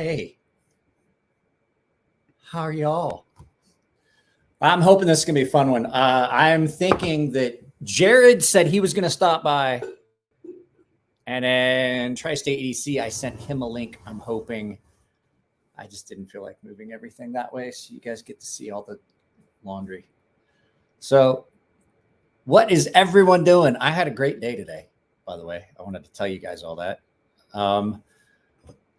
Hey, how are y'all? I'm hoping this is going to be a fun one. I'm thinking that Jared said he was going to stop by, and then Tri-State EDC, I sent him a link. I'm hoping. I just didn't feel like moving everything that way, so you guys get to see all the laundry. So what is everyone doing? I had a great day today, by the way. I wanted to tell you guys all that.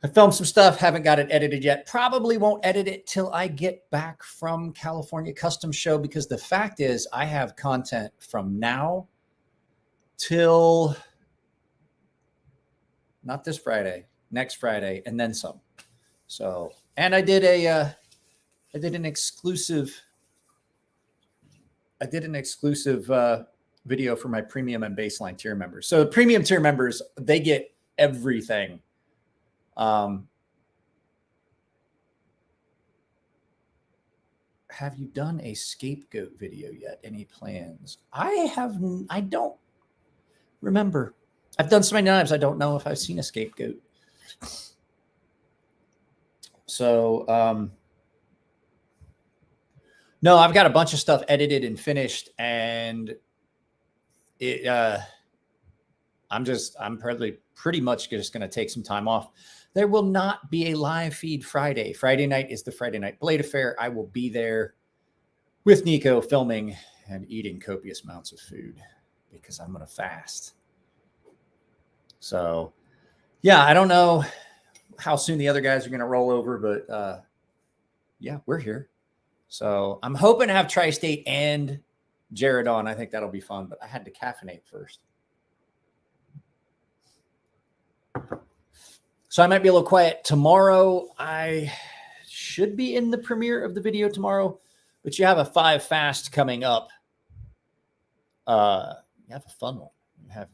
I filmed some stuff, haven't got it edited yet. Probably won't edit it till I get back from California Custom Show, because the fact is I have content from now till not this Friday, next Friday, and then some. So, and I did an exclusive video for my premium and baseline tier members. So premium tier members, they get everything. Have you done a scapegoat video yet? Any plans? I don't remember. I've done so many knives, I don't know if I've seen a scapegoat. So, no, I've got a bunch of stuff edited and finished, and I'm pretty much just going to take some time off. There will not be a live feed Friday. Friday night is the Friday Night Blade Affair. I will be there with Nico filming and eating copious amounts of food because I'm going to fast. So, yeah, I don't know how soon the other guys are going to roll over, but yeah, we're here. So I'm hoping to have Tri-State and Jared on. I think that'll be fun, but I had to caffeinate first. So I might be a little quiet tomorrow. I should be in the premiere of the video tomorrow, but you have a 5 fast coming up. You have a fun one. You have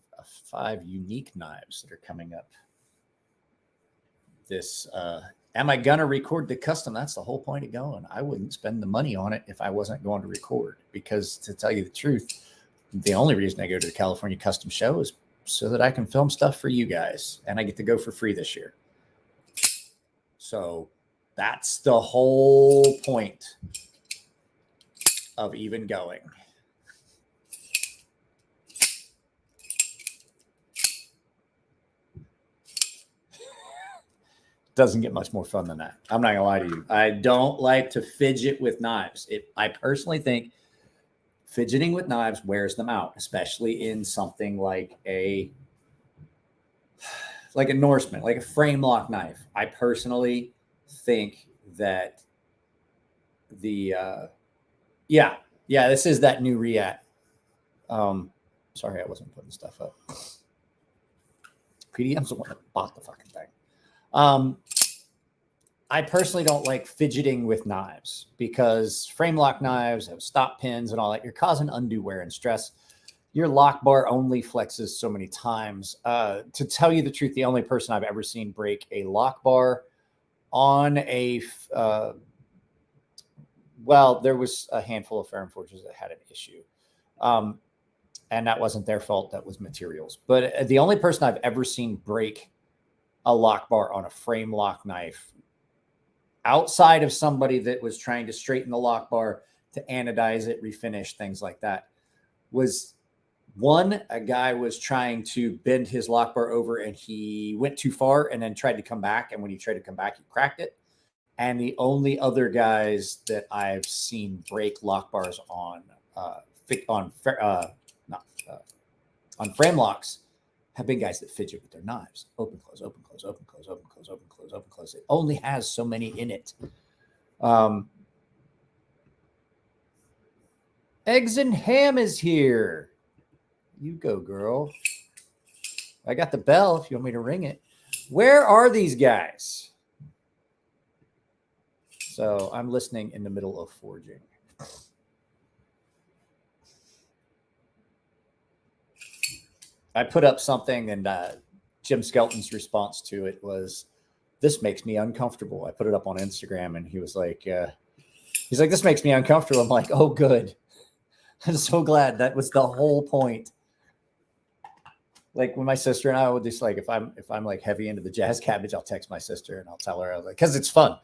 5 unique knives that are coming up. This, am I going to record the custom? That's the whole point of going. I wouldn't spend the money on it if I wasn't going to record, because to tell you the truth, the only reason I go to the California Custom Show is so that I can film stuff for you guys, and I get to go for free this year. So that's the whole point of even going. Doesn't get much more fun than that. I'm not gonna lie to you. I don't like to fidget with knives. I personally think fidgeting with knives wears them out, especially in something like a Norseman, like a frame lock knife. I personally think that this is that new React. Sorry, I wasn't putting stuff up. PDM's the one that bought the fucking thing. I personally don't like fidgeting with knives because frame lock knives have stop pins and all that. You're causing undue wear and stress. Your lock bar only flexes so many times. To tell you the truth, the only person I've ever seen break a lock bar on a, there was a handful of Ferrum Forges that had an issue. And that wasn't their fault. That was materials. But the only person I've ever seen break a lock bar on a frame lock knife, outside of somebody that was trying to straighten the lock bar to anodize it, refinish, things like that, was a guy was trying to bend his lock bar over and he went too far and then tried to come back. And when he tried to come back, he cracked it. And the only other guys that I've seen break lock bars on frame locks have been guys that fidget with their knives. Open, close, open, close, open, close, open, close, open, close, open, close. It only has so many in it. Eggs and Ham is here. You go, girl. I got the bell if you want me to ring it. Where are these guys? So I'm listening in the middle of forging. I put up something, and Jim Skelton's response to it was, "This makes me uncomfortable." I put it up on Instagram, and he was like, "This makes me uncomfortable." I'm like, "Oh, good. I'm so glad. That was the whole point." Like when my sister and I would just like if I'm like heavy into the jazz cabbage, I'll text my sister and I'll tell her, I was like, because it's fun,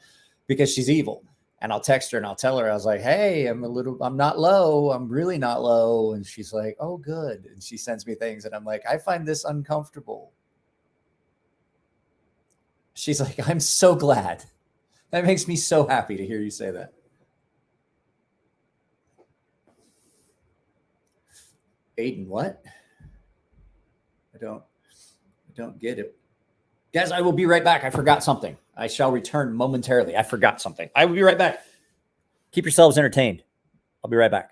because she's evil. And I'll text her and I'll tell her, I was like, hey, I'm not low. I'm really not low. And she's like, oh, good. And she sends me things and I'm like, I find this uncomfortable. She's like, I'm so glad. That makes me so happy to hear you say that. Aiden, what? I don't get it. Guys, I will be right back. I forgot something. I shall return momentarily. I forgot something. I will be right back. Keep yourselves entertained. I'll be right back.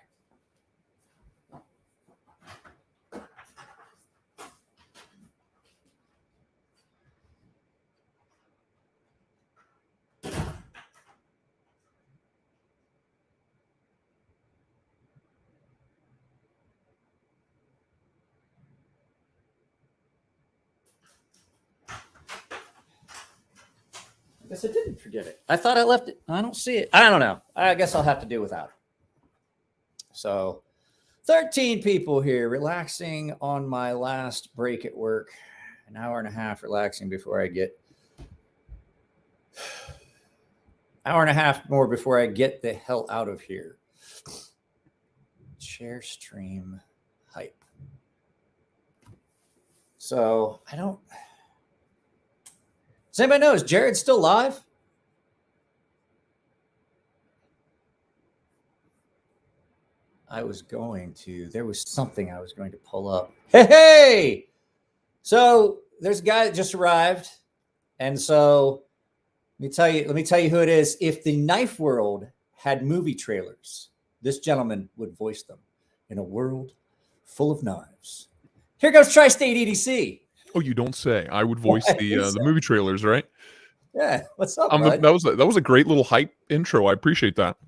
I guess I didn't forget it. I thought I left it. I don't see it. I don't know. I guess I'll have to do without it. So 13 people here relaxing on my last break at work. An hour and a half relaxing before I get hour and a half more before I get the hell out of here. Share stream hype. So I don't. Does anybody know, is Jared still live? There was something I was going to pull up. Hey! So there's a guy that just arrived. And so let me tell you who it is. If the knife world had movie trailers, this gentleman would voice them in a world full of knives. Here goes Tri-State EDC. Oh, you don't say. I would voice the movie trailers, right? Yeah. What's up, bud? That was a great little hype intro. I appreciate that.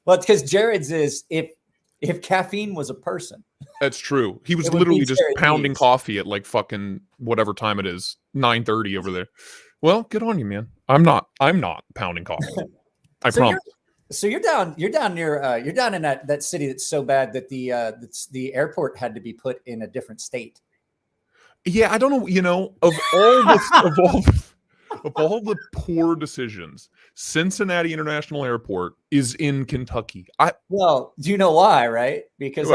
Well, it's because Jared's is if caffeine was a person. That's true. He was literally just pounding coffee at like fucking whatever time it is, 9:30 over there. Well, good on you, man. I'm not pounding coffee. I promise. You're down near you're down in that city that's so bad that the airport had to be put in a different state. Yeah, I don't know. You know, of all the poor decisions, Cincinnati International Airport is in Kentucky. Well, do you know why? Right? Because we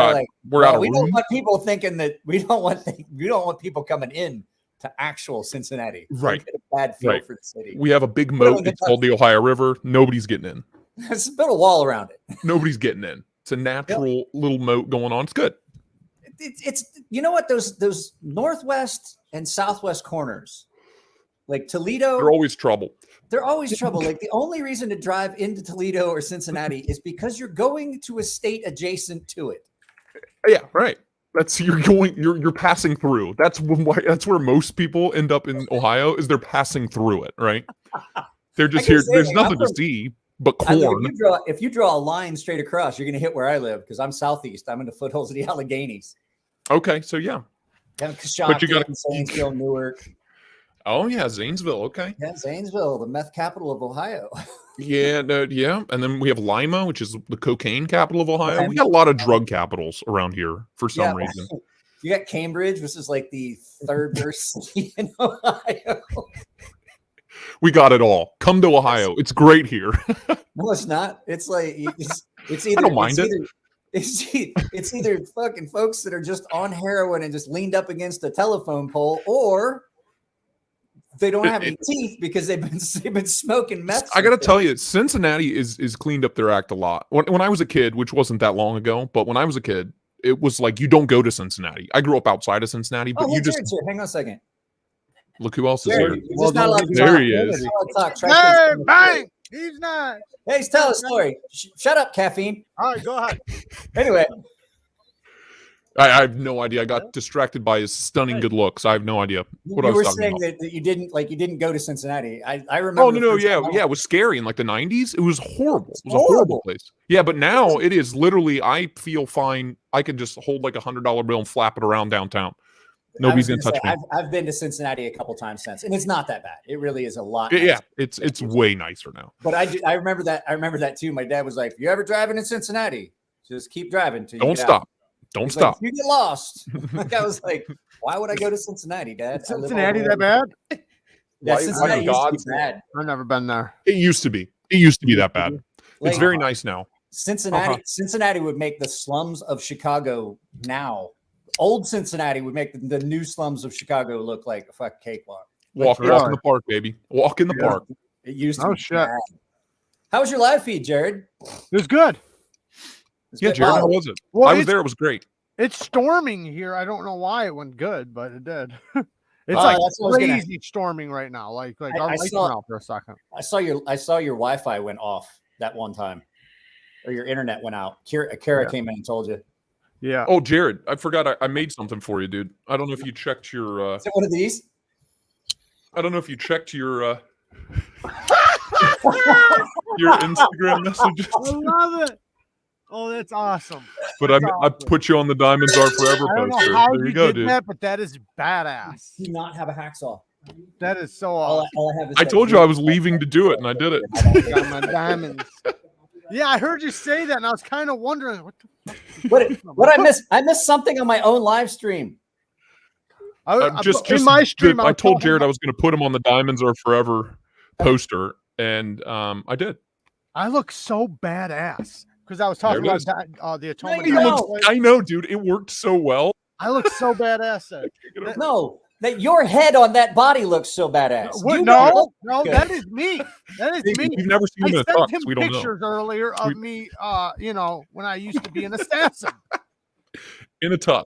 don't want people thinking that we don't want people coming in to actual Cincinnati. Right. Get a bad feel for the city. We have a big moat. It's called the Ohio River. Nobody's getting in. Let's build a wall around it. Nobody's getting in. It's a natural little moat going on. It's good. It's you know what, those northwest and southwest corners, like Toledo, they're always trouble. They're always trouble. Like the only reason to drive into Toledo or Cincinnati is because you're going to a state adjacent to it. Yeah, right. You're passing through. That's where most people end up in Ohio, is they're passing through it, right? They're just here. There's nothing to see but corn. If you draw a line straight across, you're going to hit where I live because I'm southeast. I'm in the foothills of the Alleghenies. Okay, so yeah. But you got Zanesville, Newark. Oh yeah, Zanesville. Okay. Yeah, Zanesville, the meth capital of Ohio. Yeah, and then we have Lima, which is the cocaine capital of Ohio. We got a lot of drug capitals around here for some reason. You got Cambridge, which is like the third worst city in Ohio. We got it all. Come to Ohio. It's great here. No, it's not. It's like it's either. I don't mind it. It's either fucking folks that are just on heroin and just leaned up against a telephone pole, or they don't have any teeth because they've been smoking meth. I got to tell you, Cincinnati is cleaned up their act a lot. When I was a kid, which wasn't that long ago, but when I was a kid, it was like you don't go to Cincinnati. I grew up outside of Cincinnati, but you just hang on a second. Look who else is here. There he is. Hey, bang! He's not. Hey, tell a story. Shut up, caffeine. All right, go ahead. Anyway. I have no idea. I got distracted by his stunning good looks. I have no idea what I was talking about. You were saying that you didn't go to Cincinnati. I remember. Oh no, yeah, it was scary in like the 90s. It was horrible. It was a horrible place. Yeah, but now it is literally. I feel fine. I could just hold like $100 bill and flap it around downtown. Nobody's gonna touch me. I've been to Cincinnati a couple times since, and it's not that bad. It really is a lot. Yeah, it's way nicer now. But I remember that. I remember that too. My dad was like, "If you're ever driving in Cincinnati, just keep driving. Don't stop. Don't He's stop. Like, you get lost. Like I was like, why would I go to Cincinnati, Dad? Cincinnati that bad? Yeah, Why- Cincinnati why used to be God's- bad. I've never been there. It used to be. It used to be that bad. Like, It's very nice now. Cincinnati would make the slums of Chicago now. Old Cincinnati would make the new slums of Chicago look like a fucking cakewalk. Walk in the park, baby. Walk in the park. It used to Oh, be shit. bad. How was your live feed, Jared? It was good. It's Yeah, good. Jared, Oh, how was it? Well, I was there. It was great. It's storming here. I don't know why it went good, but it did. It's that's what I was gonna- crazy storming right now. Like I our lights saw- went out for a second. I saw your Wi-Fi went off that one time, or your internet went out. Kara came in and told you. Yeah. Oh, Jared, I forgot. I made something for you, dude. I don't know if you checked your. Is it one of these? I don't know if you checked your your Instagram messages, I love it. Oh, that's awesome. but That's I awesome. put you on the Diamonds Are Forever I don't know poster. how There you you go, did dude. that, but that is badass. Do not have a hacksaw. That is so All awesome. I have is I that told you blue- I was leaving to do it, and I did it. Got my diamonds. Yeah, I heard you say that, and I was kind of wondering what the What I missed? I missed something on my own live stream. Just in my stream. I told Jared I was going to put him on the Diamonds Are Forever poster, and I did. I look so badass because I was talking There it about the atonement. you diamond don't. plate. I know, dude. It worked so well. I look so badass. There. No, that your head on that body looks so badass. What? You don't No, look no, good. that is me. That is me. We've never seen I him in a sent tux. him We don't know. pictures earlier of me, when I used to be an assassin In a tux.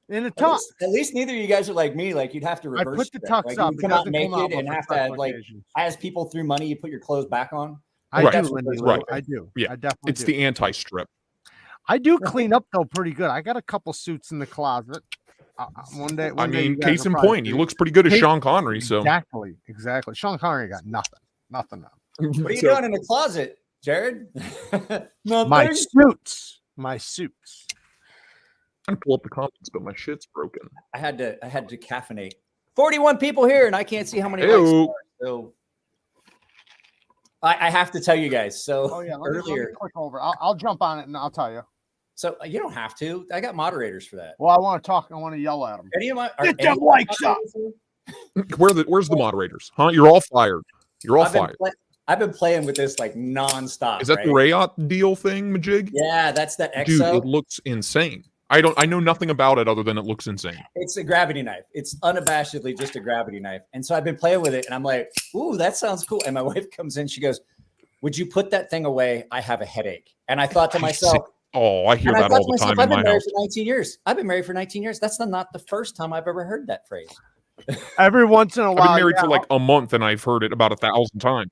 in a At tux. least- At least neither of you guys are like me. Like you'd have to I reverse. put the that. tux Like, up. you It come out doesn't come out naked and but have for to special like, occasions. as people threw money, you put your clothes back on. I Right. do, That's what Lindy. goes Lou, with it. I do. Yeah. I definitely It's do. the anti-strip. I do clean up though pretty good. I got a couple suits in the closet. One day. I mean, you guys case will in probably point, he see. looks pretty good as Case- Sean Connery. So Exactly. Sean Connery got nothing. Nothing. What are you So- doing in the closet, Jared? My Nothing. suits. My suits. I'm trying to pull up the comments, but my shit's broken. I had to caffeinate. 41 people here, and I can't see how many likes Ew. there are. So I have to tell you guys. So Oh yeah. Let me earlier, click over. I'll jump on it and I'll tell you. so you don't have to. I got moderators for that. Well, I want to talk. I want to yell at them. Any of my Get any them of my likes up. moderators? Where's the moderators? Huh? You're all fired. You're all fired. I've been playing with this like nonstop. Is that right? the Rayot deal thing, Majig? Yeah, that's that Dude, EXO. it looks insane. I know nothing about it other than it looks insane. It's a gravity knife. It's unabashedly just a gravity knife. And so I've been playing with it, and I'm like, "Ooh, that sounds cool." And my wife comes in, she goes, "Would you put that thing away? I have a headache." And I thought to myself, Oh, I hear and I that thought all to the myself, time I've in been my married house. for 19 years. I've been married for 19 years. That's not the first time I've ever heard that phrase. Every once in a I've while. been married yeah, for like a month and I've heard it about 1,000 times.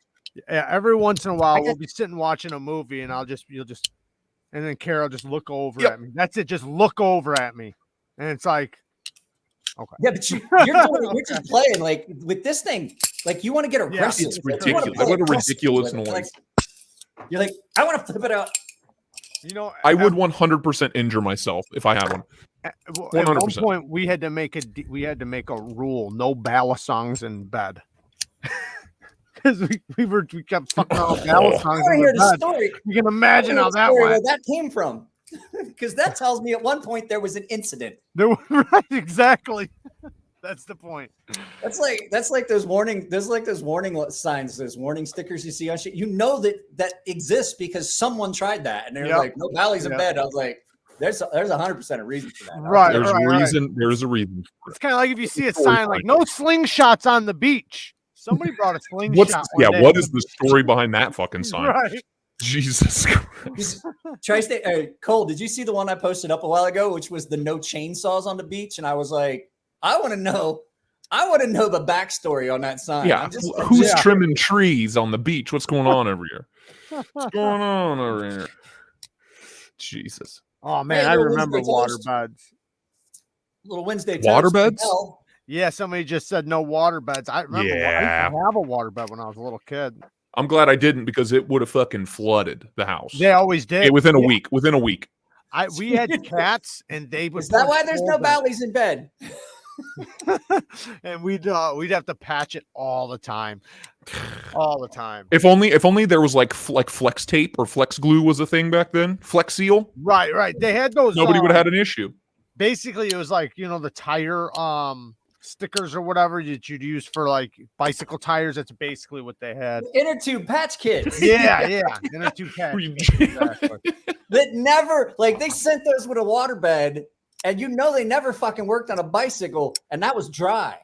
Yeah, every once in a while I we'll got- be sitting watching a movie and you'll just and then Carol just look over Yep. at me. That's it, just look over at me. And it's like, okay. Yeah, but you're just playing like with this thing. Like you want to get aggressive. It's Like, you wanna ridiculous. play What a aggressive ridiculous with it. noise. You're like, I want to flip it out. You know, I would 100% injure myself if I had one. at one 100%. point we had to make a rule: no ballad songs in bed. Because we kept fucking all ballad I songs want to in hear the the bed. story. You can imagine how that Where went. that came from. Because that tells me at one point there was an incident. Right, exactly. That's the point. That's like those warning signs, those warning stickers you see on shit. You know that exists because someone tried that and they're Yep. like, no valleys in Yep. bed. I was like, there's 100% a reason for that. Right. There's a reason. For It's it. kind of like if you see a Story sign like behind "No slingshots on the beach." Somebody brought a slingshot. What is the story behind that fucking sign? Right. Jesus Christ. Tri-State, Cole, did you see the one I posted up a while ago, which was the no chainsaws on the beach? And I was like, I want to know the backstory on that sign. Yeah, I'm just- who's Yeah. trimming trees on the beach? What's going on over here? What's going on over here? Jesus. Oh man, Hey, I little remember Wednesday water toast. beds. little Wednesday Water toast. beds? Hell. Yeah, somebody just said no water beds. I remember I Yeah. used to have a water bed when I was a little kid. I'm glad I didn't because it would have fucking flooded the house. They always did. Within a Yeah. week. Within a week. We had cats and they would. Is that punch why there's no holes in- valleys in bed? And we'd have to patch it all the time. All the time. If only there was like flex tape or flex glue was a thing back then. Flex seal. Right. They had those. Nobody would have had an issue. Basically, it was like, the tire stickers or whatever that you'd use for like bicycle tires. That's basically what they had. Inner tube patch kits. Yeah. Inner tube patch kits. Exactly. That never, like, they sent those with a waterbed, and they never fucking worked on a bicycle, and that was dry.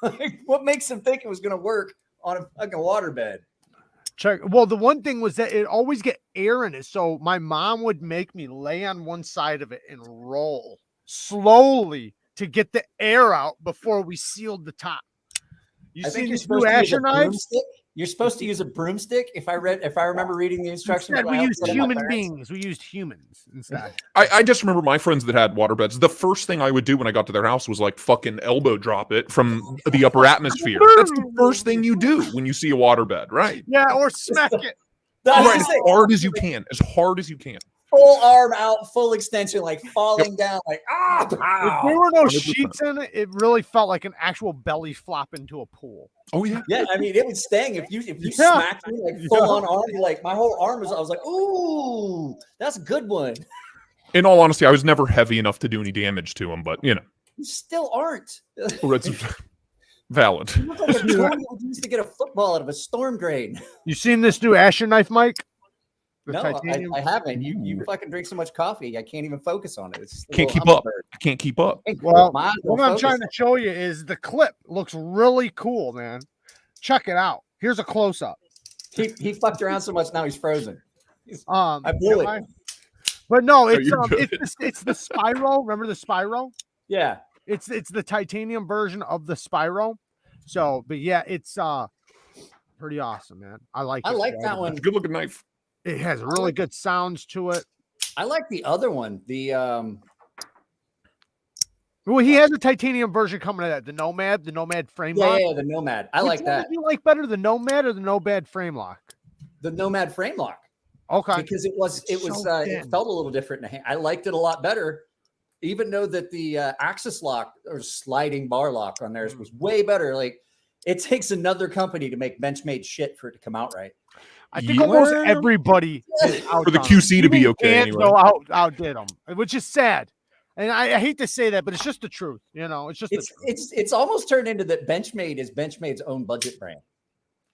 Like, what makes them think it was going to work on a fucking waterbed? Well, the one thing was that it always get air in it. So my mom would make me lay on one side of it and roll slowly to get the air out before we sealed the top. I think you're supposed to use a broomstick. You're supposed to use a broomstick. If I remember reading the instructions, we used human beings. We used humans instead. I just remember my friends that had waterbeds. The first thing I would do when I got to their house was like fucking elbow drop it from the upper atmosphere. That's the first thing you do when you see a waterbed, right? Yeah, or smack it. Right, as hard as you can. As hard as you can. Full arm out, full extension, like falling down, like If there were no 100%. Sheets in it, it really felt like an actual belly flop into a pool. Oh yeah, yeah. I mean, it would sting if you smacked me like full on arm. Like my whole arm was. I was like, ooh, that's a good one. In all honesty, I was never heavy enough to do any damage to him, but you still aren't. That's valid. You look like a toy you used to get a football out of a storm drain. You seen this new Asher knife, Mike? No, I haven't. You fucking drink so much coffee, I can't even focus on it. Can't keep up. I can't keep up. Well, what I'm trying to show you is the clip looks really cool, man. Check it out. Here's a close up. He fucked around so much now he's frozen. I blew it. But no, it's the Spyro. Remember the Spyro? Yeah. It's the titanium version of the Spyro. So, but yeah, it's pretty awesome, man. I like that one. Good looking knife. It has really good sounds to it. I like the other one. Well, he has a titanium version coming of that. The Nomad frame lock. Yeah, the Nomad. I like that. Do you like better, the Nomad or the Nomad frame lock? The Nomad frame lock. Okay. Because it felt a little different in the hand. I liked it a lot better, even though that the axis lock or sliding bar lock on theirs was way better. Like, it takes another company to make Benchmade shit for it to come out right. I think almost everybody for the QC to be okay anyway. Outdid them, which is sad, and I hate to say that, but it's just the truth. It's just it's almost turned into that Benchmade is Benchmade's own budget brand.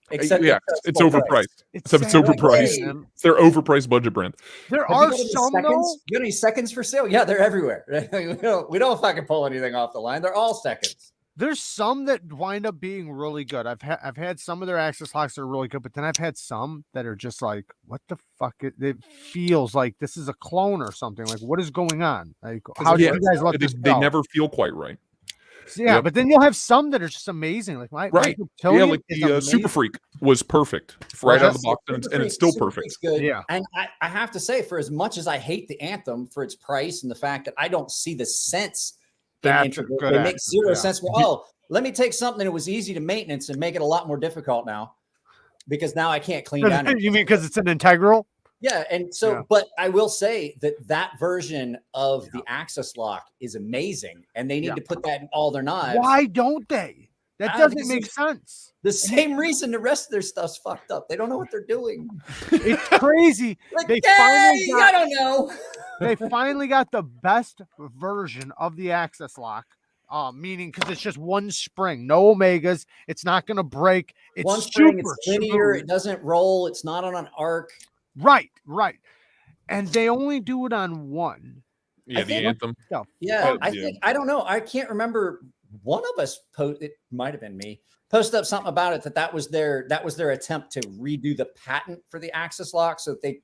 Except it's overpriced. It's overpriced. It's their overpriced budget brand. There are some though. You got any seconds for sale? Yeah, they're everywhere. we don't fucking pull anything off the line. They're all seconds. There's some that wind up being really good. I've had some of their access locks that are really good, but then I've had some that are just like, what the fuck? It feels like this is a clone or something. Like, what is going on? Like, how do you guys let this go? They never feel quite right. Yeah, but then you'll have some that are just amazing. Like like the Super Freak was perfect right out of the box, and it's still perfect. Good. Yeah, and I have to say, for as much as I hate the Anthem for its price and the fact that I don't see the sense. It makes zero sense. Let me take something that was easy to maintenance and make it a lot more difficult now, because now I can't clean down. You mean because it's an integral? Yeah, and so, but I will say that version of the access lock is amazing, and they need to put that in all their knives. Why don't they? That doesn't make sense. The same reason the rest of their stuff's fucked up. They don't know what they're doing. It's crazy. I don't know. They finally got the best version of the access lock, meaning because it's just one spring, no omegas. It's not going to break. It's one spring. It's linear. It doesn't roll. It's not on an arc. Right. And they only do it on one. Yeah, the Anthem. Yeah, I don't know. I can't remember. One of us it might have been me, posted up something about it that was their attempt to redo the patent for the access lock so that they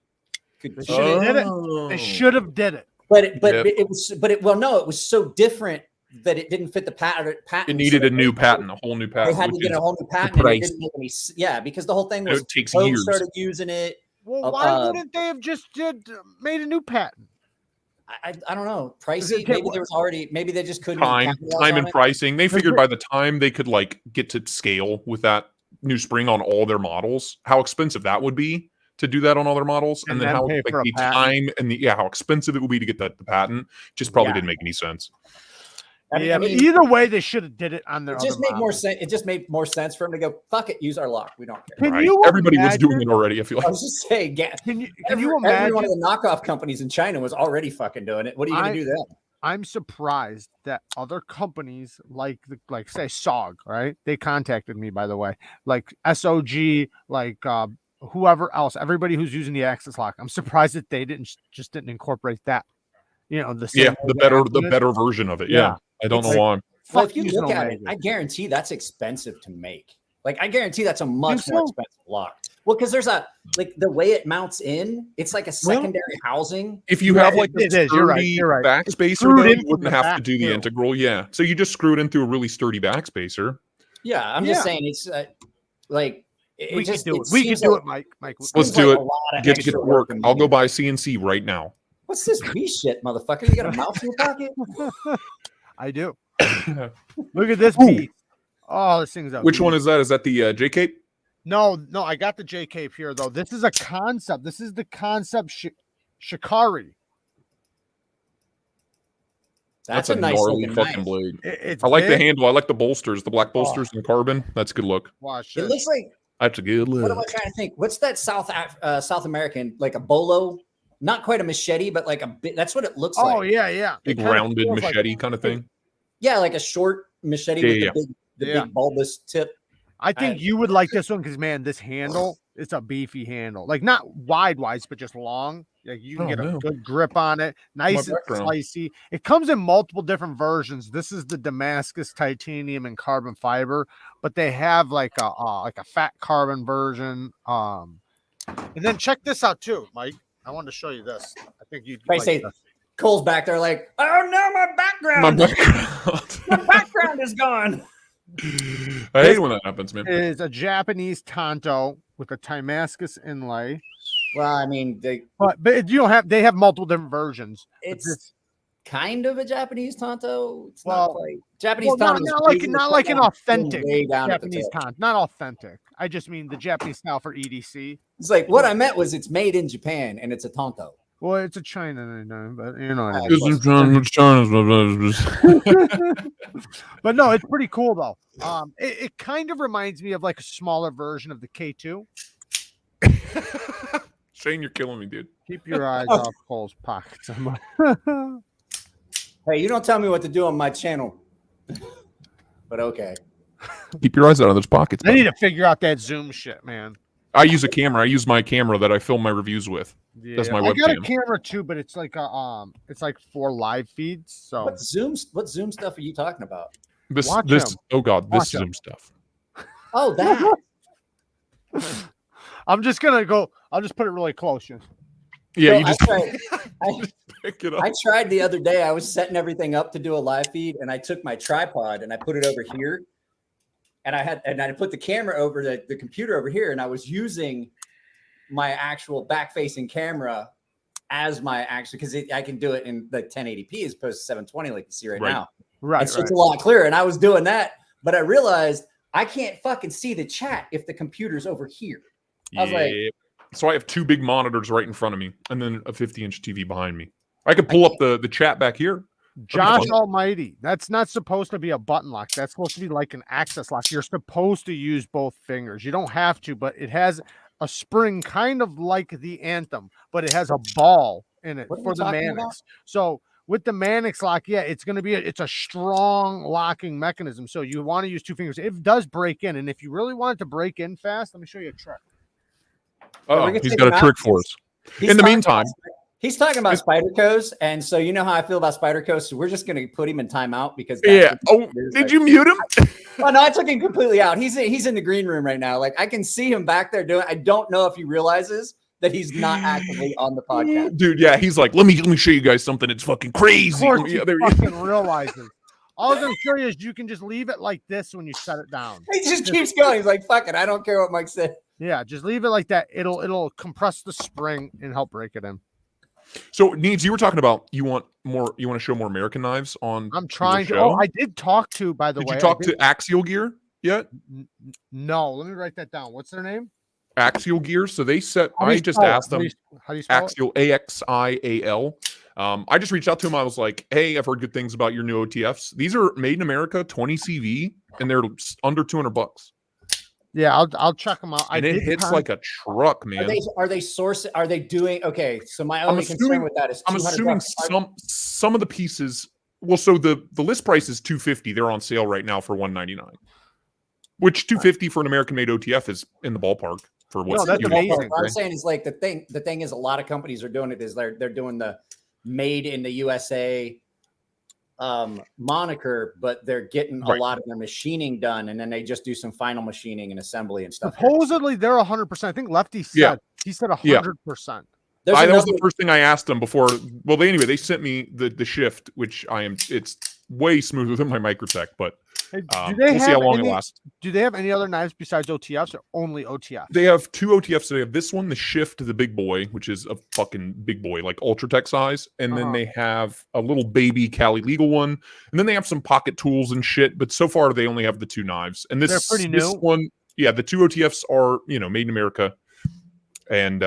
could. They should have did it. It was so different that it didn't fit the patent. It needed a new patent, a whole new patent. They had to get a whole new patent. And it didn't make any, because the whole thing was it takes years. Started using it. Well, why wouldn't they have just made a new patent? I don't know. Pricing. Maybe they just couldn't. Time and pricing. They figured by the time they could get to scale with that new spring on all their models, how expensive that would be to do that on all their models, and then how the time and how expensive it would be to get the patent just probably didn't make any sense. Yeah, but either way, they should have did it on their. It just made more sense. It just made more sense for him to go, fuck it, use our lock. We don't care. Can you Everybody was imagine- doing it already. I feel like. I was just saying, Can you every imagine? one of the knockoff companies in China was already fucking doing it. What are you going to do then? I'm surprised that other companies like say SOG, right? They contacted me, by the way, like SOG, like whoever else, everybody who's using the access lock. I'm surprised that they didn't incorporate that. You know, the better version of it. Yeah. I don't know why. Well, if you look at it, I guarantee that's expensive to make. Like, I guarantee that's a much more expensive lock. Well, because there's the way it mounts in, it's like a secondary housing. If you have like a sturdy backspacer, then you wouldn't have to do the integral. Yeah. So you just screw it into a really sturdy backspacer. Yeah. I'm just saying it's like, we can do it. We can do it, Mike. Let's do it. Get to work. I'll go buy CNC right now. What's this wee shit, motherfucker? You got a mouse in your pocket? I do. Look at this piece. Oh, this thing's up. Which one is that? Is that the J cape? No, I got the J cape here though. This is a concept. This is the concept Shikari. That's a nice gnarly fucking blade. It's I like the handle. I like the bolsters, the black bolsters and carbon. That's a good look. Watch it. It looks like that's a good look. What am I trying to think? What's that South American, like a bolo? Not quite a machete, but like a bit. That's what it looks like. Oh yeah. Big rounded machete kind of thing. Yeah, like a short machete with the big bulbous tip. I think you would like this one because, man, this handle, it's a beefy handle. Like, not wide, but just long. Like, you can get a good grip on it. Nice and slicey. It comes in multiple different versions. This is the Damascus titanium and carbon fiber, but they have like a fat carbon version. And then check this out too, Mike. I wanted to show you this. I think you'd like say this. Cole's back there like, oh no, my background is gone. I hate when that happens, man. It is a Japanese tanto with a Damascus inlay. Well, I mean, but you don't have. They have multiple different versions. It's kind of a Japanese tanto. It's well, not quite Japanese tanto. Not like an authentic Japanese tanto. Not authentic. I just mean the Japanese style for EDC. It's like what I meant was it's made in Japan and it's a tanto. Well, it's a China, but you know. But no, it's pretty cool though. It kind of reminds me of like a smaller version of the K2. Shane, you're killing me, dude. Keep your eyes off Cole's pockets. Hey, you don't tell me what to do on my channel. But okay. Keep your eyes out of those pockets. I need to figure out that zoom shit, man. I use a camera. I use my camera that I film my reviews with. Yeah. That's my I webcam. got a camera too, but it's like it's like for live feeds. So what Zoom stuff are you talking about? This Zoom stuff. Oh, that. I'm just gonna go. I'll just put it really close. Yeah, so you just pick it up. I tried the other day. I was setting everything up to do a live feed, and I took my tripod and I put it over here, and I put the camera over the computer over here, and I was using my actual back-facing camera as my actual because I can do it in like 1080p as opposed to 720 like you see right now. Right, so it's a lot clearer. And I was doing that, but I realized I can't fucking see the chat if the computer's over here. I was like, so I have two big monitors right in front of me, and then a 50-inch TV behind me. I could pull up the chat back here. Josh Almighty, that's not supposed to be a button lock. That's supposed to be like an access lock. You're supposed to use both fingers. You don't have to, but it has a spring kind of like the Anthem, but it has a ball in it for the Mannix. So with the Mannix lock, it's going to be it's a strong locking mechanism. So you want to use two fingers. It does break in, and if you really want it to break in fast, let me show you a trick. Oh, he's got a trick for us. In the meantime, he's talking about Spyderco's, and so you know how I feel about Spyderco's. So we're just going to put him in timeout because did you mute him? Oh no, I took him completely out. He's in the green room right now. Like I can see him back there doing. I don't know if he realizes that he's not actively on the podcast, dude. Yeah, he's like, let me show you guys something. It's fucking crazy. Of course, he fucking realizes. All I'm going to show you is you can just leave it like this when you set it down. He just keeps going. He's like, fuck it. I don't care what Mike said. Yeah, just leave it like that. It'll compress the spring and help break it in. So, Needs, you were talking about you want to show more American knives on. I'm trying to. Oh, I did talk to. By the way, did you talk to Axial Gear yet? No. Let me write that down. What's their name? Axial gears. So they set. How do you I just spell it? asked them. How do you spell it? Axial, AXIAL. I just reached out to him. I was like, "Hey, I've heard good things about your new OTFs. These are made in America, 20 CV, and they're under $200." Yeah, I'll check them out. And it hits like a truck, man. Are they sourcing? Are they doing? Okay, so my I'm only assuming- concern with that is I'm assuming $200. some of the pieces. Well, so the list price is $250. They're on sale right now for $199, which $250 for an American-made OTF is in the ballpark for what. No, that's amazing. What I'm saying is like the thing is a lot of companies are doing it is they're doing the made in the USA moniker, but they're getting a lot of their machining done, and then they just do some final machining and assembly and stuff. Supposedly they're 100%. I think Lefty said he said 100%. That was the first thing I asked them before. Well, they sent me the shift, which it's way smoother than my Microtech, but Hey, we'll see how long it lasts. Do they have any other knives besides OTFs or only OTFs? They have 2 OTFs. They have this one, the Shift, the big boy, which is a fucking big boy, like Ultratech size. And then they have a little baby Cali Legal one. And then they have some pocket tools and shit. But so far, they only have the 2 knives. And they're pretty new. This one, yeah, the 2 OTFs are, made in America. And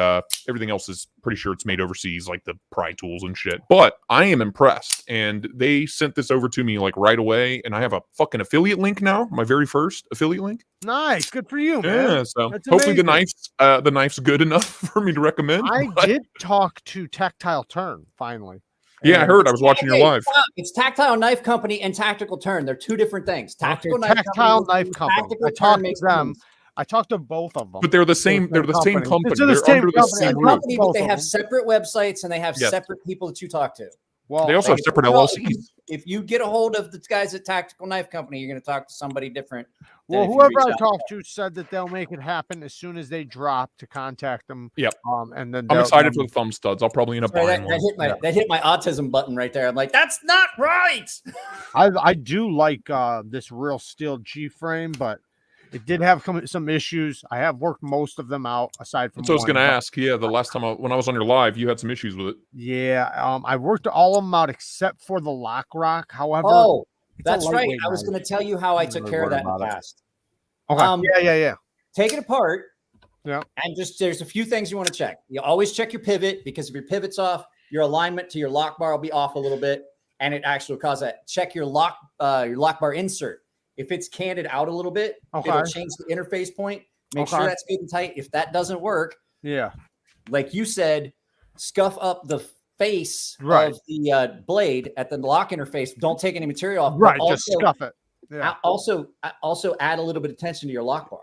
everything else is pretty sure it's made overseas, like the pry tools and shit. But I am impressed. And they sent this over to me like right away. And I have a fucking affiliate link now, my very first affiliate link. Nice. Good for you, man. Yeah, so hopefully the knife's good enough for me to recommend. I did talk to Tactile Turn, finally. Yeah, I heard. I was watching your live. It's Tactile Knife Company and Tactical Turn. They're 2 different things. Tactile Knife Company. I talked to them. I talked to both of them. But they're the same. They're the same company. They're under the same roof. Company, but they have separate websites and they have separate people that you talk to. Well, they also have separate LLCs. If you get a hold of the guys at Tactical Knife Company, you're going to talk to somebody different. Well, whoever I talked to said that they'll make it happen as soon as they drop to contact them. Yep. And then I'm excited for the thumb studs. I'll probably end up buying one. That hit my autism button right there. I'm like, that's not right. I do like this real steel G frame, but it did have some issues. I have worked most of them out aside from. So I was going to ask. Yeah, the last time when I was on your live, you had some issues with it. Yeah, I worked all of them out except for the lock rock. However, that's right. I was going to tell you how I took care of that in the past. Okay. Yeah. Take it apart. Yeah. And there's a few things you want to check. You always check your pivot, because if your pivot's off, your alignment to your lock bar will be off a little bit, and it actually will cause that. Check your lock bar insert. If it's canted out a little bit, it'll change the interface point. Make sure that's good and tight. If that doesn't work, like you said, scuff up the face of the blade at the lock interface. Don't take any material off. Right, just scuff it. Yeah. Also add a little bit of tension to your lock bar.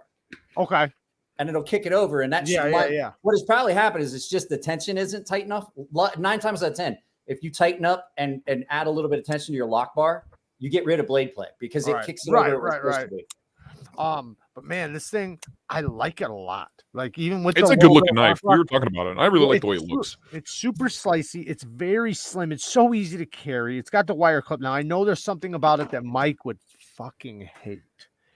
Okay. And it'll kick it over. And that's what has probably happened is it's just the tension isn't tight enough. 9 times out of 10, if you tighten up and add a little bit of tension to your lock bar, you get rid of blade play because it kicks it over. Right. But man, this thing, I like it a lot. Like even with it's a good looking knife. We were talking about it. I really like the way it looks. It's super slicey. It's very slim. It's so easy to carry. It's got the wire clip. Now I know there's something about it that Mike would fucking hate.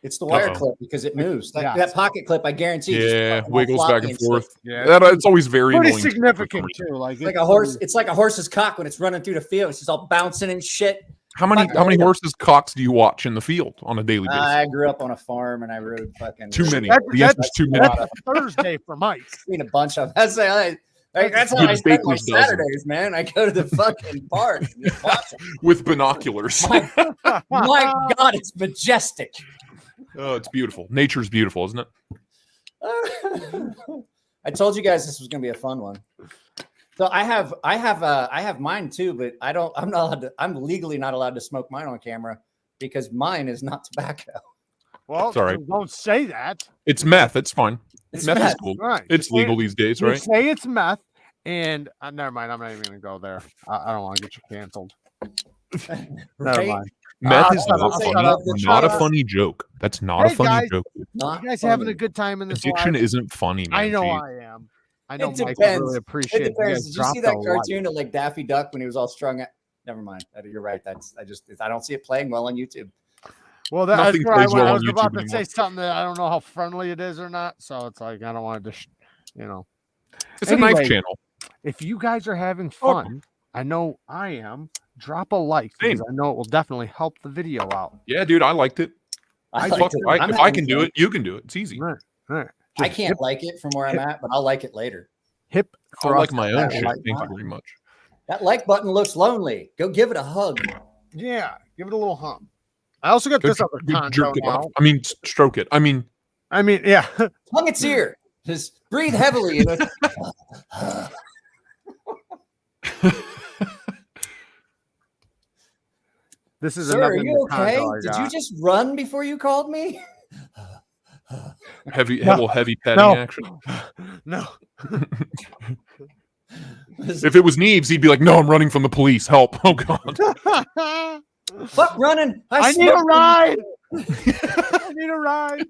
It's the wire clip because it moves. That pocket clip, I guarantee. Yeah, wiggles back and forth. Yeah, it's always very pretty significant too. Like it's like a horse. It's like a horse's cock when it's running through the field. It's just all bouncing and shit. How many horses' cocks do you watch in the field on a daily basis? I grew up on a farm and I rode fucking too many. The answer's too many. That's Thursday for Mike. Seen a bunch of. That's how I spend my Saturdays, man. I go to the fucking park and just watch them. With binoculars. My God, it's majestic. Oh, it's beautiful. Nature's beautiful, isn't it? I told you guys this was going to be a fun one. So I have mine too, but I'm legally not allowed to smoke mine on camera because mine is not tobacco. Well, sorry, don't say that. It's meth. It's fine. Meth is cool. Right. It's legal these days, right? Say it's meth, and never mind. I'm not even going to go there. I don't want to get you canceled. Never mind. Meth is not a funny joke. That's not a funny joke. You guys having a good time in this? Addiction isn't funny, man. I know I am. I know it Mike depends. really appreciate it. Did you see that cartoon of like Daffy Duck when he was all strung out? Never mind. You're right. I don't see it playing well on YouTube. Well, that's where I was about to say something that I don't know how friendly it is or not. So it's like I don't want to just, It's a knife channel. If you guys are having fun, I know I am. Drop a like because I know it will definitely help the video out. Yeah, dude, I liked it. If I can do it, you can do it. It's easy. All right. I can't like it from where I'm at, but I'll like it later. Hip. I like my own that shit. like Thank you mine. very much. That like button looks lonely. Go give it a hug. Yeah, give it a little hump. I also got this other condo Jerk it now. off. I mean, stroke it. I mean, yeah. Tongue its ear. Just breathe heavily. And This is Sir, another are you okay? condo I Did got. you just run before you called me? heavy petting action. No. If it was Neves, he'd be like, "No, I'm running from the police. Help! Oh God." Fuck running. I need a ride. I need a ride.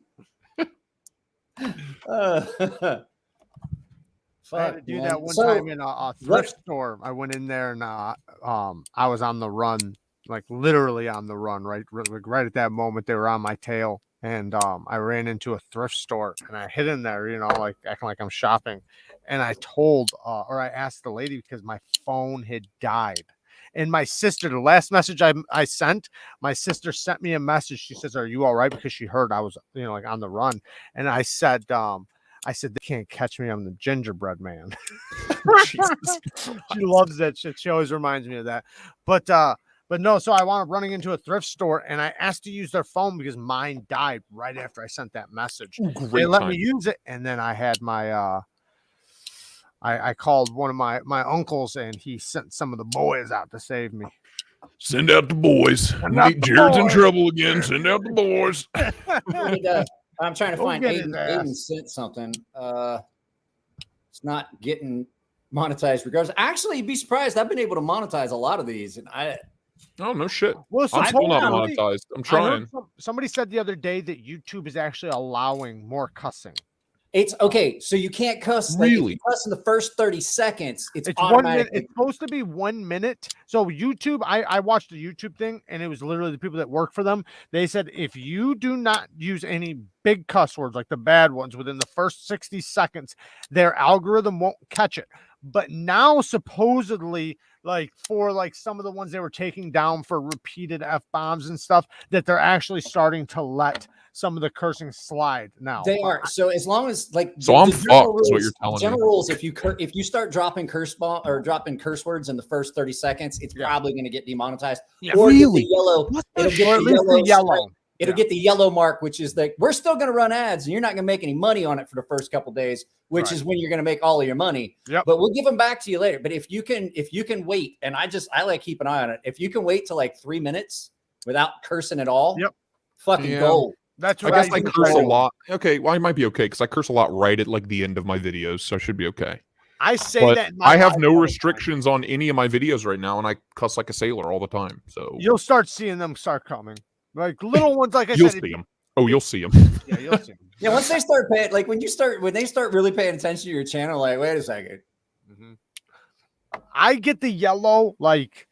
I had to do that one time in a thrift store. I went in there and I was on the run, like literally on the run, right at that moment. They were on my tail, and I ran into a thrift store and I hid in there, like acting like I'm shopping. And I told or I asked the lady because my phone had died. And my sister, the last message I sent, my sister sent me a message. She says, "Are you all right?" Because she heard I was, like on the run. And I said, "They can't catch me. I'm the gingerbread man." She loves that shit. She always reminds me of that. But no, so I wound up running into a thrift store and I asked to use their phone because mine died right after I sent that message. They let me use it, and then I had my I called one of my uncles and he sent some of the boys out to save me. Send out the boys. Jared's in trouble again. Send out the boys. I'm trying to find Aiden. Aiden sent something. It's not getting monetized regardless. Actually, you'd be surprised. I've been able to monetize a lot of these, and oh, no shit. Well, I'm still not monetized. I'm trying. Somebody said the other day that YouTube is actually allowing more cussing. It's okay. So you can't cuss. Like, really? If you cuss in the first 30 seconds. It's 1 minute. It's supposed to be 1 minute. So YouTube, I watched a YouTube thing, and it was literally the people that work for them. They said if you do not use any big cuss words, like the bad ones, within the first 60 seconds, their algorithm won't catch it. But now supposedly, like for like some of the ones they were taking down for repeated F-bombs and stuff, that they're actually starting to let some of the cursing slide now. They are. So as long as I'm fucked, is what you're telling me. General rules, if you start dropping curse words in the first 30 seconds, it's probably going to get demonetized. Yeah, or really? the yellow. It'll get the yellow mark, which is that we're still going to run ads and you're not going to make any money on it for the first couple of days, which is when you're going to make all of your money. Yep. But we'll give them back to you later. But if you can wait, and I like keep an eye on it. If you can wait to like 3 minutes without cursing at all, fucking gold. That's what I guess I curse a lot. Okay, well, I might be okay because I curse a lot right at like the end of my videos, so I should be okay. I say but that I have no restrictions on any of my videos right now, and I cuss like a sailor all the time. So you'll start seeing them start coming, like little ones. Like you'll see them. Oh, you'll see them. Yeah, you'll see them. Yeah, once they start paying, like when they start really paying attention to your channel, like wait a second. Mm-hmm. I get the yellow like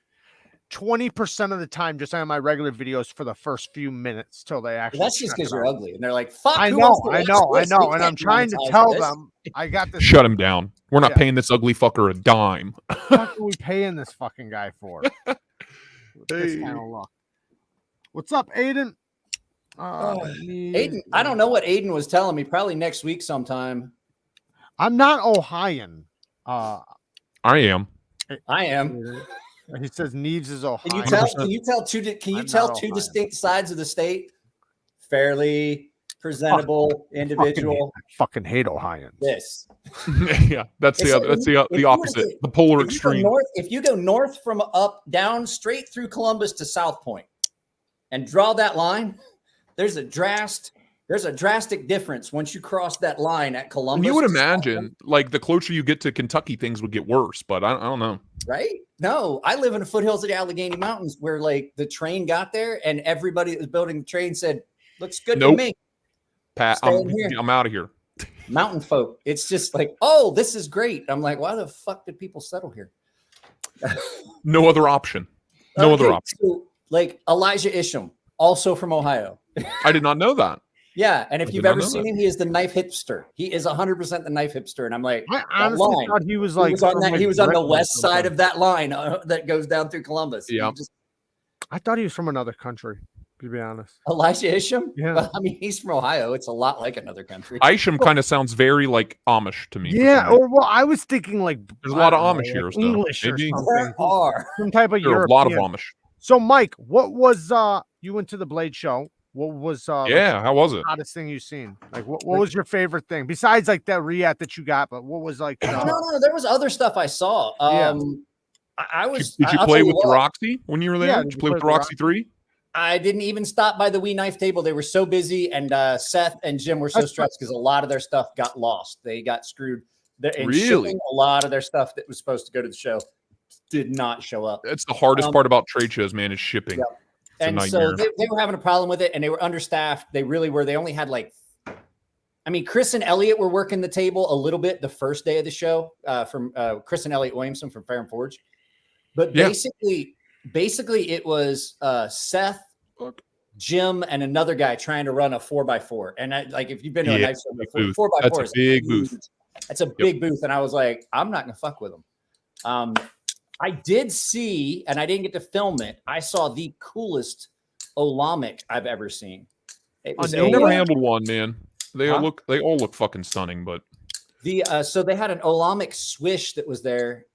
20% of the time just on my regular videos for the first few minutes till they actually. That's just because you're ugly, and they're like, "Fuck." I know, and I'm trying to tell them I got this. Shut him down. We're not paying this ugly fucker a dime. What are we paying this fucking guy for? This kind of luck. What's up, Aiden? Aiden, I don't know what Aiden was telling me. Probably next week sometime. I'm not Ohioan. I am. He says Neves is Ohio. Can you tell two distinct sides of the state? Fairly presentable individual. I fucking hate Ohioans. This. Yeah, that's the opposite. The polar extreme. If you go north from down straight through Columbus to South Point and draw that line, there's a drastic difference once you cross that line at Columbus. You would imagine, like, the closer you get to Kentucky, things would get worse, but I don't know. Right? No, I live in the foothills of the Allegheny Mountains where, like, the train got there and everybody that was building the train said, looks good to me. Pat, I'm out of here. Mountain folk. It's just like, oh, this is great. I'm like, why the fuck did people settle here? No other option. No other option. So, like, Elijah Isham, also from Ohio. I did not know that. Yeah, and if you've ever seen him, he is the knife hipster. He is 100% the knife hipster, and I'm like, I honestly thought he was like he was on the west side of that line that goes down through Columbus. Yeah, I thought he was from another country To be honest. Elijah Isham? Yeah. Well, I mean, he's from Ohio. It's a lot like another country. Isham kind of sounds very like Amish to me. Yeah, or well, I was thinking like there's a lot of I don't Amish know, here, like so English or maybe something. There are. Some type of there are a European. lot of Amish. So, Mike, what was you went to the Blade show? What was Yeah, how was it? hottest thing you've seen? Like, what was your favorite thing besides like that React that you got? But what was like? No, there was other stuff I saw. Yeah. I was. Did you I'll play tell with the what, Roxy when you were there? Yeah, Did you play with the Roxy 3? I didn't even stop by the Wii Knife table. They were so busy, and Seth and Jim were so stressed because a lot of their stuff got lost. They got screwed. Shipping, a lot of their stuff that was supposed to go to the show did not show up. That's the hardest part about trade shows, man, is shipping. Yeah. And so they were having a problem with it, and they were understaffed. They really were. They only had Chris and Elliot were working the table a little bit the first day of the show from Chris and Elliot Williamson from Fair and Forge. But basically it was Seth, Jim, and another guy trying to run a 4x4. And if you've been to a knife show before, 4x4 that's a big booth. That's a big booth. And I was like, I'm not going to fuck with them. I did see, and I didn't get to film it, I saw the coolest Olamic I've ever seen. It was I never handled one, man. They all look fucking stunning, but so they had an Olamic swish that was there.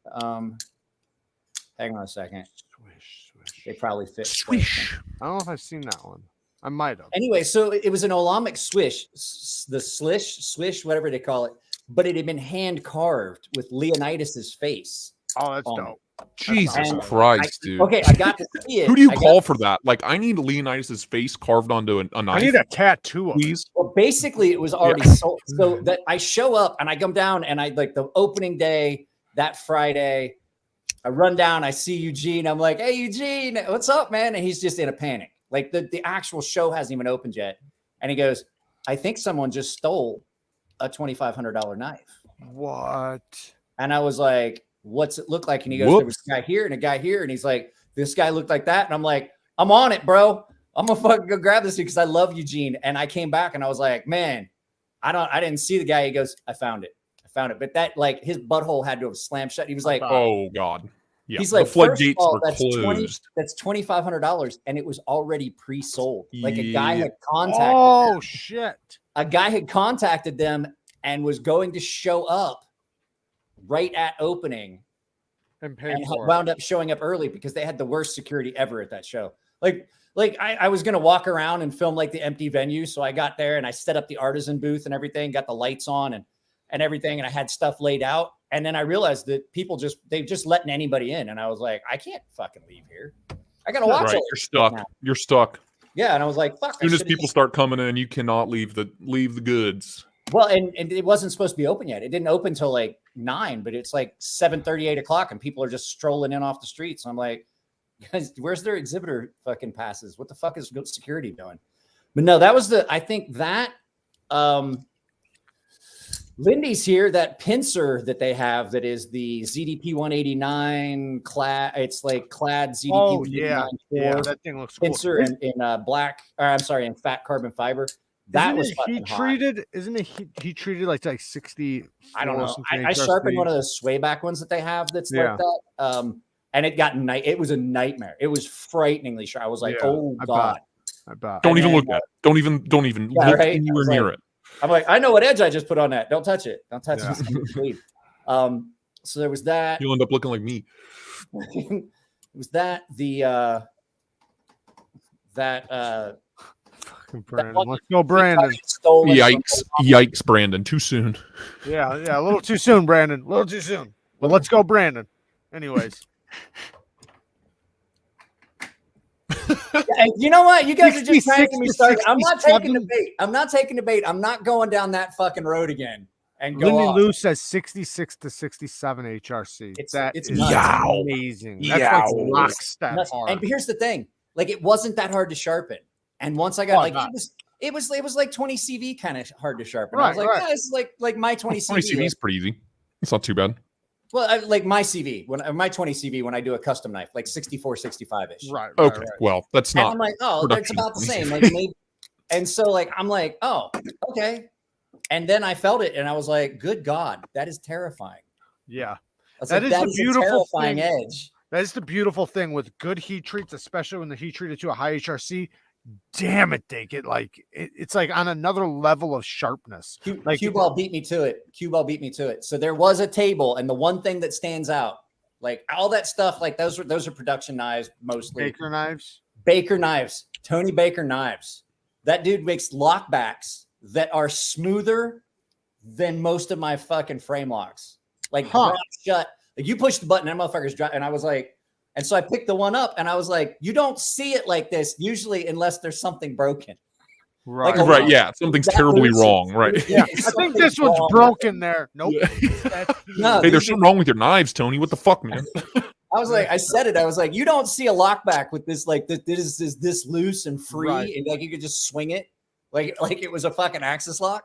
Hang on a second. Swish. They probably fit. swish. I don't know if I've seen that one. I might have. Anyway, so it was an Olamic swish, the swish, whatever they call it, but it had been hand carved with Leonidas's face. Oh, that's dope. Jesus Christ, dude. Okay, I got to see it. Who do you call for that? Like, I need Leonidas's face carved onto a knife. I need a tattoo of it. Please. Well, basically, it was already sold. So that I show up and I come down and I like the opening day that Friday. I run down, I see Eugene. I'm like, hey, Eugene, what's up, man? And he's just in a panic. Like the actual show hasn't even opened yet. And he goes, I think someone just stole a $2,500 knife. What? And I was like, what's it look like? And he goes, there was a guy here and a guy here. And he's like, this guy looked like that. And I'm like, I'm on it, bro. I'm gonna fucking go grab this because I love Eugene. And I came back and I was like, man, I didn't see the guy. He goes, I found it. But that, like, his butthole had to have slammed shut. He was like, oh God. Yeah. He's like, the floodgates were that's closed. That's $2,500, and it was already pre-sold. Like a guy had contacted. Oh shit! A guy had contacted them and was going to show up right at opening, and wound up showing up early because they had the worst security ever at that show. Like I was gonna walk around and film like the empty venue, so I got there and I set up the artisan booth and everything, got the lights on and everything, and I had stuff laid out. And then I realized that they've just letting anybody in. And I was like, I can't fucking leave here. I got to watch it. You're stuck. You're stuck. Yeah. And I was like, fuck. As soon as people start coming in, you cannot leave the goods. Well, and it wasn't supposed to be open yet. It didn't open till like 9, but it's like 7:30, 8 o'clock, and people are just strolling in off the streets. I'm like, guys, where's their exhibitor fucking passes? What the fuck is security doing? But no, that was I think that, Lindy's here, that pincer that they have that is the ZDP 189 clad. It's like clad ZDP. Oh, yeah, that thing looks pincer cool. in black, or I'm sorry, in fat carbon fiber. That was fucking hot. Isn't it he treated like 60? I don't know. I sharpened one of those sway back ones that they have that's like that. And it got it was a nightmare. It was frighteningly sharp. I was like, oh God. I bet. Don't even look at it. Don't even look anywhere near it. I'm like, I know what edge I just put on that. Don't touch it. Don't touch it. So there was that. You'll end up looking like me. It was that Let's go, Brandon. Yikes, Brandon. Too soon. Yeah, a little too soon, Brandon. A little too soon. But let's go, Brandon. Anyways. You know what? You guys are just trying to get me started. I'm not taking the bait. I'm not going down that fucking road again. And go Lindy Lou says 66 to 67 HRC. It's amazing. That's like lockstep hard. And here's the thing: like, it wasn't that hard to sharpen. And once I got it was like 20 CV kind of hard to sharpen. I was like, this is like my 20 CV. 20 CV is pretty easy. It's not too bad. Well, like my CV, my 20 CV, when I do a custom knife, like 64, 65-ish. Right. Okay. Well, that's not. And I'm like, oh, that's about the same. Like, maybe. And so, like, I'm like, oh, okay. And then I felt it, and I was like, good God, that is terrifying. Yeah. That is the beautiful terrifying edge. That is the beautiful thing with good heat treats, especially when the heat treated to a high HRC. damn it, they get like it's like on another level of sharpness. Like Cue ball beat me to it. Cue ball beat me to it. So there was a table, and the one thing that stands out, like all that stuff, like those are production knives mostly. Baker knives. Tony Baker knives. That dude makes lockbacks that are smoother than most of my fucking frame locks. Like shut. Like you push the button, that motherfucker's dry. And I was like, and so I picked the one up, and I was like, you don't see it like this usually unless there's something broken. Right. Like Right. Yeah. Something's terribly wrong. Right. Yeah. I think this one's broken there. Nope. Yeah. No, hey, there's something wrong with your knives, Tony. What the fuck, man? I was like, I said it. I was like, you don't see a lockback with this, like this loose and free, right. and like you could just swing it, like it was a fucking Axis lock.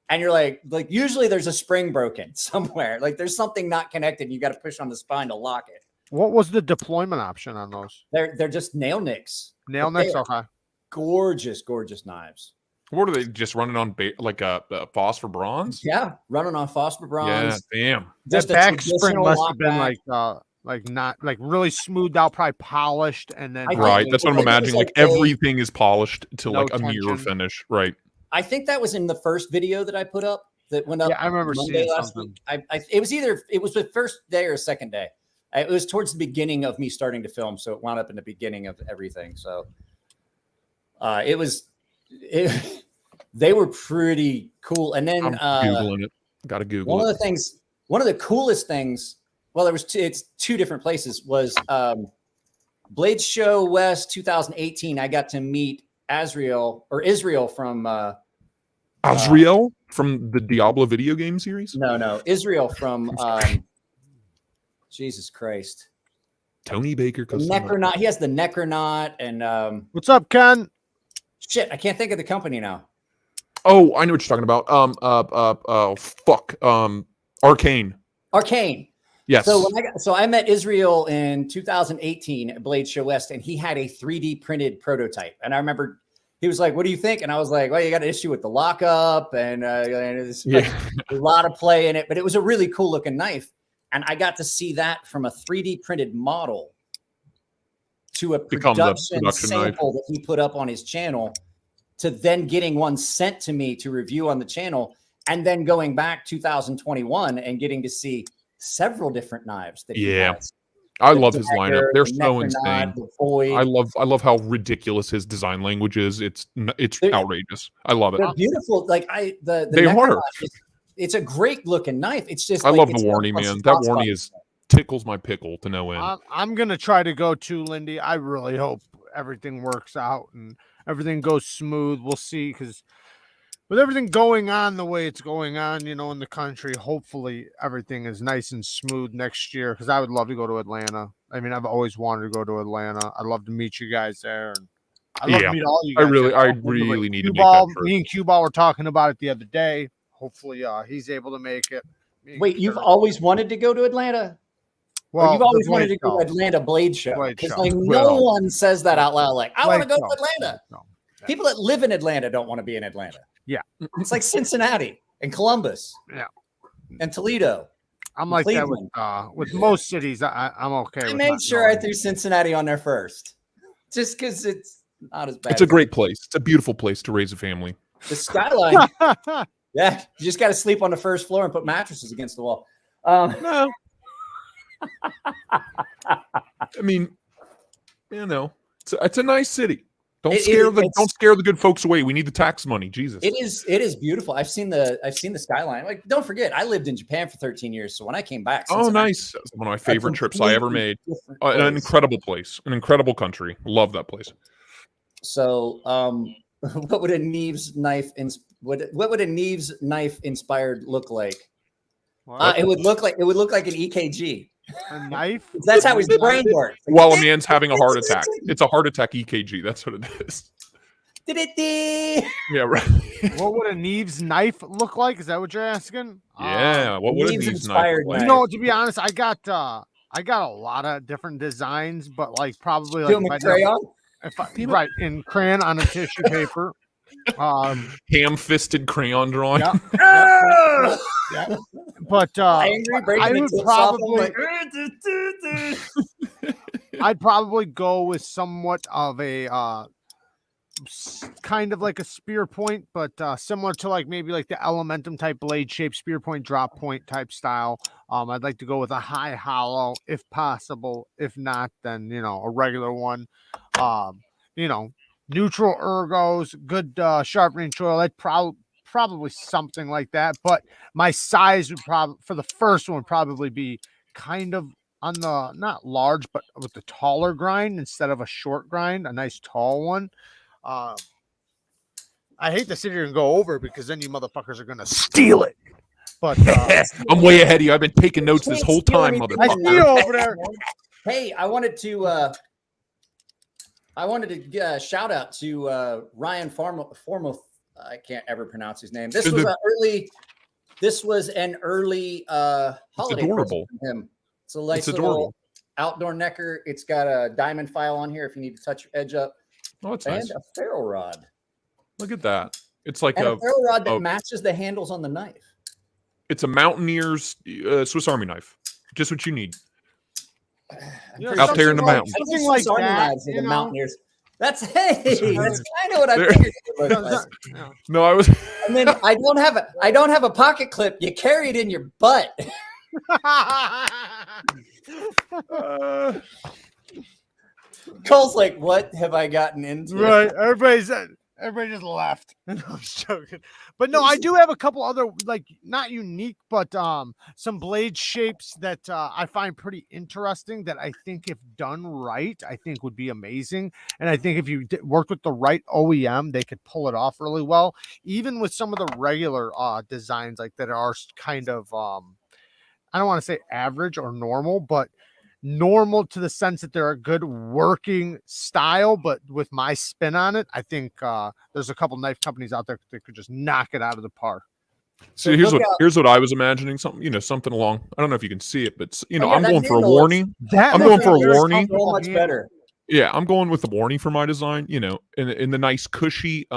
And you're like usually there's a spring broken somewhere. Like there's something not connected. And you got to push on the spine to lock it. What was the deployment option on those? They're just nail nicks. Nail nicks, okay. Gorgeous knives. What are they just running on? Like a phosphor bronze? Yeah, running on phosphor bronze. Yeah, damn. Just that back spring must have been like not like really smoothed out, probably polished, and then right. That's what I'm imagining. Like everything is polished to like a mirror finish, right? I think that was in the first video that I put up. That went up. Yeah, I remember Monday seeing last something. week. It was the first day or second day. It was towards the beginning of me starting to film, so it wound up in the beginning of everything. So they were pretty cool. And then I'm Googling it. Gotta Google one of the coolest things, well, it's two different places, was Blade Show West 2018. I got to meet Israel from Azrael from the Diablo video game series? No, Israel from Jesus Christ. Tony Baker. Necronaut. He has the Necronaut and what's up, Ken? Shit, I can't think of the company now. Oh, I know what you're talking about. Arcane. Arcane. Yes. So I met Israel in 2018 at Blade Show West, and he had a 3D printed prototype. And I remember he was like, "What do you think?" And I was like, "Well, you got an issue with the lockup, and there's a lot of play in it, but it was a really cool looking knife." And I got to see that from a 3D printed model to a production sample that he put up on his channel, to then getting one sent to me to review on the channel, and then going back 2021 and getting to see several different knives that he has. I love his lineup. They're so insane. I love how ridiculous his design language is. It's outrageous. I love it. They're beautiful. Like they are. It's a great looking knife. It's just I love the Warney, man. That Warney tickles my pickle to no end. I'm gonna try to go too, Lindy. I really hope everything works out and everything goes smooth. We'll see, because with everything going on the way it's going on, in the country, hopefully everything is nice and smooth next year, because I would love to go to Atlanta. I mean, I've always wanted to go to Atlanta. I'd love to meet you guys there. And I'd love to meet all you guys. I really need to make that trip. Me and Q-Ball were talking about it the other day. Hopefully he's able to make it. Wait, you've always wanted to go to Atlanta? Well, you've always wanted to go to Atlanta Blade Show? Because no one says that out loud. Like, I want to go to Atlanta. No. People that live in Atlanta don't want to be in Atlanta. Yeah. It's like Cincinnati and Columbus. Yeah. And Toledo. I'm like Cleveland. That with most cities. I'm okay. I made sure I threw Cincinnati on there first, just because it's not as bad. It's a great place. It's a beautiful place to raise a family. The skyline. Yeah, you just got to sleep on the first floor and put mattresses against the wall. No. I mean, it's a nice city. Don't scare the good folks away. We need the tax money. Jesus. It is beautiful. I've seen the skyline. Like, don't forget, I lived in Japan for 13 years. So when I came back, nice. That was one of my favorite trips I ever made. An incredible place, an incredible country. Love that place. So, what would a Neves knife inspired look like? It would look like an EKG. A knife? That's how his brain works. While a man's having a heart attack. It's a heart attack EKG. That's what it is. Yeah, right. What would a Neves knife look like? Is that what you're asking? Yeah. What would a Neves knife look like? To be honest, I got a lot of different designs, but like probably like crayon? Right, in crayon on a tissue paper. Ham-fisted crayon drawing. Yeah. Yeah. But I'd probably go with somewhat of a kind of like a spear point, but similar to like maybe like the Elementum type blade shape, spear point, drop point type style. I'd like to go with a high hollow if possible. If not, then a regular one. Neutral ergos, good sharpening choil. I'd probably something like that. But my size would probably for the first one probably be kind of on the not large, but with the taller grind instead of a short grind, a nice tall one. I hate to sit here and go over because then you motherfuckers are gonna steal it. But I'm way ahead of you. I've been taking notes this whole time, I motherfucker. see you over there. Hey, I wanted to shout out to Ryan Formoth. I can't ever pronounce his name. This was an early holiday present from him. It's a nice little outdoor necker. It's got a diamond file on here if you need to touch your edge up. Oh, it's and nice. A ferro rod. Look at that. It's like a ferro rod that matches the handles on the knife. It's a Mountaineer's Swiss Army knife. Just what you need. Out there in the mountains. Something like that. The Mountaineers. That's kind of what I figured it looked like. No, I was. And then I don't have a pocket clip. You carry it in your butt. Cole's like, what have I gotten into? Right. Everybody just laughed. I was joking. But no, I do have a couple other, like, not unique, but some blade shapes that I find pretty interesting that I think if done right, I think would be amazing. And I think if you work with the right OEM, they could pull it off really well. Even with some of the regular designs like that are kind of, I don't want to say average or normal, but normal to the sense that they're a good working style, but with my spin on it, I think there's a couple knife companies out there that could just knock it out of the park. So here's what I was imagining, something along. I don't know if you can see it, but I'm going for a warning. I'm going for a warning. Much better. Yeah, I'm going with the warning for my design. In the nice cushy.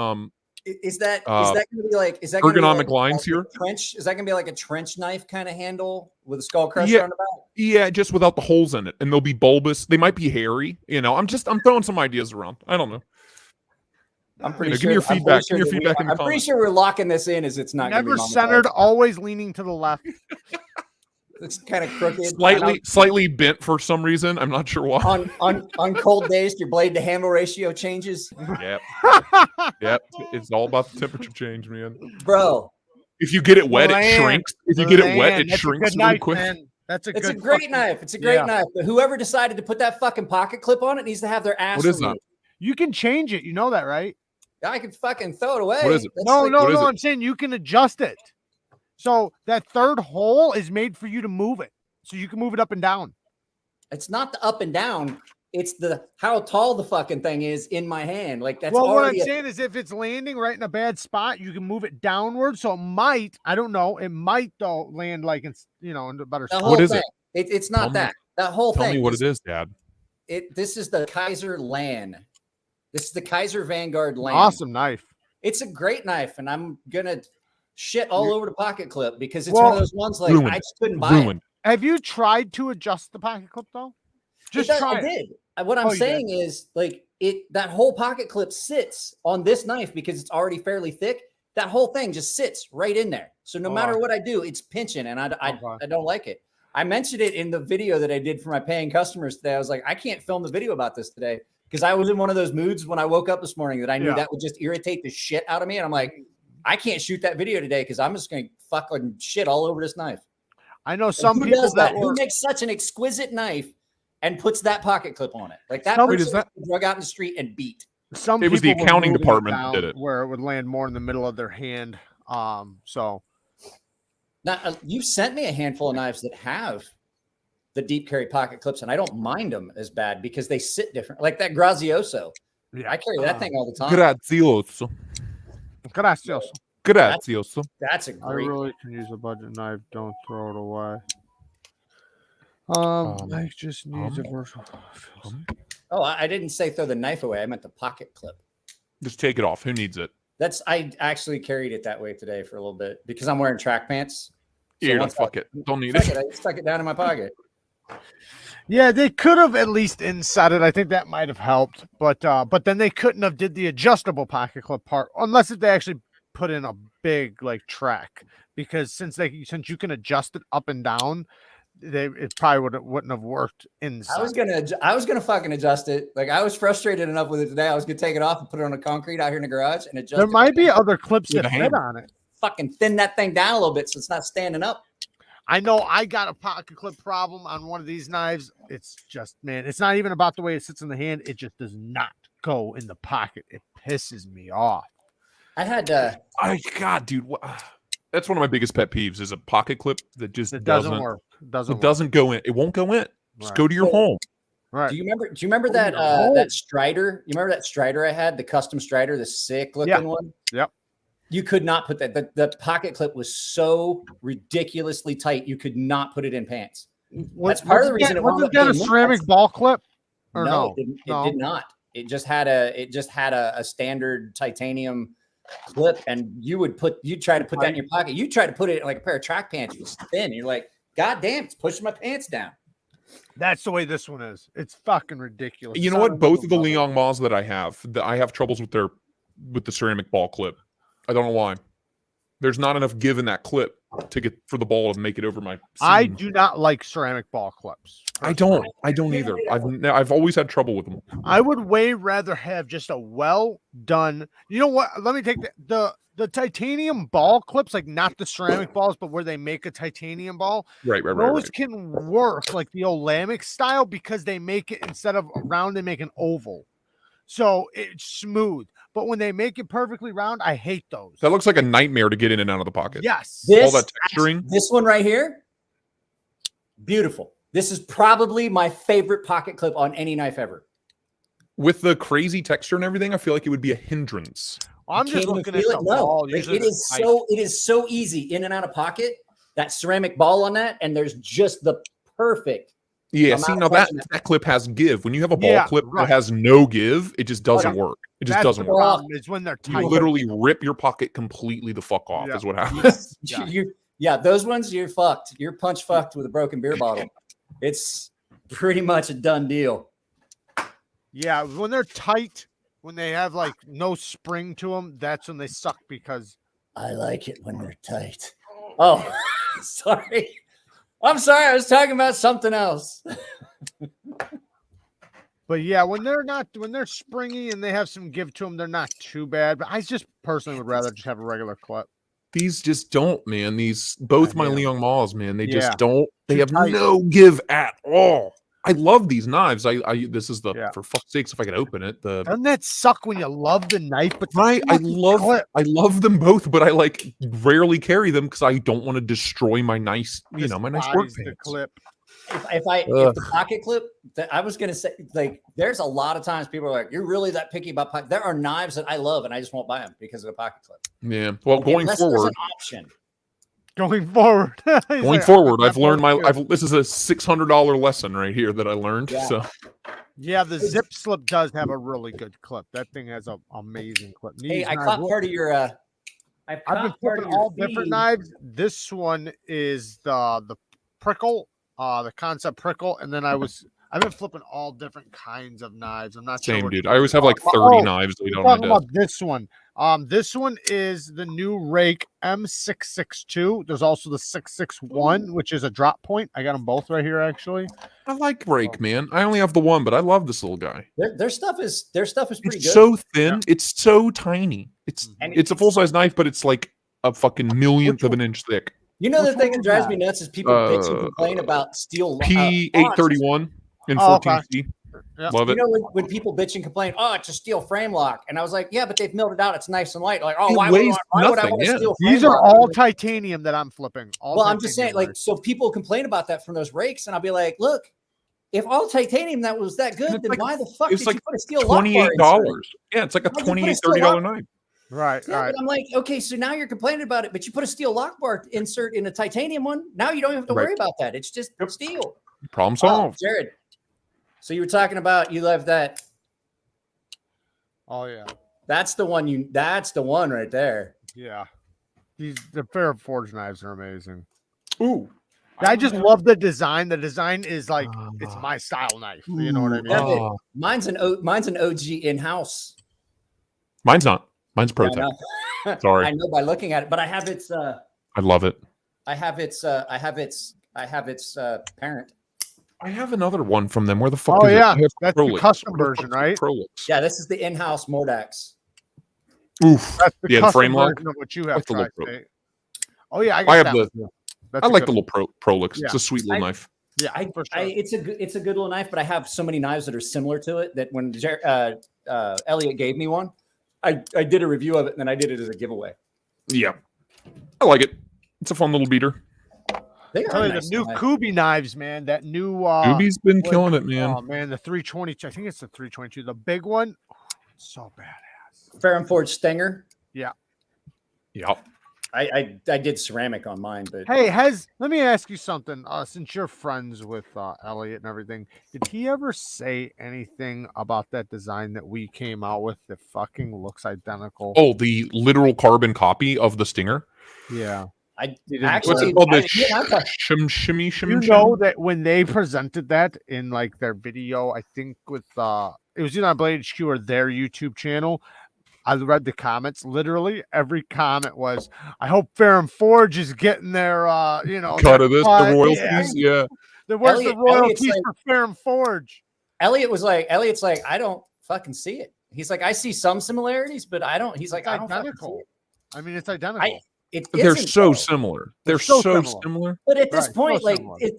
Is that going to be like ergonomic lines here? Trench? Is that going to be like a trench knife kind of handle with a skull crusher on the back? Yeah, just without the holes in it, and they'll be bulbous. They might be hairy. I'm throwing some ideas around. I don't know. I'm pretty sure. Give me your feedback. Give me your feedback in the comments. I'm pretty sure we're locking this in. As it's not never centered, always leaning to the left. It's kind of crooked, slightly bent for some reason. I'm not sure why. On cold days, your blade to handle ratio changes. Yep. It's all about the temperature change, man. Bro, if you get it wet, it shrinks. If you get it wet, it shrinks really quick. Man. It's a great knife. It's a great knife. But whoever decided to put that fucking pocket clip on it needs to have their ass. What is that? You can change it. You know that, right? I can fucking throw it away. What is it? No. I'm saying you can adjust it. So that third hole is made for you to move it. So you can move it up and down. It's not the up and down. It's the how tall the fucking thing is in my hand. Like that's what I'm saying is if it's landing right in a bad spot, you can move it downward. So it might, I don't know, it might though land like it's in a better spot. What is it? It's not that. That whole thing. Tell me what it is, Dad. This is the Kaiser LAN. This is the Kaiser Vanguard LAN. Awesome knife. It's a great knife, and I'm gonna shit all over the pocket clip because it's one of those ones like I just couldn't buy it. Have you tried to adjust the pocket clip though? Just try. I did. What I'm saying is like that whole pocket clip sits on this knife because it's already fairly thick. That whole thing just sits right in there. So no matter what I do, it's pinching, and I don't like it. I mentioned it in the video that I did for my paying customers today. I was like, I can't film the video about this today because I was in one of those moods when I woke up this morning that I knew that would just irritate the shit out of me, and I'm like, I can't shoot that video today because I'm just going to fucking shit all over this knife. I know some people who makes such an exquisite knife and puts that pocket clip on it. Like that person drug out in the street and beat. It was the accounting department that did it. Where it would land more in the middle of their hand. So now you sent me a handful of knives that have the deep carry pocket clips, and I don't mind them as bad because they sit different. Like that Grazioso. Yeah. I carry that thing all the time. Grazioso. That's a great. I really can use a budget knife. Don't throw it away. Knife just needs a versatile. Oh, I didn't say throw the knife away. I meant the pocket clip. Just take it off. Who needs it? I actually carried it that way today for a little bit because I'm wearing track pants. So fuck it. Don't need it. I stuck it down in my pocket. Yeah, they could have at least inset it. I think that might have helped, but then they couldn't have did the adjustable pocket clip part unless they actually put in a big like track, because since you can adjust it up and down, it probably wouldn't have worked inside. I was gonna fucking adjust it. Like I was frustrated enough with it today. I was gonna take it off and put it on the concrete out here in the garage and adjust. There might be other clips that fit on it. Fucking thin that thing down a little bit so it's not standing up. I know I got a pocket clip problem on one of these knives. It's just, man, it's not even about the way it sits in the hand. It just does not go in the pocket. It pisses me off. I had God, dude, that's one of my biggest pet peeves is a pocket clip that just doesn't work. It doesn't go in. It won't go in. Just go to your home. Right. Do you remember that that Strider? You remember that Strider I had, the custom Strider, the sick looking one? Yep. You could not put that. The pocket clip was so ridiculously tight. You could not put it in pants. That's part of the reason it wasn't that a ceramic ball clip? Or no, it did not. It just had a standard titanium clip, and you'd try to put that in your pocket. You try to put it in like a pair of track pants. It's thin. You're like, God damn, it's pushing my pants down. That's the way this one is. It's fucking ridiculous. You know what? Both of the Leon Ma's that I have troubles with the ceramic ball clip. I don't know why. There's not enough give in that clip to get for the ball to make it over my seam. I do not like ceramic ball clips. Personally. I don't either. I've always had trouble with them. I would way rather have just a well done. You know what? Let me take the titanium ball clips, like not the ceramic balls, but where they make a titanium ball. Right. Those can work like the Olamic style because they make it instead of round, they make an oval. So it's smooth. But when they make it perfectly round, I hate those. That looks like a nightmare to get in and out of the pocket. Yes. All that texturing. This one right here, beautiful. This is probably my favorite pocket clip on any knife ever. With the crazy texture and everything, I feel like it would be a hindrance. I'm just looking at the ball. Like it is so easy in and out of pocket. That ceramic ball on that, and there's just the perfect. Yeah, see, now that clip has give. When you have a ball clip that has no give, it just doesn't work. It just doesn't work. Problem is when they're tight. You literally rip your pocket completely the fuck off is what happens. Those ones, you're fucked. You're punch fucked with a broken beer bottle. It's pretty much a done deal. Yeah, when they're tight, when they have like no spring to them, that's when they suck because I like it when they're tight. Oh, sorry. I'm sorry. I was talking about something else. But yeah, when they're springy and they have some give to them, they're not too bad. But I just personally would rather just have a regular clip. These just don't, man. Both my Leon Ma's, man, they just don't. They have tight. no give at all. I love these knives. This is for fuck's sakes, if I could open it. Doesn't that suck when you love the knife? But I love them both, but I like rarely carry them because I don't want to destroy my nice, my nice work pants. Clip. If the pocket clip, I was gonna say, like, there's a lot of times people are like, "You're really that picky about pocket?" There are knives that I love and I just won't buy them because of the pocket clip. Yeah. Well, going forward, Going forward, I've learned this is a $600 lesson right here that I learned. Yeah. So yeah, the zip slip does have a really good clip. That thing has an amazing clip. Hey, I caught part of your. I've been flipping all different knives. This one is the prickle, the concept prickle, and then I've been flipping all different kinds of knives. I'm not same, dude. I always have like 30 knives. We don't talking about this one. This one is the new rake M662. There's also the 661, which is a drop point. I got them both right here, actually. I like rake, man. I only have the one, but I love this little guy. Their stuff is pretty good. It's so thin. It's so tiny. It's a full size knife, but it's like a fucking millionth of an inch thick. You know, the thing that drives me nuts is people bitch and complain about steel P831 and 14C. Yeah. Love it. You know, when people bitch and complain, oh, it's a steel frame lock. And I was like, yeah, but they've milled it out. It's nice and light. Like, oh, why would I want a steel frame These are lock? all titanium that I'm flipping. I'm just saying, like, so people complain about that from those rakes. And I'll be like, look, if all titanium that was that good, then why the fuck did you put a steel lock bar $28. Yeah, it's like a $28, $30 knife. Right. Yeah, but I'm like, okay, so now you're complaining about it, but you put a steel lock bar insert in a titanium one. Now you don't have to worry about that. It's just steel. Problem solved. Jared. So you were talking about you love that. Oh yeah. That's the one right there. Yeah. The Fair Forge knives are amazing. Ooh. I just love the design. The design is like it's my style knife. You know what I mean? Mine's an OG in-house. Mine's not. Mine's prototype. Yeah, Sorry. I know by looking at it, but I have its. I love it. I have its parent. I have another one from them. Where the fuck? Oh is yeah, it? that's the custom version, right? Yeah, this is the in-house Mordax. Oof. That's the Yeah, the custom frame lock. version of what you have. Like the little pro. Oh yeah, I have that the. one. I like the little Prolix. Yeah. It's a sweet little knife. Yeah, for sure. It's a good little knife, but I have so many knives that are similar to it that when Elliot gave me one, I did a review of it and then I did it as a giveaway. Yeah, I like it. It's a fun little beater. They are the new Kubi knives, man. That new Kubi's been killing it, man. Oh man, the 322. I think it's the 322. The big one. Oh, it's so badass. Ferrum Forge Stinger. Yeah. Yeah. I did ceramic on mine, but hey, let me ask you something. Since you're friends with Elliot and everything, did he ever say anything about that design that we came out with that fucking looks identical? Oh, the literal carbon copy of the Stinger. Yeah. I actually shimmy. You know that when they presented that in like their video, I think with it was either on Blade HQ or their YouTube channel. I read the comments. Literally every comment was, "I hope Ferrum Forge is getting their cut of this, the royalties." Yeah. Where's the royalties for Ferrum Forge? Elliot's like, I don't fucking see it. He's like, I see some similarities, but I don't. He's like, I don't fucking see it. I mean, it's identical. They're so similar. They're so similar. But at this point,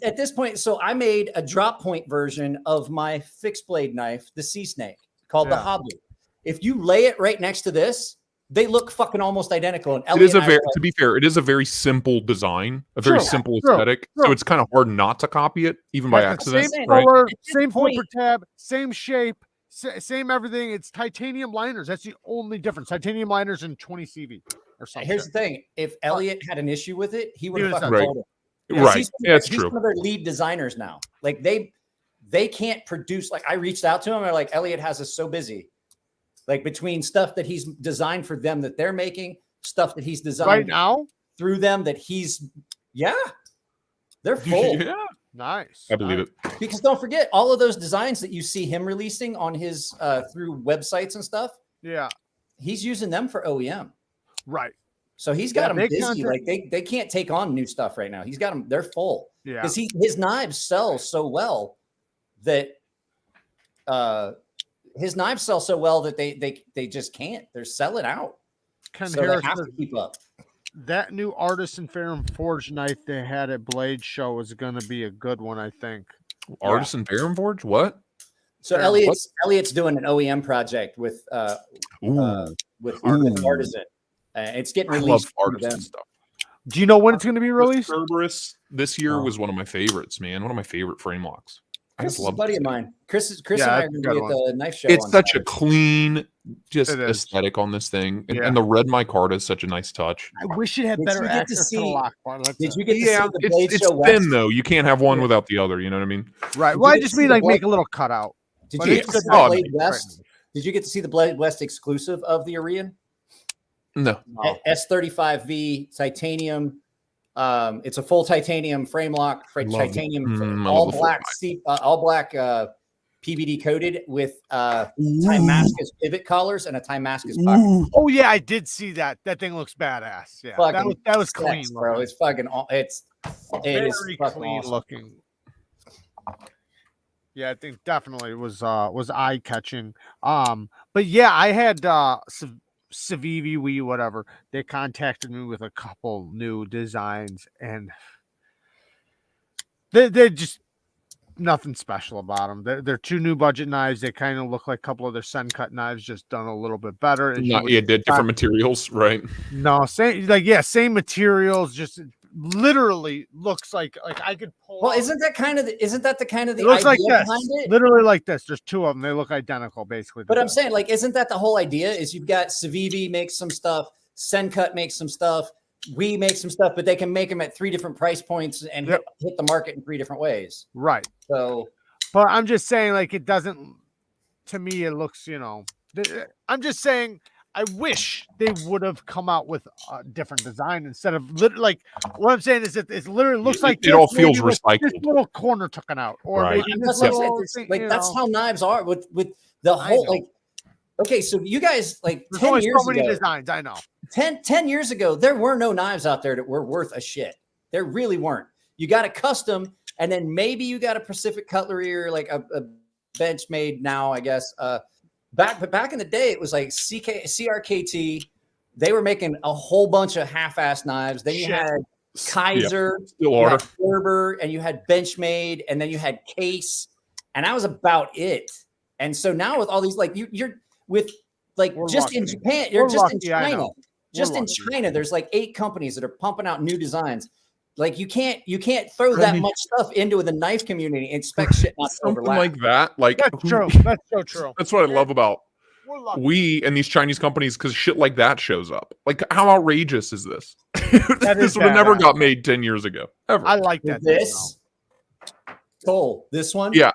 at this point, so I made a drop point version of my fixed blade knife, the Sea Snake, called the Hobby. If you lay it right next to this, they look fucking almost identical. And Elliot to be fair, it is a very simple design, a very simple aesthetic. So it's kind of hard not to copy it, even by accident. Same color, same flipper tab, same shape, same everything. It's titanium liners. That's the only difference. Titanium liners and 20 CV or something. Here's the thing: if Elliot had an issue with it, he would have fucking told it. Right. He's true. One of their lead designers now. Like they can't produce. Like I reached out to him. They're like, Elliot has us so busy. Like between stuff that he's designed for them that they're making, stuff that he's designed right now through them that they're full. Yeah. Nice. I believe it. Because don't forget, all of those designs that you see him releasing on his through websites and stuff. Yeah. He's using them for OEM. Right. So he's got them busy. Like they can't take on new stuff right now. He's got them, they're full. Yeah. Because his knives sell so well that his knives sell so well that they just can't. They're selling out. Ken so Harris they have to keep up. That new Artisan Ferrum Forge knife they had at Blade Show is going to be a good one, I think. Artisan Ferrum Forge? What? So Elliot's doing an OEM project with Artisan. It's getting released. I love Artisan stuff. Do you know when it's going to be released? Cerberus this year was one of my favorites, man. One of my favorite frame locks. Chris is a buddy of mine. Chris and I are going to be at the knife show. It's such a clean, aesthetic on this thing, and the red micarta is such a nice touch. I wish it had better access to the lock bar. Did you get to see the Blade Show? It's thin though. You can't have one without the other. You know what I mean? Right. Well, I just mean like make a little cutout. Did you get to see the Blade West? Did you get to see the Blade West exclusive of the Arian? No. S35V titanium. It's a full titanium frame lock, titanium, all black PVD coated with Timascus pivot collars and a Timascus pocket. Oh yeah, I did see that. That thing looks badass. Yeah, that was clean, bro. It's fucking. It is very clean awesome. looking. Yeah, I think definitely was eye catching. But yeah, I had Civivi, whatever. They contacted me with a couple new designs, and they're just nothing special about them. They're two new budget knives. They kind of look like a couple of their Sen cut knives, just done a little bit better. Different materials, right? No, same materials. Just literally looks like I could pull. Well, isn't that the kind of the looks idea like this. behind it? Literally like this. There's two of them. They look identical, basically. But I'm saying, like, isn't that the whole idea? Is you've got Civivi makes some stuff, Sencut makes some stuff, we make some stuff, but they can make them at 3 different price points and hit the market in 3 different ways. Right. So, but I'm just saying, like, it doesn't. To me, it looks, I'm just saying. I wish they would have come out with a different design instead of like what I'm saying is it literally looks like it all feels this recycled. little corner taken out, or Right. maybe That's this what I'm saying. little It's thing, like that's how knives are with the I whole know. like. Okay, so you guys like There's 10 only years so many ago, designs. I know. 10 years ago, there were no knives out there that were worth a shit. There really weren't. You got a custom, and then maybe you got a Pacific Cutlery or like a Benchmade now, I guess. But back in the day, it was like CRKT. They were making a whole bunch of half-ass knives. Then you had Kaiser, Still you are. had Gerber, and you had Benchmade, and then you had Case, and that was about it. And so now with all these, like you're with like We're just in lucky. Japan, you're We're just in lucky, I China. know. Just in lucky. China, there's like 8 companies that are pumping out new designs. Like you can't throw that much stuff into the knife community and expect shit not to Something overlap. like that. Like That's true. That's so true. That's what I love about We're lucky. we and these Chinese companies, because shit like that shows up. Like, how outrageous is this? This would have never got made 10 years ago. Ever. I like that. This Cole, this one. Yeah.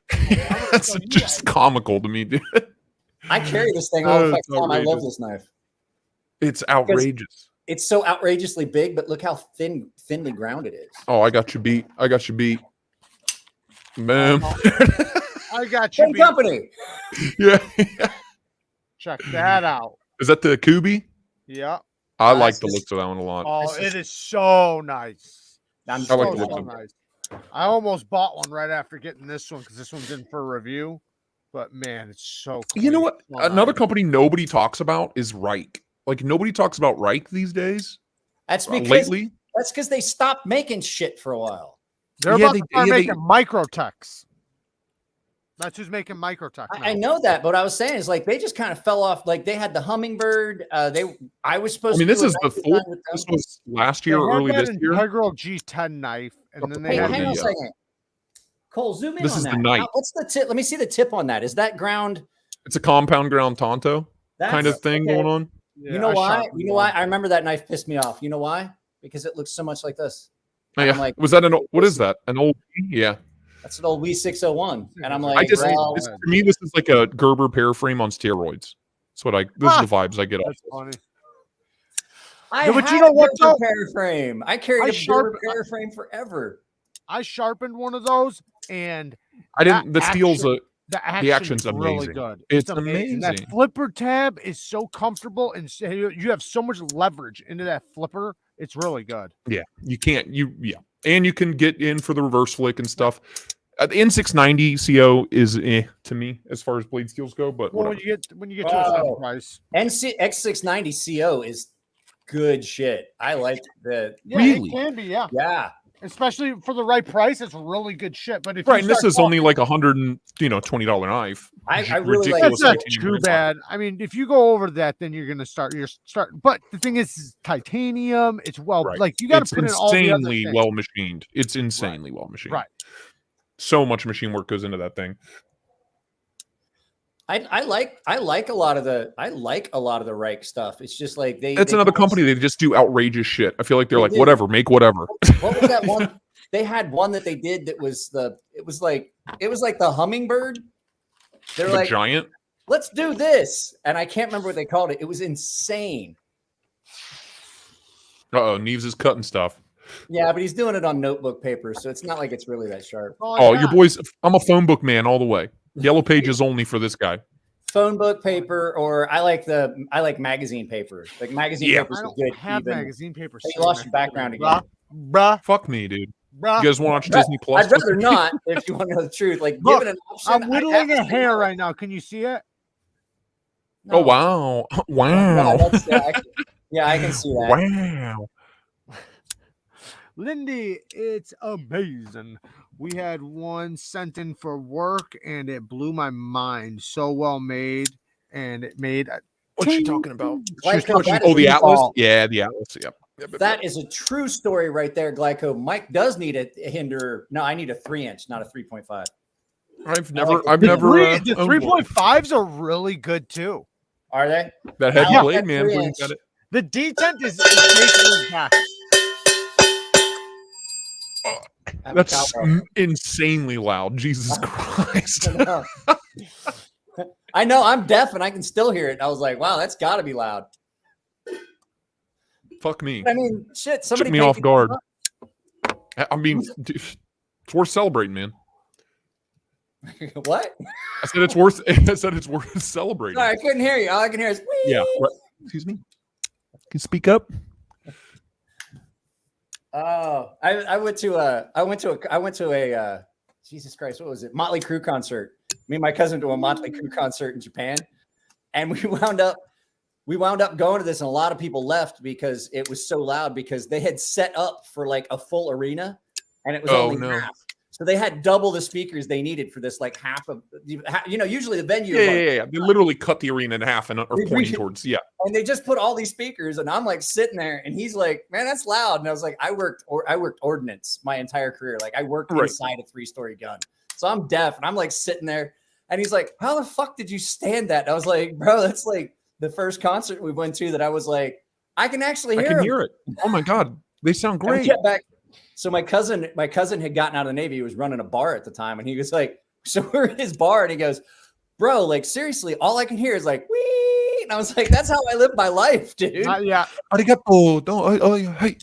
That's just comical to me, dude. I carry this thing all the It's time. I love outrageous. this knife. It's outrageous. It's so outrageously big, but look how thinly ground it is. Oh, I got you beat. I got you beat. Man. I got you. Same company. Yeah. Check that out. Is that the Kubi? Yeah. I like That's the just- looks of that one a lot. Oh, it is so nice. I'm I like So, the look so of it. nice. I almost bought one right after getting this one because this one's in for review. But man, it's so clean. You know what? So Another nice. company nobody talks about is Reich. Like, nobody talks about Reich these days. That's because Lately. that's because they stopped making shit for a while. They're Yeah, about they- to start yeah, they- making microtechs. That's who's making microtech. I know that, but what I was saying is like they just kind of fell off. Like they had the hummingbird. I was supposed. I mean, to this do a is the knife design fourth. with them. This was last year or early this year. Integral G10 knife, and then they Hey, had hang on a the, second. Cole, zoom in This on is the that. night. What's the tip? Let me see the tip on that. Is that ground? It's a compound ground Tonto That's, kind of thing okay. going on. Yeah, You know I why? sharpened You know one. why? I remember that knife pissed me off. You know why? Because it looks so much like this. Oh, I'm yeah. like, Was that what is that? An old? Yeah. that's an old W601, and I'm I like, just well, to me this is like a Gerber paraframe on steroids. That's what this is the vibes I get off. That's funny. I Yeah, but had you know a what, Gerber though? paraframe. I carried I a Gerber sharp- paraframe forever. I sharpened one of those, and I didn't. that The steel's action- a. the action action's is really amazing. good. It's That amazing. flipper tab is so comfortable, and you have so much leverage into that flipper. It's really good. Yeah, you can't. And you can get in for the reverse flick and stuff. The N690 CO is to me as far as blade steels go, but Well, whatever. when you get to a certain Oh. price, X690 CO is good shit. I like the yeah, Really? it can be, yeah. yeah. Especially for the right price, it's really good shit. But if Right, you and this start is only like $120 knife. I really like That's not Ridiculous too 19 bad. I mean, if you go over that, then you're gonna start. But the thing is titanium. It's Right. like you got It's to put in all the other insanely things. well machined. It's insanely well machined. Right. So much machine work goes into that thing. I like a lot of the Reich stuff. It's just like It's they another kind of- company. They just do outrageous shit. I feel like they're They like, do. whatever, make whatever. What was that one? They had one that they did that was it was like the hummingbird. They're The like, giant. let's do this, and I can't remember what they called it. It was insane. Uh-oh, Neves is cutting stuff. Yeah, but he's doing it on notebook paper, so it's not like it's really that sharp. Oh, your boys. I'm a phone book man all the way. Yellow pages only for this guy. Phone book paper, or I like magazine paper. Like magazine Yeah. paper I is don't good. have even. magazine paper. Hey, you lost your background again. Bruh. Fuck me, dude. Bruh. You guys want to watch Disney Plus? I'd rather not, if you want to know the truth. Like, Look, give it an option. I'm I whittling a absolutely hair will. right now. Can you see it? Oh No. wow, Yeah, wow, I can see that. wow. Lindy, it's amazing. We had one sent in for work, and it blew my mind. So well made, and it made. What's she talking about? Like, She's talking, that oh, is the a- Atlas. Yeah, the Atlas. Yep. That is a true story right there, Glyco. Mike does need a hinder. No, I need a 3-inch, not a 3.5. I've I never. like I've the never. The owned one. 3.5s are really good too. Are they? That heavy Yeah. blade, man. Three when you inch. got it. The D10 is basically back. That's insanely loud. Jesus Christ. I know I'm deaf and I can still hear it. And I was like, wow, that's got to be loud. Fuck me. I mean, shit. Took Somebody me off guard. I mean, dude, it's worth celebrating, man. What? I said it's worth. I said it's worth celebrating. Sorry, I couldn't hear you. All I can hear is wee. Yeah. What? Excuse me. Can you speak up? Oh, I went to a Jesus Christ, what was it? Motley Crue concert. Me and my cousin to a Motley Crue concert in Japan, and we wound up going to this, and a lot of people left because it was so loud because they had set up for like a full arena, and it was only half. So they had double the speakers they needed for this, like half of, usually the venue. Yeah. They literally cut the arena in half and are pointing towards, And they just put all these speakers, and I'm like sitting there, and he's like, man, that's loud. And I was like, I worked ordnance my entire career. Like I worked inside a 3-story gun. So I'm deaf, and I'm like sitting there, and he's like, how the fuck did you stand that? And I was like, bro, that's like the first concert we went to that I was like, I can actually hear it. Oh my God. They sound great. Back. So my cousin had gotten out of the Navy. He was running a bar at the time, and he was like, so we're in his bar, and he goes, bro, like seriously, all I can hear is like, wee. And I was like, that's how I live my life, dude. Yeah. Arigato. Hey.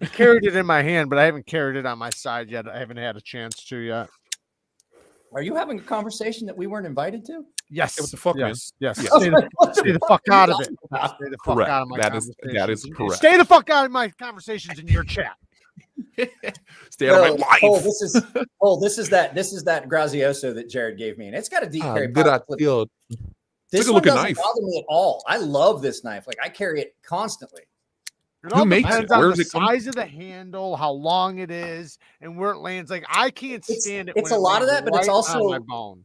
I carried it in my hand, but I haven't carried it on my side yet. I haven't had a chance to yet. Are you having a conversation that we weren't invited to? Yes. What the fuck, man? Yes. Stay the fuck out of it. Stay the fuck Correct. out of my conversations. That is correct. Stay the fuck out of my conversations in your chat. Stay out of my life. This is that Grazioso that Jared gave me, and it's got a deep carry. This one doesn't bother me at all. I love this knife. Like I carry it constantly. It all depends on the size of the handle, how long it is, and where it lands. Like I can't stand it. It's a lot of that, but it's also my bone.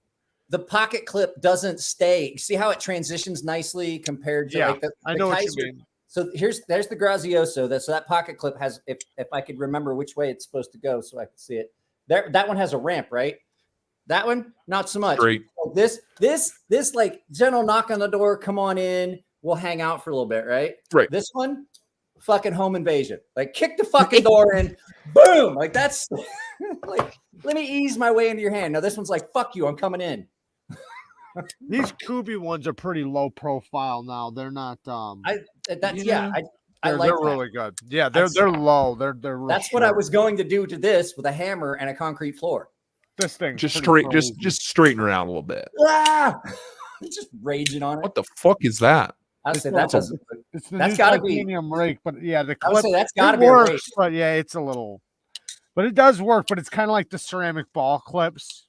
The pocket clip doesn't stay. See how it transitions nicely compared to like I know what you mean. So there's the Grazioso. So that pocket clip has, if I could remember which way it's supposed to go, so I could see it. That one has a ramp, right? That one, not so much. Great. This like gentle knock on the door. Come on in. We'll hang out for a little bit, right? Right. This one, fucking home invasion. Like kick the fucking door in. Boom. Like that's like let me ease my way into your hand. Now this one's like fuck you. I'm coming in. These Kubi ones are pretty low profile now. They're not. I like they're really good. Yeah, they're low. They're that's what I was going to do to this with a hammer and a concrete floor. This thing just straighten her out a little bit. Just raging on it. What the fuck is that? I say that's got to be titanium rake, but yeah, the clip, I would say that's got to be works, a rake. but yeah, it's a little, but it does work. But it's kind of like the ceramic ball clips.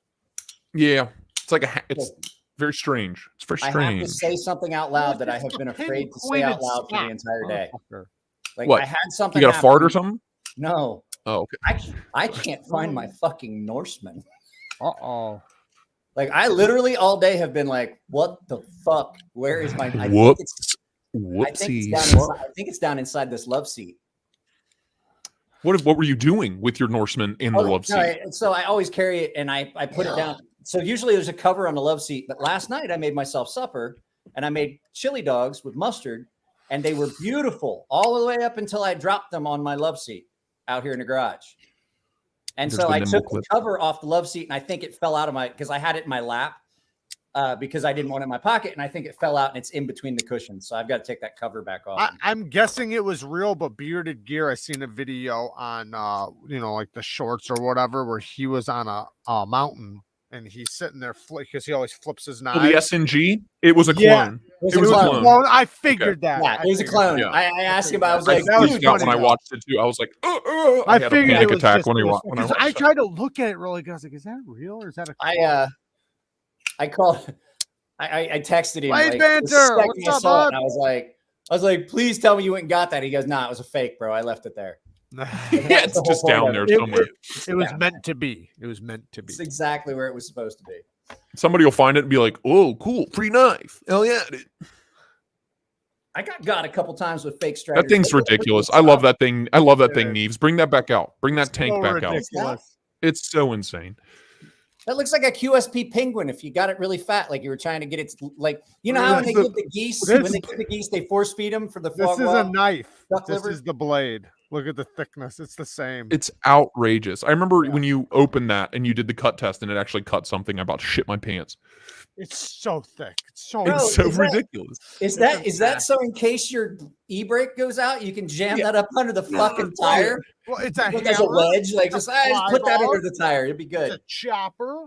Yeah, it's like it's very strange. It's very strange. I have to say something out loud that I have been afraid to say out loud for the entire day. Like what? I had something. You got a fart or something? No. Oh, okay. I can't find my fucking Norseman. Uh-oh. Like I literally all day have been like, what the fuck? Where is my I think it's down inside this love seat. What were you doing with your Norseman in the love seat? So I always carry it and I put it down. So usually there's a cover on the love seat. But last night I made myself supper and I made chili dogs with mustard and they were beautiful all the way up until I dropped them on my love seat out here in the garage. And so I took the cover off the love seat and I think it fell out of because I had it in my lap because I didn't want it in my pocket. And I think it fell out and it's in between the cushions. So I've got to take that cover back off. I'm guessing it was real, but Bearded Gear, I seen a video on, like the shorts or whatever, where he was on a mountain and he's sitting there because he always flips his knife. The SNG? It was a clone. It was a clone. I figured that. Yeah, it was a clone. Yeah. I asked him, I was like, that was funny when I watched it too. I was like, I had a panic attack when I tried to look at it really good. I was like, is that real or is that a clone? I called, I texted him. Hey, Banter, what's up, bud? And I was like, please tell me you went and got that. He goes, nah, it was a fake, bro. I left it there. Yeah, it's just down there somewhere. It was meant to be. It was meant to be. It's exactly where it was supposed to be. Somebody will find it and be like, "Oh, cool, free knife! Hell yeah, dude!" I got a couple times with fake strikers. That thing's ridiculous. I love that thing. I love that thing, Neves. Bring that back out. Bring that tank back out. It's so insane. That looks like a QSP penguin if you got it really fat, like you were trying to get it. Like, you know how when they give the geese, they force feed them for the frog. This is a knife. This is the blade. Look at the thickness. It's the same. It's outrageous. I remember when you opened that and you did the cut test and it actually cut something. I'm about to shit my pants. It's so thick. It's so, Bro, It's so is that- ridiculous. Is that so in case your e-brake goes out, you can jam that up under the fucking tire? Well, it's a Put as a hammer. wedge, like just put that fly under the tire. It'd be It's good. a chopper.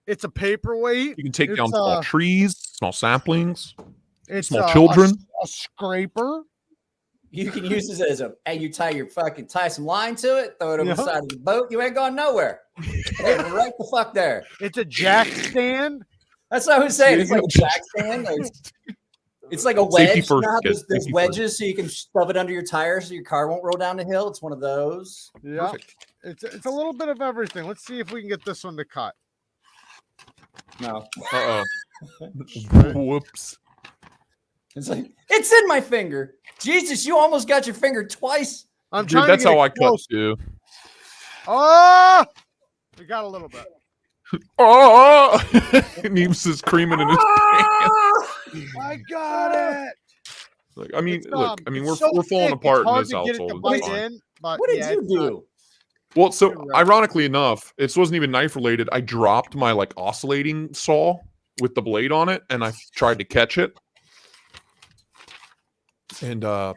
It's a paperweight. You can take It's down small trees, small saplings, It's small children. A scraper. You can use this as you tie some line to it, throw it over the side of the boat. You ain't going nowhere. Right the fuck there. It's a jack stand. That's what I was saying. It's like a jack stand. It's like a wedge. Safety first, You know how kids. there's Safety wedges so you can shove it under your tire so your car won't roll down the hill. It's one of those. Yeah. It's a little bit of everything. Let's see if we can get this one to cut. No. Uh-oh. Whoops. It's like, it's in my finger. Jesus, you almost got your finger twice. I'm Dude, trying that's to get how it I cut close. too. Oh, we got a little bit. Oh, Neems is creaming in his pants. I got it. Like, I mean, It's, look, I mean, we're so falling thick, apart it's in hard this to get it household. to It's bite fine. in, but What did yeah, you it's not- do? Well, so You're right. ironically enough, it wasn't even knife related. I dropped my like oscillating saw with the blade on it, and I tried to catch it, and I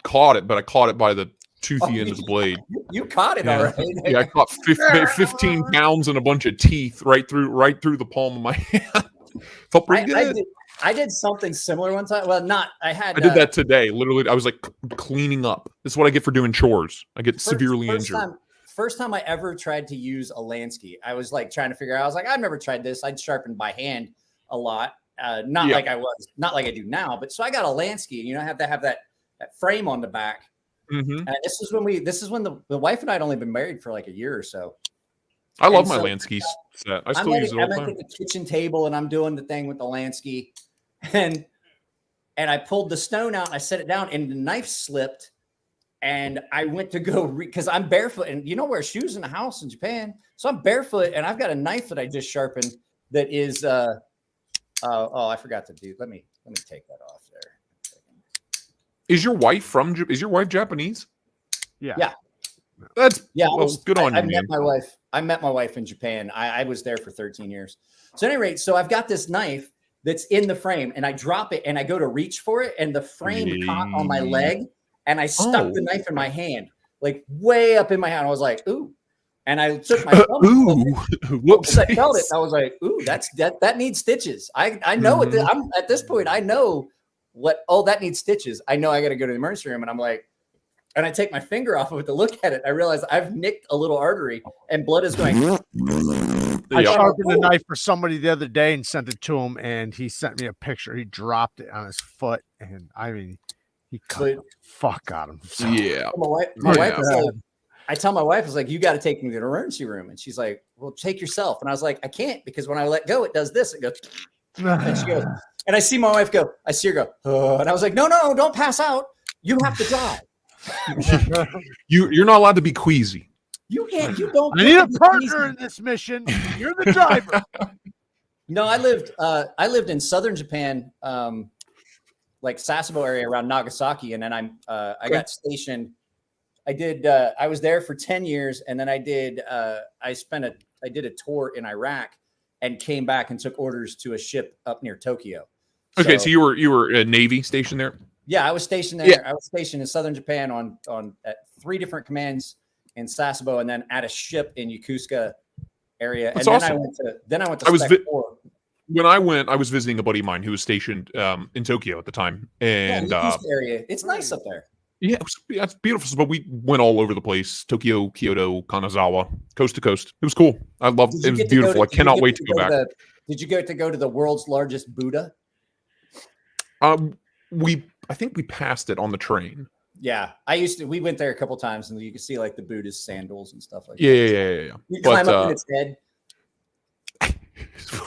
caught it, but I caught it by the toothy end of the blade. You caught it all right. Yeah, I caught 15 pounds and a bunch of teeth right through the palm of my hand. Felt pretty good. I did something similar one time. Well, I did that today. Literally, I was like cleaning up. This is what I get for doing chores. I get severely injured. First time I ever tried to use a Lansky, I was like trying to figure out. I was like, I've never tried this. I'd sharpen by hand a lot, not like I do now. But so I got a Lansky, and you know, I have to have that frame on the back. Mm-hmm. And this is when the wife and I had only been married for like a year or so. I love my Lansky set. I still use it all the I'm time. at the kitchen table and I'm doing the thing with the Lansky, and I pulled the stone out and I set it down and the knife slipped. And I went to go because I'm barefoot, and you don't wear shoes in the house in Japan, so I'm barefoot, and I've got a knife that I just sharpened that is I forgot to do. Let me take that off there. Is your wife Japanese? Yeah. That's well, good on you. I met my wife in Japan. I was there for 13 years. So at any rate, so I've got this knife that's in the frame, and I drop it, and I go to reach for it, and the frame caught on my leg. And I stuck the knife in my hand, like way up in my hand. I was like, ooh. And I took my thumb. Whoops. I felt it. I was like, ooh, that needs stitches. I know it. I'm at this point, I know that needs stitches. I know I got to go to the emergency room. And I'm like, and I take my finger off of it to look at it. I realize I've nicked a little artery and blood is going. I sharpened a knife for somebody the other day and sent it to him. And he sent me a picture. He dropped it on his foot. And I mean, he cut the fuck out of him. So. Yeah. My wife was like, I tell my wife, I was like, you got to take me to the emergency room. And she's like, well, take yourself. And I was like, I can't, because when I let go, it does this. It goes, and she goes, and I see my wife go, I see her go, oh. And I was like, no, don't pass out. You have to drive. You're not allowed to be queasy. You can't, you don't. I need a partner in this mission. You're the driver. No, I lived in southern Japan, like Sasebo area around Nagasaki, and then I got stationed. I was there for 10 years, and then I did a tour in Iraq and came back and took orders to a ship up near Tokyo. Okay, so you were a Navy station there? Yeah, I was stationed there. Yeah. I was stationed in southern Japan on at 3 different commands in Sasebo, and then at a ship in Yokosuka area. That's and awesome. then I went to Spec 4. When I went, I was visiting a buddy of mine who was stationed in Tokyo at the time, and area. It's nice up there. Yeah, it's beautiful. But we went all over the place: Tokyo, Kyoto, Kanazawa, coast to coast. It was cool. I loved it. It was beautiful. I cannot wait to go back. Did you get to go to the world's largest Buddha? I think we passed it on the train. Yeah, we went there a couple times, and you can see like the Buddha's sandals and stuff like that. Yeah. You climb up in its head.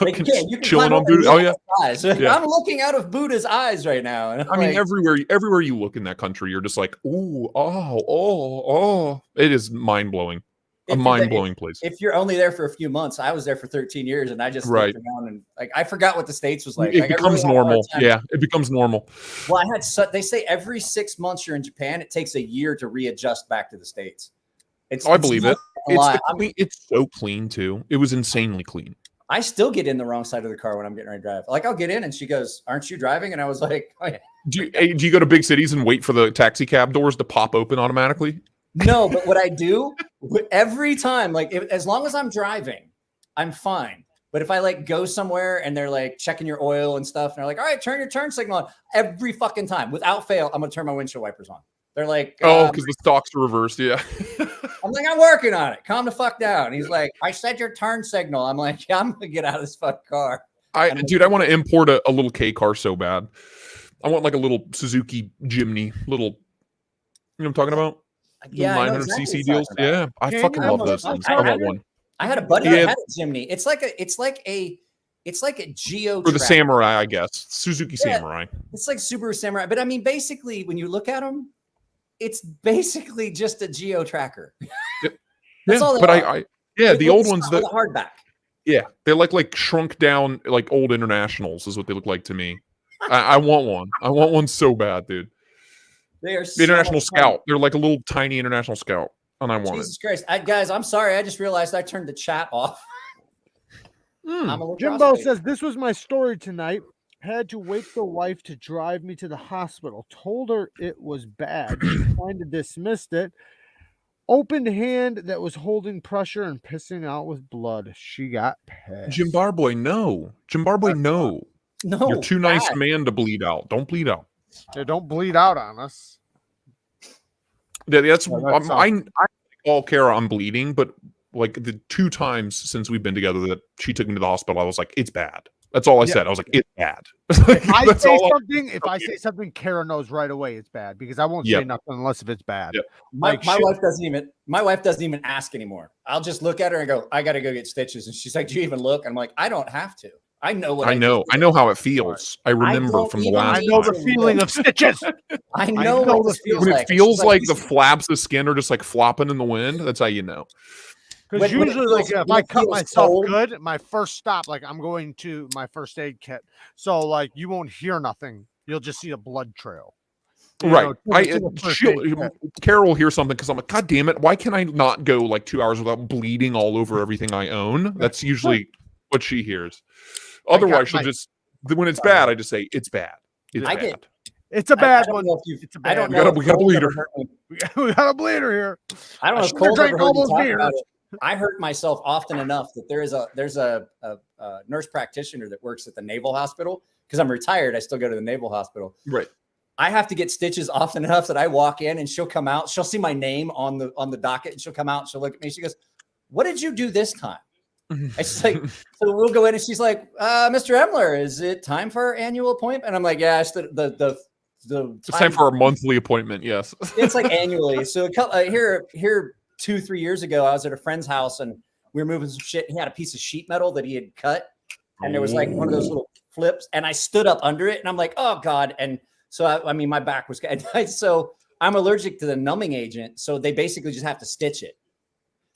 You can chilling on Buddha. Oh yeah. Yeah. I'm looking out of Buddha's eyes right now. And I mean, everywhere you look in that country, you're just like, ooh, oh. It is mind blowing. A mind-blowing place. If you're only there for a few months, I was there for 13 years, and I just looked around and like I forgot what the States was like. It becomes normal. Yeah, it becomes normal. Well, I had they say every 6 months you're in Japan, it takes a year to readjust back to the States. I believe it. It's so clean too. It was insanely clean. I still get in the wrong side of the car when I'm getting ready to drive. Like I'll get in and she goes, "Aren't you driving?" And I was like, "Oh yeah." Do you go to big cities and wait for the taxi cab doors to pop open automatically? No, but what I do every time, like as long as I'm driving, I'm fine. But if I like go somewhere and they're like checking your oil and stuff, and they're like, "All right, turn your turn signal on," every fucking time, without fail, I'm gonna turn my windshield wipers on. They're like, because the stocks are reversed. Yeah. I'm like, I'm working on it. Calm the fuck down. And he's like, I said your turn signal. I'm like, yeah, I'm gonna get out of this fucking car. I want to import a little K car so bad. I want like a little Suzuki Jimny, little. You know what I'm talking about? Yeah, 900cc deals. Yeah, I fucking love those things. I want one. I had a buddy that had a Jimny. It's like a Geo or the Samurai, I guess. Suzuki Samurai. It's like Subaru Samurai, but I mean, basically, when you look at them, it's basically just a Geo tracker. That's all. But the old ones, the hardback. Yeah, they're like shrunk down, like old Internationals is what they look like to me. I want one. I want one so bad, dude. They are the International Scout. They're like a little tiny International Scout, and I want Jesus Christ, guys! I'm sorry. I just realized I turned the chat off. Jimbo says this was my story tonight. Had to wait the wife to drive me to the hospital. Told her it was bad. She kind of dismissed it. Opened hand that was holding pressure and pissing out with blood. She got pissed. Jimbarboy, no. Jimbarboy, no. No. You're too nice a man to bleed out. Don't bleed out. Yeah, don't bleed out on us. Yeah, that's I all care I'm bleeding, but like the 2 times since we've been together that she took me to the hospital, I was like, it's bad. That's all I said. I was like, it's bad. If I say something, Kara knows right away it's bad because I won't say nothing unless if it's bad. Yep. My wife doesn't even ask anymore. I'll just look at her and go, I gotta go get stitches. And she's like, do you even look? I'm like, I don't have to. I know what I know. I know how it feels. I remember from the last. I know the feeling of stitches. I know what this feels when like. It feels like the flaps of skin are just like flopping in the wind. That's how you know. Because usually, like if I cut myself good, my first stop, like I'm going to my first aid kit, so like you won't hear nothing. You'll just see a blood trail. Right. Carol will hear something because I'm like, God damn it! Why can I not go like 2 hours without bleeding all over everything I own? That's usually what she hears. Otherwise, she'll just when it's bad, I just say it's bad. It's bad. It's a bad one. I don't know. We got a bleeder. We got a bleeder here. I don't know if Cole ever heard me talk about it. I hurt myself often enough that there's a nurse practitioner that works at the Naval Hospital because I'm retired. I still go to the Naval Hospital. Right. I have to get stitches often enough that I walk in and she'll come out. She'll see my name on the docket and she'll come out and she'll look at me. She goes, "What did you do this time?" It's like, so we'll go in and she's like, Mr. Emler, is it time for our annual appointment? And I'm like, yeah, it's it's time for our monthly appointment. Yes. It's like annually. So here 2-3 years ago, I was at a friend's house and we were moving some shit. He had a piece of sheet metal that he had cut and there was like one of those little flips and I stood up under it and I'm like, oh God. And so, I mean, my back was, so I'm allergic to the numbing agent. So they basically just have to stitch it.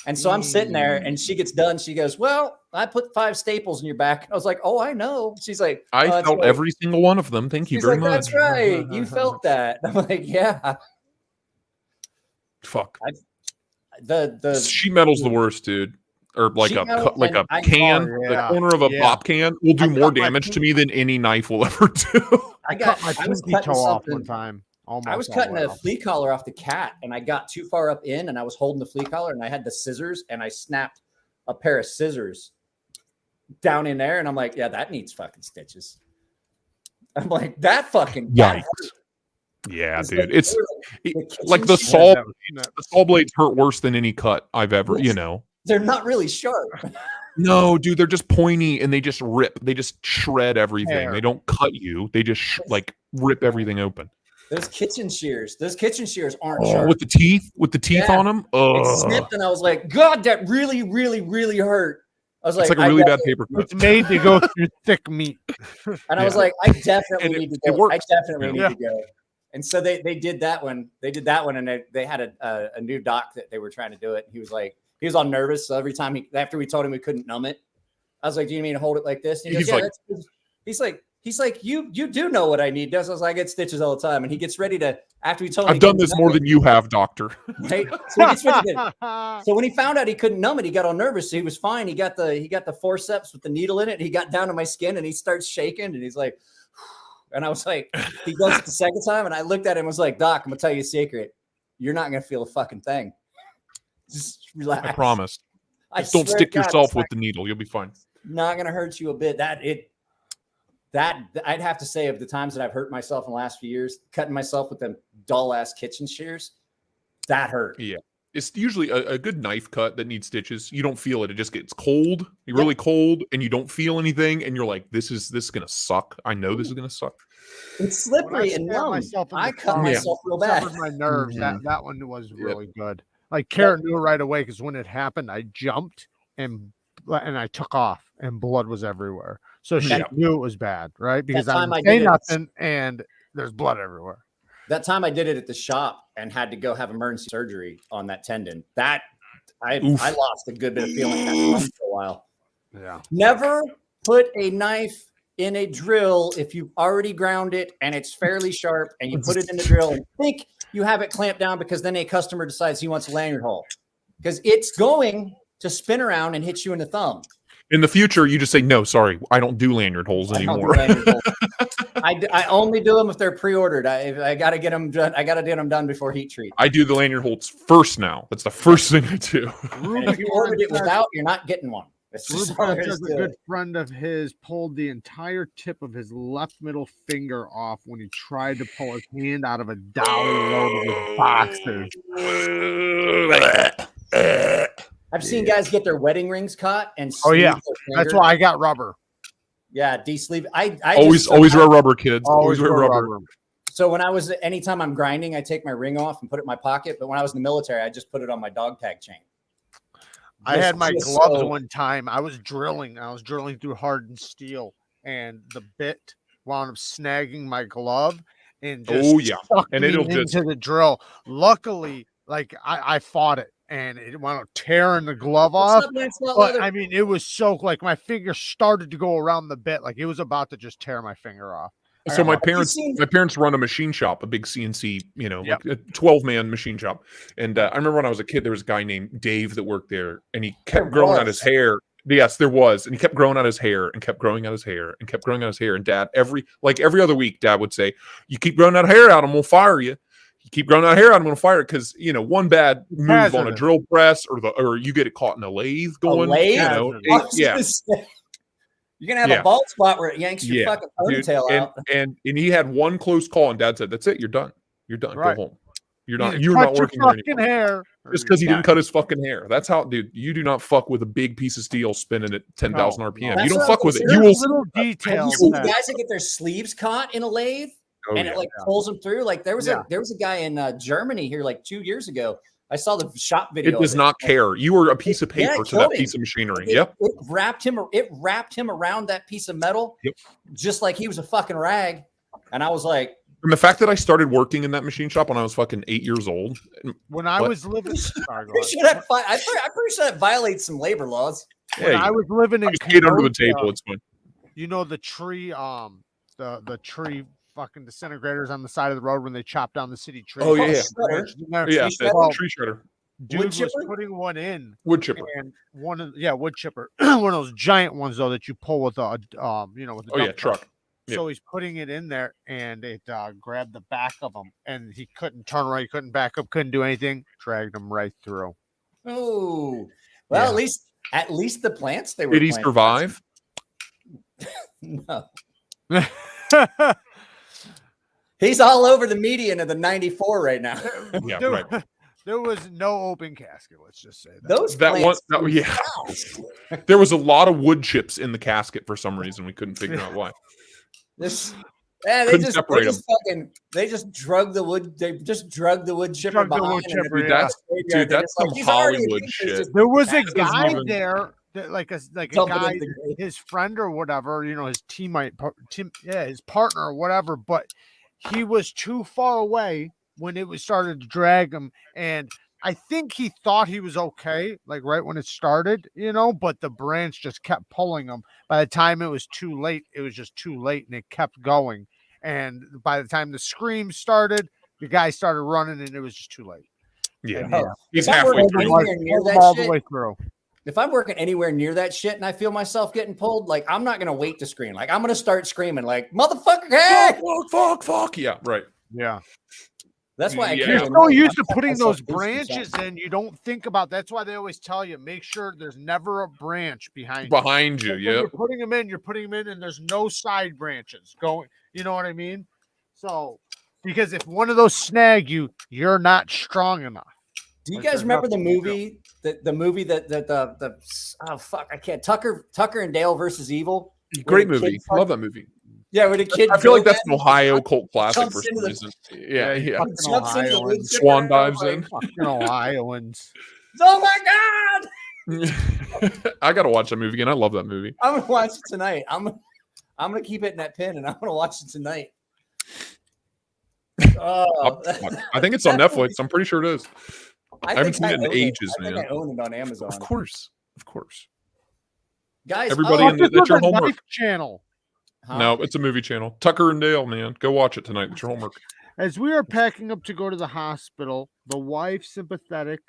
And so I'm sitting there and she gets done. She goes, well, I put 5 staples in your back. I was like, oh, I know. She's like, I felt every single one of them. Thank you very much. That's right. You felt that. I'm like, yeah. Fuck. The sheet metal's the worst, dude. Or like a can, the corner of a pop can will do more damage to me than any knife will ever do. I got my pinky toe off one time. I was cutting a flea collar off the cat and I got too far up in and I was holding the flea collar and I had the scissors and I snapped a pair of scissors down in there. And I'm like, yeah, that needs fucking stitches. I'm like, that fucking yikes. Yeah, dude. It's like the saw blades hurt worse than any cut I've ever, They're not really sharp. No, dude, they're just pointy and they just rip. They just shred everything. They don't cut you. They just rip everything open. Those kitchen shears aren't sharp. With the teeth on them. It snipped and I was like, God, that really, really, really hurt. I was it's like a really bad paper cut. It's made to go through thick meat. And I was like, I definitely need to go. I definitely need to go. And so they did that one. They did that one and they had a new doc that they were trying to do it. He was like, He was all nervous. So every time after we told him we couldn't numb it, I was like, do you mean to hold it like this? And he goes, he's like, you do know what I need. I was like, I get stitches all the time. And he gets ready to, after we told him, I've done this more than you have, doctor. Right? So, he gets ready to, so when he found out he couldn't numb it, he got all nervous. So he was fine. He got the forceps with the needle in it. And he got down to my skin and he starts shaking and he's like, and I was like, he goes it the second time. And I looked at him and was like, Doc, I'm gonna tell you a secret. You're not going to feel a fucking thing. Just relax. I promise. Just don't stick yourself with the needle. You'll be fine. Not going to hurt you a bit. That I'd have to say of the times that I've hurt myself in the last few years, cutting myself with them dull ass kitchen shears, that hurt. Yeah. It's usually a good knife cut that needs stitches. You don't feel it. It just gets cold, really cold, and you don't feel anything. And you're like, this is going to suck. I know this is going to suck. It's slippery and numb. I cut myself real bad. My nerves. That one was really good. Like Carrot knew right away because when it happened, I jumped and I took off and blood was everywhere. So she knew it was bad, right? Because I didn't say nothing and there's blood everywhere. That time I did it at the shop and had to go have emergency surgery on that tendon. That I lost a good bit of feeling that for a while. Yeah. Never put a knife in a drill if you've already ground it and it's fairly sharp and you put it in the drill and think you have it clamped down because then a customer decides he wants a lanyard hole because it's going to spin around and hit you in the thumb. In the future, you just say, no, sorry, I don't do lanyard holes anymore. I only do them if they're pre-ordered. I got to get them done. I got to get them done before heat treat. I do the lanyard holes first now. That's the first thing I do. And if you ordered it without, you're not getting one. A good friend of his pulled the entire tip of his left middle finger off when he tried to pull his hand out of a dolly load of boxes. I've seen guys get their wedding rings caught and that's why I got rubber. Yeah, de-sleeve. I always wear rubber, kids. Always wear rubber. So when anytime I'm grinding, I take my ring off and put it in my pocket. But when I was in the military, I just put it on my dog tag chain. I had my gloves one time. I was drilling through hardened steel, and the bit wound up snagging my glove and just sucked me into the drill. Luckily, like I fought it, and it wound up tearing the glove off. But I mean, it was so like my finger started to go around the bit, like it was about to just tear my finger off. So my parents run a machine shop, a big CNC, like a 12-man machine shop. And I remember when I was a kid, there was a guy named Dave that worked there, and he kept growing out his hair. Yes, there was, and he kept growing out his hair and kept growing out his hair and kept growing out his hair. And Dad, every other week, Dad would say, "You keep growing that hair out, I'm gonna fire you. You keep growing that hair out, I'm gonna fire it." Because one bad move on a drill press or you get it caught in a lathe going. You're going to have a bald spot where it yanks your fucking ponytail out. And he had one close call, and Dad said, "That's it. You're done. You're done. Right. Go home. You're not working your anymore." Hair. Just because he didn't cut his fucking hair. That's how, dude, you do not fuck with a big piece of steel spinning at 10,000 RPM. You don't fuck with it. You will. Little details. You see the guys that get their sleeves caught in a lathe and it pulls them through. Like there was a guy in Germany here like 2 years ago. I saw the shop video. It does not care. You were a piece of paper to that piece of machinery. It wrapped him around that piece of metal, just like he was a fucking rag. And I was like, and the fact that I started working in that machine shop when I was fucking 8 years old. When I was living, I'm pretty sure that violates some labor laws. When I was living in under the table, it's fine. The tree, the tree fucking disintegrators on the side of the road when they chop down the city tree. Oh yeah, the tree shredder. Dude was putting one in. Wood chipper. And wood chipper. One of those giant ones though that you pull with a with a truck. So he's putting it in there, and it grabbed the back of him, and he couldn't turn right, couldn't back up, couldn't do anything. Dragged him right through. Oh, well, at least the plants they were. Did he survive? No. He's all over the median of the 94 right now. Yeah, right. There was no open casket. Let's just say that. There was a lot of wood chips in the casket for some reason. We couldn't figure out why. They just drug the wood. They just drug the wood chipper behind. Dude, that's some Hollywood shit. There was a guy there. Like a guy, his friend or whatever, his teammate, his partner or whatever, but he was too far away when it was started to drag him, and I think he thought he was okay, like right when it started, but the branch just kept pulling him. By the time it was too late, it was just too late, and it kept going. And by the time the scream started, the guy started running, and it was just too late. Yeah, And, he's If I'm halfway working through. anywhere near that all the shit, way through. if I'm working anywhere near that shit and I feel myself getting pulled, like I'm not gonna wait to scream. Like I'm gonna start screaming, like motherfucker, hey! Fuck. Yeah, right. Yeah. That's why I Yeah. You're can't. so used to I'm putting myself those loose or branches something. in, you don't think about. That's why they always tell you, make sure there's never a branch behind You. When Yeah. you're putting them in, and there's no side branches going. You know what I mean? So, because if one of those snag you, you're not strong enough. Do you Like, guys there's remember the nothing you can do. movie? The movie that the oh fuck, I can't. Tucker and Dale versus Evil. Great Where the movie. kid starts- Love that movie. Yeah, where the kid. I feel like that's Joe an Ohio cult classic jumps for some into the- reason. Yeah. you fucking jumps into the wood Ohioans. chipper, Swan and I'm dives in. Fucking Ohioans. Oh my god! I gotta watch that movie again. I love that movie. I'm gonna watch it tonight. I'm gonna keep hitting that pin, and I'm gonna watch it tonight. Oh, I think it's on Netflix. I'm pretty sure it is. I haven't seen it in own ages, I think man. I own it on Amazon. Of course. Guys. Everybody oh, in the- that's your homework. Knife channel. huh? No, it's a movie channel. Tucker and Dale, man. Go watch it tonight. It's your homework. As we were packing up to go to the hospital, the wife, sympathetic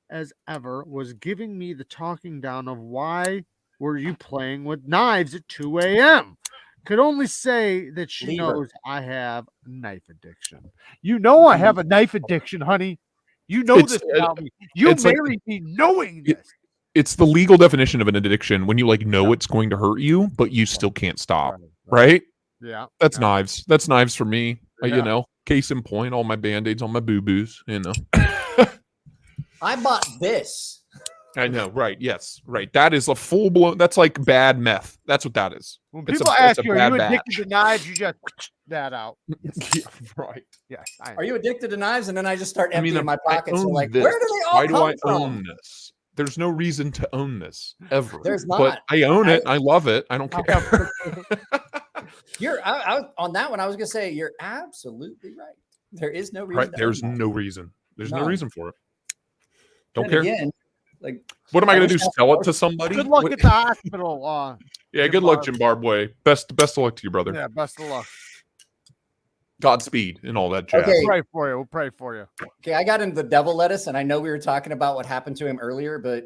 as ever, was giving me the talking down of why were you playing with knives at 2 a.m. Could only say that she Leave her. knows I have a knife addiction. You know I have a knife addiction, honey. You know It's- this about me. You it's like- married me knowing It- this. It's the legal definition of an addiction when you know it's going to hurt you, but you still can't stop. Right? Yeah. That's Yeah. knives. That's knives for me. Yeah. Case in point, all my band-aids on my boo-boos, I bought this. I know, right? Yes, right. That is a full-blown. That's like bad meth. That's what that is. When It's people a ask you, are bad you addicted batch. to knives? You just that out. Yeah, right. Yes. I am. Are you addicted to knives? And then I just start I mean, emptying my I pockets. own And like, this. where do they all Why do come I from? own this? There's no reason to own this ever. There's But not. I own it. I love it. I don't care. On that one. I was gonna say you're absolutely right. There is no reason. Right? to There's own that. no reason. There's no None. reason for it. Don't Then care. Again, like What am I I going to wish do? I- Sell it to somebody? Good luck What- at the hospital. Yeah, good luck, Zimbabwe. Best of luck to you, brother. Yeah, best of luck. Godspeed and all that jazz. Okay. We'll pray for you. We'll pray for you. okay, I got into the devil lettuce, and I know we were talking about what happened to him earlier, but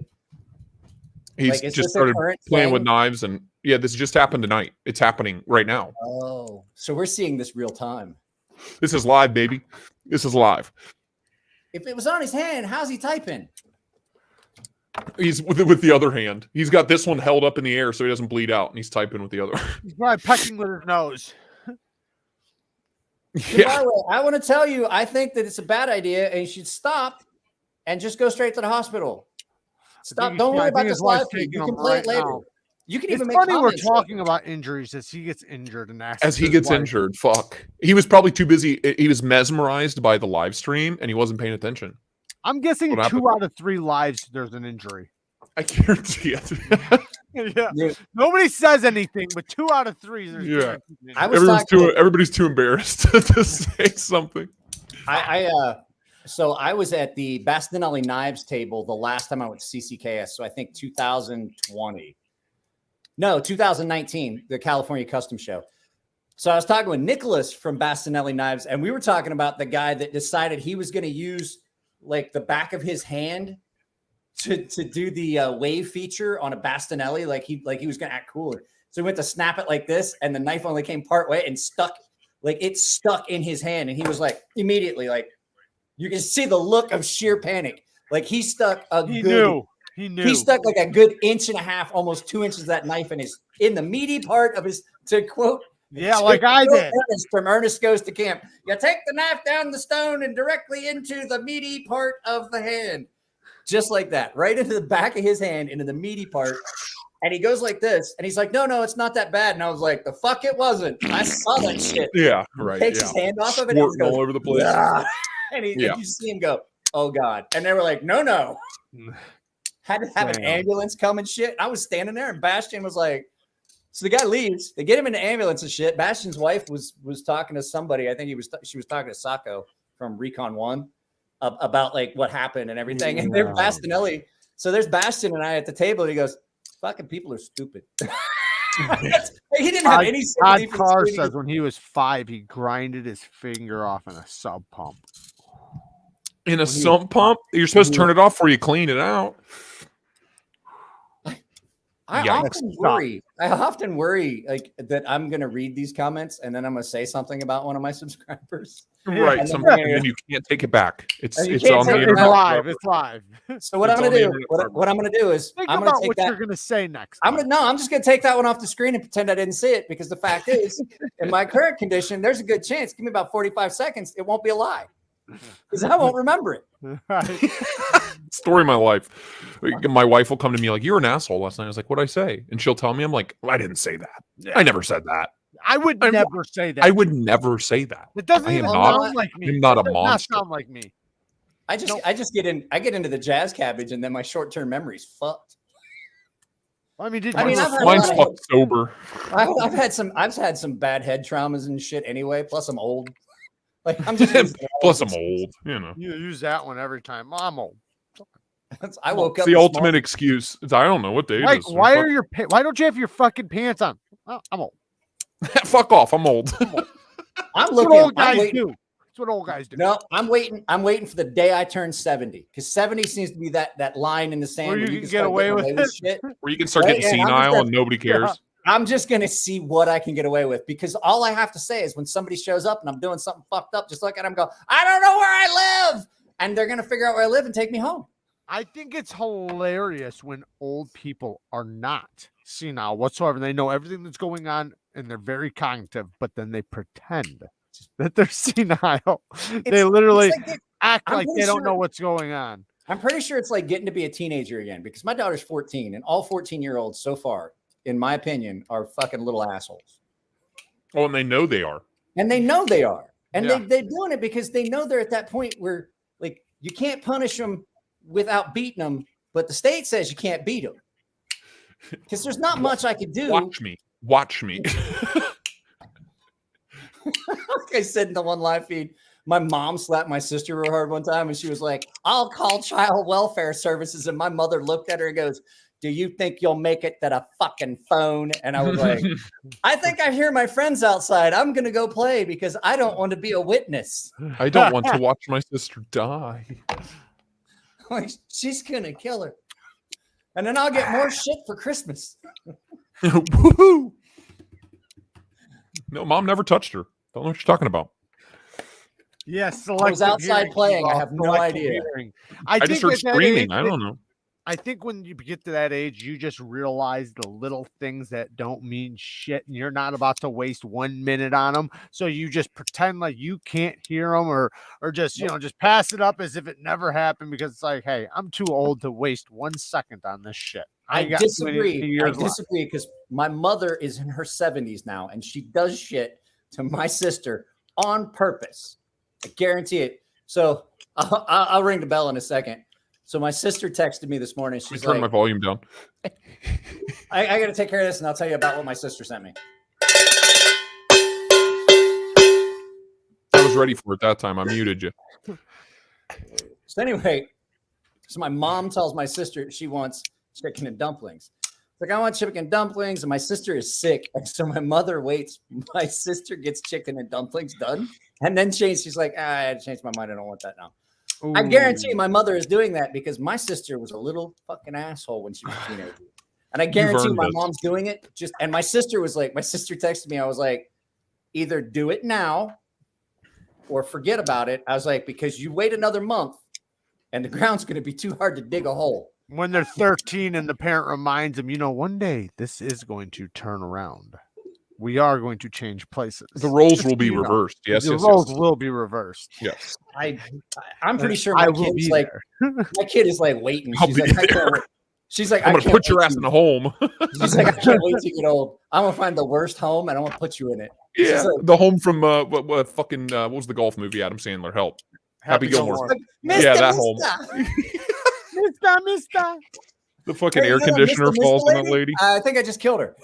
He's like, it's just just a started current playing with thing? knives, and yeah, this just happened tonight. It's happening right now. oh, so we're seeing this real time. This is live, baby. This is live. If it was on his hand, how's he typing? He's with the other hand. He's got this one held up in the air so he doesn't bleed out, and he's typing with the other. He's probably pecking with his nose. Yeah, By the way, I want to tell you, I think that it's a bad idea, and you should stop and just go straight to the hospital. Stop. he's- Don't I worry think about his this live wife's feed. taking You can him play right it later. now. You can It's even make funny we're comments. talking about injuries as he gets injured and as he gets injured, fuck. He was probably too busy. He was mesmerized by the live stream, and he wasn't paying attention. I'm guessing What happened? 2 out of 3 lives there's an injury. I guarantee it. Yeah. Yeah. Nobody says anything, but 2 out of 3 there's Yeah. guaranteed an injury. I was Everybody's too embarrassed to say something. So I was at the Bastinelli Knives table the last time I went to CCKS. So I think 2020. No, 2019, the California Custom Show. So I was talking with Nicholas from Bastinelli Knives, and we were talking about the guy that decided he was going to use like the back of his hand to do the wave feature on a Bastinelli. Like he was going to act cooler. So he went to snap it like this, and the knife only came part way and stuck. Like it stuck in his hand, and he was like immediately like, you can see the look of sheer panic. Like he stuck He knew. He stuck like a good 1.5 inches, almost 2 inches of that knife in the meaty part of his, to quote. Yeah, like I did. Ernest from Ernest Goes to Camp. You take the knife down the stone and directly into the meaty part of the hand. Just like that, right into the back of his hand, into the meaty part. And he goes like this, and he's like, no, it's not that bad. And I was like, the fuck it wasn't. I saw that shit. Yeah, right. Takes Yeah. his hand off of it and Squirting goes, all over the place. "Ah." And Yeah. you see him go, oh God. And they were like, no. Had to have an Damn. ambulance come and shit. I was standing there, and Bastion was like, so the guy leaves. They get him in the ambulance and shit. Bastion's wife was talking to somebody. I think she was talking to Sako from Recon 1. about like what happened and everything. And they're Bastinelli. So there's Bastion and I at the table, and he goes, "Fucking people are stupid." He didn't have any sympathy for Carr says when he was 5, he grinded his finger off in a sub pump. In a sump pump? You're supposed to turn it off before you clean it out. I often worry like that I'm gonna read these comments and then I'm gonna say something about one of my subscribers. Right. And then you can't take it back. It's on the internet. It's live. It's live. So what I'm gonna do? What I'm gonna do is think I'm about gonna take what that. you're gonna say next. I'm just gonna take that one off the screen and pretend I didn't see it, because the fact is, in my current condition, there's a good chance. Give me about 45 seconds. It won't be a lie, because I won't remember it. Right. Story of my life. My wife will come to me like, "You're an asshole last night." I was like, "What'd I say?" And she'll tell me, I'm like, "I didn't say that. Yeah. I never said that. I would never say that. I would never say that. It doesn't I am even not- sound like me. I'm not a It does monster. Not sound like me. I just get into the jazz cabbage, and then my short-term memory's fucked. I mean, I've had a Mine's lot of- fucked sober. I've had some bad head traumas and shit anyway. Plus, I'm old. Like I'm just Plus, I'm old. You know, You use that one every time. I'm old. I woke it's up. the this ultimate morning- excuse. Is I don't know what day it Like, is. why don't you have your fucking pants on? Oh, I'm old. Fuck off. I'm old. I'm That's looking. what old I'm guys waiting. do. That's what old guys do. No, I'm waiting. I'm waiting for the day I turn 70, because 70 seems to be that line in the sand Where you can get start away getting with shit. Where you can start getting Right, and I'm senile just- and nobody cares. I'm just gonna see what I can get away with, because all I have to say is when somebody shows up and I'm doing something fucked up, just look at them, and go, "I don't know where I live," and they're gonna figure out where I live and take me home. I think it's hilarious when old people are not senile whatsoever. They know everything that's going on and they're very cognitive, but then they pretend that they're senile. They literally act I'm like pretty they don't sure- know what's going on. I'm pretty sure it's like getting to be a teenager again, because my daughter's 14, and all 14-year-olds so far, in my opinion, are fucking little assholes. Oh, and they know they are. And they know they are. And Yeah. they're doing it because they know they're at that point where, like, you can't punish them without beating them, but the state says you can't beat them. Because there's not much I could do. Watch me. Watch me. Like I said in the one live feed, my mom slapped my sister real hard one time, and she was like, "I'll call child welfare services." And my mother looked at her and goes, "Do you think you'll make it to the fucking phone?" And I was like, "I think I hear my friends outside. I'm going to go play because I don't want to be a witness." I don't want to watch my sister die. Like, she's going to kill her. And then I'll get more shit for Christmas. Woohoo! No, mom never touched her. Don't know what you're talking about. Yes, I was outside playing. I have no idea. I just heard screaming. I don't know. I think when you get to that age, you just realize the little things that don't mean shit, and you're not about to waste 1 minute on them. So you just pretend like you can't hear them, or just just pass it up as if it never happened, because it's like, hey, I'm too old to waste 1 second on this shit. I got too many disagree. I years left. disagree, because my mother is in her 70s now, and she does shit to my sister on purpose. I guarantee it. So I'll ring the bell in a second. So my sister texted me this morning. Let me She's turn like, my volume down. I got to take care of this, and I'll tell you about what my sister sent me. I was ready for it that time. I muted you. So anyway, my mom tells my sister she wants chicken and dumplings. It's like, I want chicken and dumplings, and my sister is sick. And so my mother waits. My sister gets chicken and dumplings done, and then she's like, I had to change my mind. I don't want that now. I guarantee my mother is doing that because my sister was a little fucking asshole when she was a teenager. And I guarantee earned my it. mom's doing it. And my sister texted me. I was like, either do it now or forget about it. I was like, because you wait another month and the ground's going to be too hard to dig a hole. When they're 13 and the parent reminds them, one day this is going to turn around. We are going to change places. The roles Just will be so you know. reversed. Yes, The yes, roles yes. will be reversed. Yes. I'm pretty sure I my will kid's be like, there. my kid is like waiting. I'll She's be like, I there. can't wait. She's like, I'm I going to can't put your wait ass to- in a home. She's like, I can't wait to get old. I'm gonna find the worst home and I'm gonna put you in it. Yeah. She's like, The home from what was the golf movie? Adam Sandler. Help. Happy Gilmore. like, Yeah, that home. Mister. The fucking Hey, air you know, conditioner Mr. falls on that Lady? lady. I think I just killed her.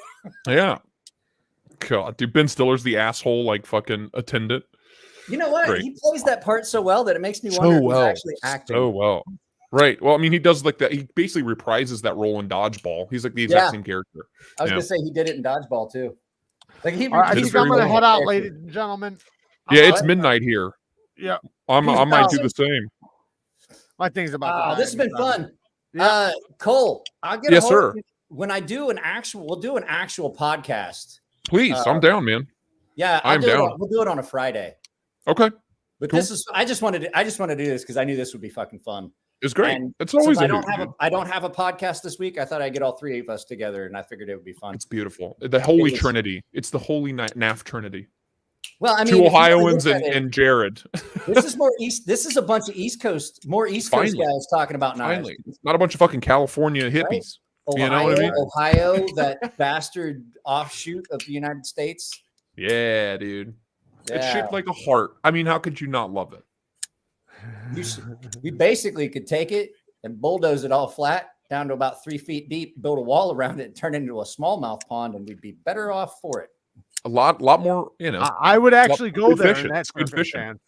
Yeah. God, dude, Ben Stiller's the asshole, like fucking attendant. You know what? Great. He plays that part so well that it makes me So wonder if well. he's actually acting. So well. Right. Well, I mean, he does like that. He basically reprises that role in Dodgeball. He's like the exact same character. I was gonna say he did it in Dodgeball too. Like he. All right, I Did it think I'm very gonna well. head out, ladies and gentlemen. Yeah, it's midnight here. Yeah, I might do the same. my thing's about. This has been fun. Yeah. Cole, I'll get. Yes, a hold sir. of you when I do an actual. We'll do an actual podcast. Please, I'm down, man. Yeah, I'm down. We'll do it on a Friday. Okay. But Cool. this is. I just wanted to do this because I knew this would be fucking fun. It's great. And it's always. I don't have a podcast this week. I thought I'd get all three of us together, and I figured it would be fun. It's beautiful. The Holy Trinity. It's the Holy NAF Trinity. Well, I mean, two Ohioans and Jared. This is more East. This is a bunch of East Coast guys talking about knives. Finally, not a bunch of fucking California hippies. Right? Ohio, you know what I mean? Ohio, that bastard offshoot of the United States. Yeah, dude. Yeah. It's shaped like a heart. I mean, how could you not love it? We basically could take it and bulldoze it all flat down to about 3 feet deep, build a wall around it, and turn it into a smallmouth pond, and we'd be better off for it. A lot more, you know. I would actually go there. Fishing. That's good fishing. Fan.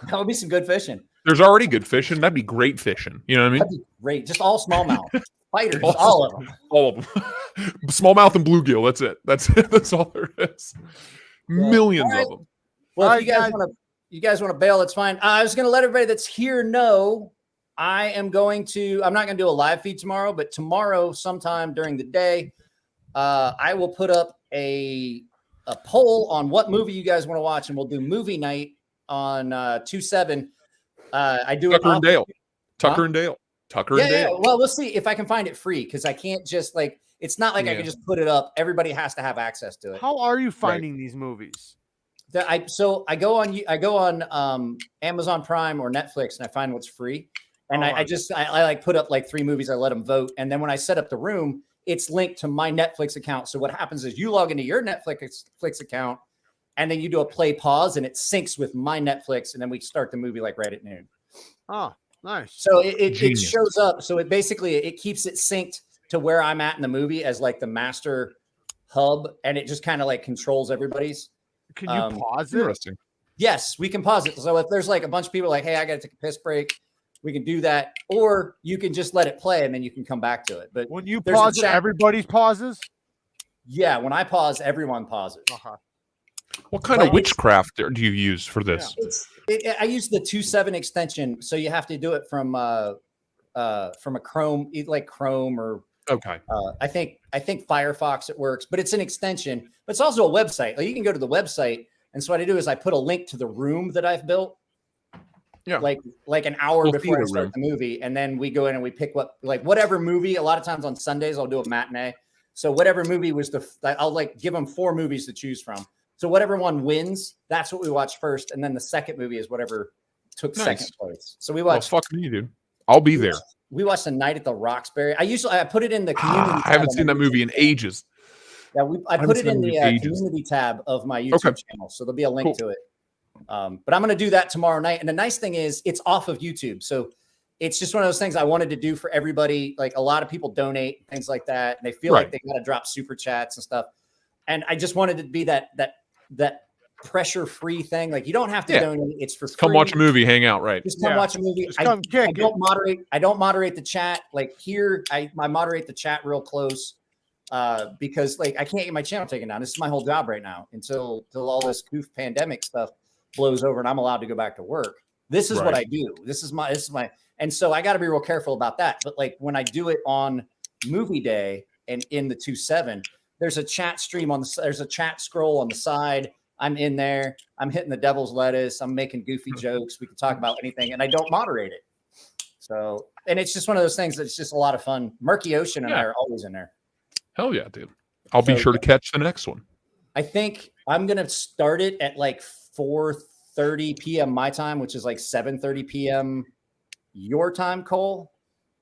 That would be some good fishing. There's already good fishing. That'd be great fishing. You know what I mean? That'd be great. Just all smallmouth. Fighters, all of them. All of them. Smallmouth and bluegill. That's it. That's it. That's all there is. Millions of them. Well, if you guys want to bail, that's fine. I was going to let everybody that's here know I'm not going to do a live feed tomorrow, but tomorrow sometime during the day, I will put up a poll on what movie you guys want to watch, and we'll do movie night on 2/7. I do Tucker and Dale. Yeah. Well, we'll see if I can find it free, because I can't just it's not like I can just put it up. Everybody has to have access to it. How are you finding these movies? I go on Amazon Prime or Netflix, and I find what's free. And I like put up like 3 movies. I let them vote. And then when I set up the room, it's linked to my Netflix account. So what happens is you log into your Netflix account, and then you do a play pause, and it syncs with my Netflix. And then we start the movie like right at noon. Oh, nice. So it shows up. So it keeps it synced to where I'm at in the movie as like the master hub. And it just kind of like controls everybody's. Can you pause it? Interesting. Yes, we can pause it. So if there's like a bunch of people like, hey, I got to take a piss break, we can do that. Or you can just let it play and then you can come back to it. But when you pause it, everybody pauses? Yeah, when I pause, everyone pauses. Uh-huh. What kind of witchcraft do you use for this? I use the 2.7 extension. So you have to do it from a Chrome, like Chrome or okay. I think Firefox it works, but it's an extension. But it's also a website. Like you can go to the website, and so what I do is I put a link to the room that I've built. Yeah, like an hour before I start the movie, and then we go in and we pick whatever movie. A lot of times on Sundays I'll do a matinee. So whatever movie was I'll give them 4 movies to choose from. So whatever one wins, that's what we watch first, and then the second movie is whatever took second place. So we watch. Well, fuck me, dude. I'll be there. We watched The Night at the Roxbury. I put it in the community. I haven't seen that movie in ages. Yeah, I put it in the community tab of my YouTube channel, so there'll be a link to it. But I'm going to do that tomorrow night. And the nice thing is, it's off of YouTube, so it's just one of those things I wanted to do for everybody. Like a lot of people donate things like that, and they feel like they got to drop super chats and stuff. And I just wanted it to be that pressure-free thing. Like you don't have to donate; it's for free. Come watch a movie, hang out, right? Just come watch a movie. I don't moderate the chat. Like here, I moderate the chat real close because I can't get my channel taken down. This is my whole job right now until all this goof pandemic stuff blows over and I'm allowed to go back to work. This is what I do. This is my, and so I got to be real careful about that. But like when I do it on movie day and in the 2.7, there's a chat stream there's a chat scroll on the side. I'm in there. I'm hitting the devil's lettuce. I'm making goofy jokes. We can talk about anything, and I don't moderate it. So, and it's just one of those things that's just a lot of fun. Murky Ocean and I are always in there. Hell yeah, dude. I'll be sure to catch the next one. I think I'm going to start it at like 4:30 p.m. my time, which is like 7:30 p.m. your time, Cole.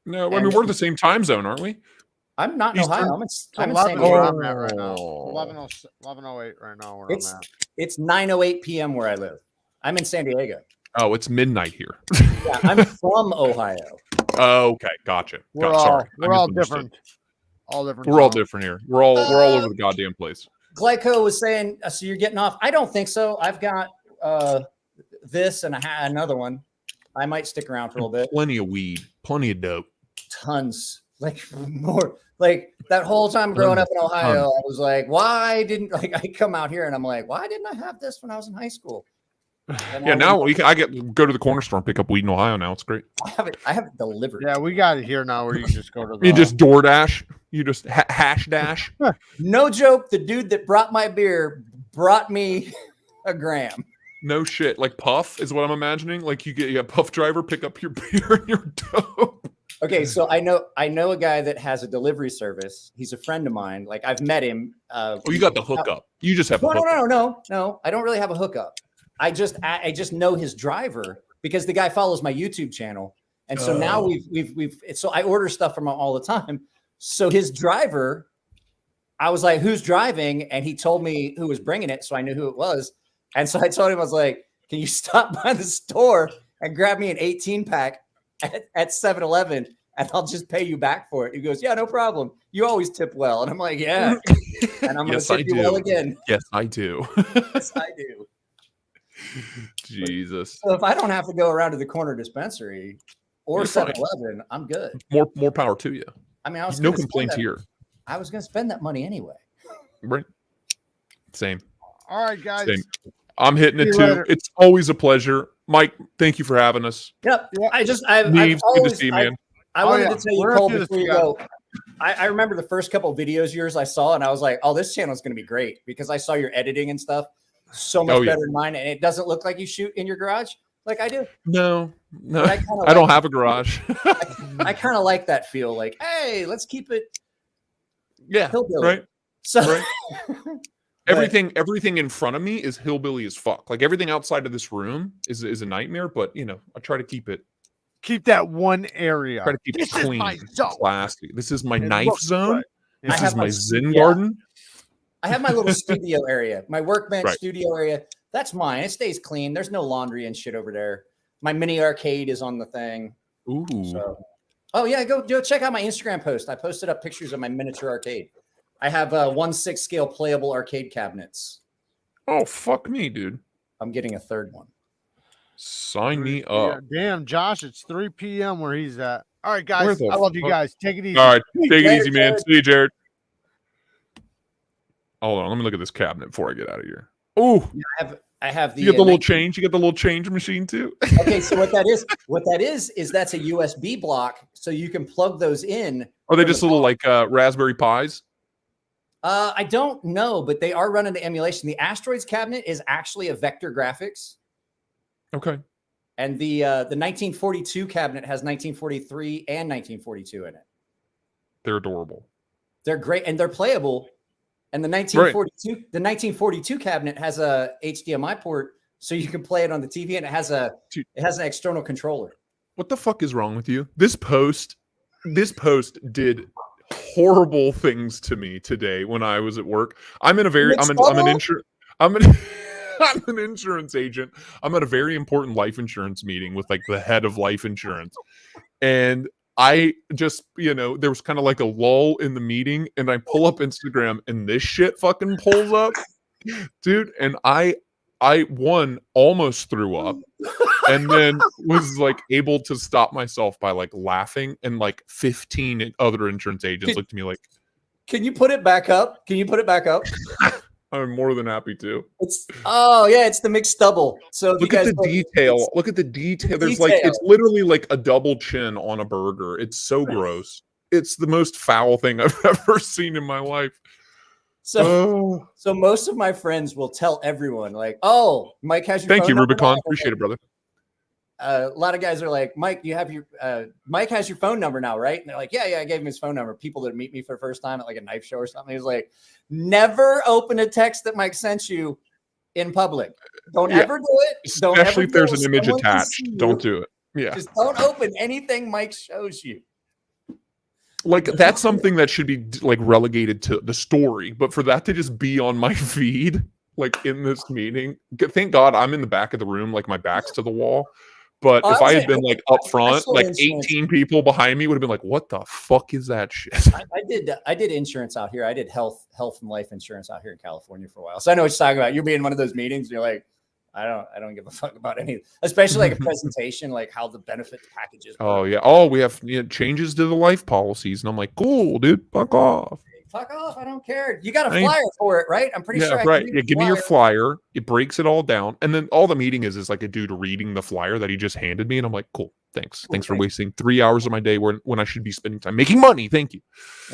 No, I mean, we're the same time zone, aren't we? I'm not in Ohio. I'm in San Diego. Diego. I'm at right now. 11:08 right now where I'm at. It's 9:08 p.m. where I live. I'm in San Diego. Oh, it's midnight here. Yeah, I'm from Ohio. Oh, okay, gotcha. We're all different. We're all different here. We're all over the goddamn place. Glyco was saying, so you're getting off. I don't think so. I've got this and another one. I might stick around for a little bit. Plenty of weed, plenty of dope. Tons, like more. Like that whole time growing up in Ohio, I was like, why didn't I come out here and I'm like, why didn't I have this when I was in high school? And Yeah, now I go to the corner store and pick up weed in Ohio now. It's great. I have it delivered. Yeah, we got it here now where you just go to the You just DoorDash. You just hash dash. No joke. The dude that brought my beer brought me a gram. No shit. Like Puff is what I'm imagining. Like you get a Puff driver, pick up your beer and your dope. Okay, so I know a guy that has a delivery service. He's a friend of mine. Like I've met him. Oh, you got the hookup. You just have no. I don't really have a hookup. I just know his driver because the guy follows my YouTube channel, and so now we've so I order stuff from him all the time. So his driver, I was like, "Who's driving?" And he told me who was bringing it, so I knew who it was. And so I told him, I was like, "Can you stop by the store and grab me an 18-pack at 7-Eleven, and I'll just pay you back for it?" He goes, "Yeah, no problem. You always tip well." And I'm like, "Yeah." And I'm going to tip you well again. Yes, I do. Yes, I do. Jesus. So if I don't have to go around to the corner dispensary or 7-Eleven, I'm good. More power to you. I mean, I was no complaints here. I was going to spend that money anyway. Right. Same. All right, guys. Same. I'm hitting it too. Later. It's always a pleasure. Mike, thank you for having us. Yep. Good to see you, man. I wanted to tell you, Cole, before you go. I remember the first couple of videos yours I saw, and I was like, "Oh, this channel is going to be great," because I saw your editing and stuff so much better than mine, and it doesn't look like you shoot in your garage like I do. No, I don't have a garage. I kind of like that feel. Like, hey, let's keep it. Yeah, hillbilly. right. So right. Everything in front of me is hillbilly as fuck. Like everything outside of this room is a nightmare. But I try to keep that one area. Try to keep it clean, classy. This is my knife zone. Good. This is my Zen garden. I have my little studio area, my workbench studio area. That's mine. It stays clean. There's no laundry and shit over there. My mini arcade is on the thing. Ooh. So, oh yeah, go check out my Instagram post. I posted up pictures of my miniature arcade. I have 1/6 scale playable arcade cabinets. Oh fuck me, dude. I'm getting a third one. Sign me up. Damn, Josh, it's 3 p.m. where he's at. All right, guys. I love you guys. Take it easy. All right, take it easy, man. Jared. See you, Jared. Hold on, let me look at this cabinet before I get out of here. Oh, I have the. You get the little change. You get the little change machine too. Okay, so what that is that's a USB block, so you can plug those in. Are they just little like Raspberry Pis? I don't know, but they are running the emulation. The Asteroids cabinet is actually a vector graphics. Okay. And the 1942 cabinet has 1943 and 1942 in it. They're adorable. They're great and they're playable. And the 1942 cabinet has a HDMI port, so you can play it on the TV, and it has an external controller. What the fuck is wrong with you? This post did horrible things to me today when I was at work. I'm an insurance agent. I'm at a very important life insurance meeting with like the head of life insurance. And I just, there was kind of like a lull in the meeting, and I pull up Instagram and this shit fucking pulls up, dude. And I almost threw up and then was like able to stop myself by like laughing, and like 15 other insurance agents looked at me like, "Can you put it back up? I'm more than happy to. It's the mixed double. So look at the detail. Look at the detail. There's like, it's literally like a double chin on a burger. It's so gross. It's the most foul thing I've ever seen in my life. So most of my friends will tell everyone like, "Oh, Mike has your Thank phone you, number Rubicon. now?" Appreciate it, brother. A lot of guys are like, "Mike, you have your Mike has your phone number now, right?" And they're like, "Yeah, I gave him his phone number." People that meet me for the first time at like a knife show or something, he's like, "Never open a text that Mike sent you in public. Don't ever do it. Especially if there's an image attached. Don't do it. Yeah. Just don't open anything Mike shows you." Like that's something that should be like relegated to the story, but for that to just be on my feed, like in this meeting, thank God I'm in the back of the room, like my back's to the wall. But if I had been like up front, like 18 people behind me would have been like, "What the fuck is that shit?" I did insurance out here. I did health and life insurance out here in California for a while. So I know what you're talking about. You're being in one of those meetings, and you're like, I don't give a fuck about any, especially like a presentation, like how the benefits packages work. Oh yeah. Oh, we have changes to the life policies, and I'm like, cool, dude. Fuck off. Fuck off! I don't care. You got a flyer for it, right? I'm pretty sure. Right. Yeah, give me your flyer. It breaks it all down, and then all the meeting is like a dude reading the flyer that he just handed me, and I'm like, cool. Thanks for wasting 3 hours of my day when I should be spending time making money. Thank you.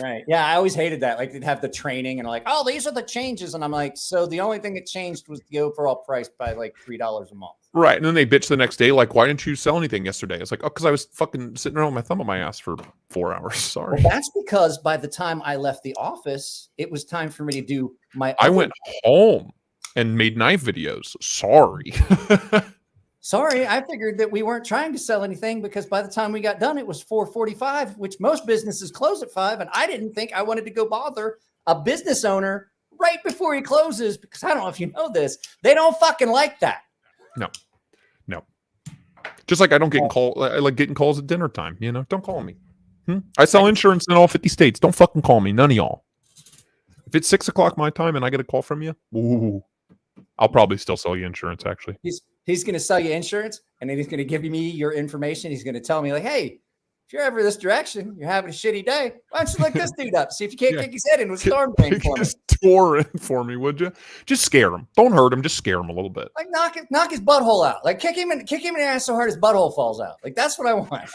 Right. Yeah, I always hated that. Like they'd have the training and like, oh, these are the changes, and I'm like, so the only thing that changed was the overall price by like $3 a month. Right. And then they bitch the next day, like, why didn't you sell anything yesterday? It's like, oh, because I was fucking sitting around with my thumb on my ass for 4 hours. Sorry. Well, that's because by the time I left the office, it was time for me to do my. I went home and made knife videos. Sorry. Sorry, I figured that we weren't trying to sell anything because by the time we got done, it was 4:45, which most businesses close at 5. And I didn't think I wanted to go bother a business owner right before he closes because I don't know if you know this. They don't fucking like that. No. Just like I don't get I like getting calls at dinner time. Don't call me. I sell insurance in all 50 states. Don't fucking call me. None of y'all. If it's 6 o'clock my time and I get a call from you, ooh, I'll probably still sell you insurance. Actually, he's going to sell you insurance, and then he's going to give me your information. He's going to tell me like, hey, if you're ever this direction, you're having a shitty day, why don't you look this dude up? See if you can't kick his head in with storm drain for me. Just tore in for me, would you? Just scare him. Don't hurt him. Just scare him a little bit. Like knock his butthole out. Like kick him in the ass so hard his butthole falls out. Like that's what I want.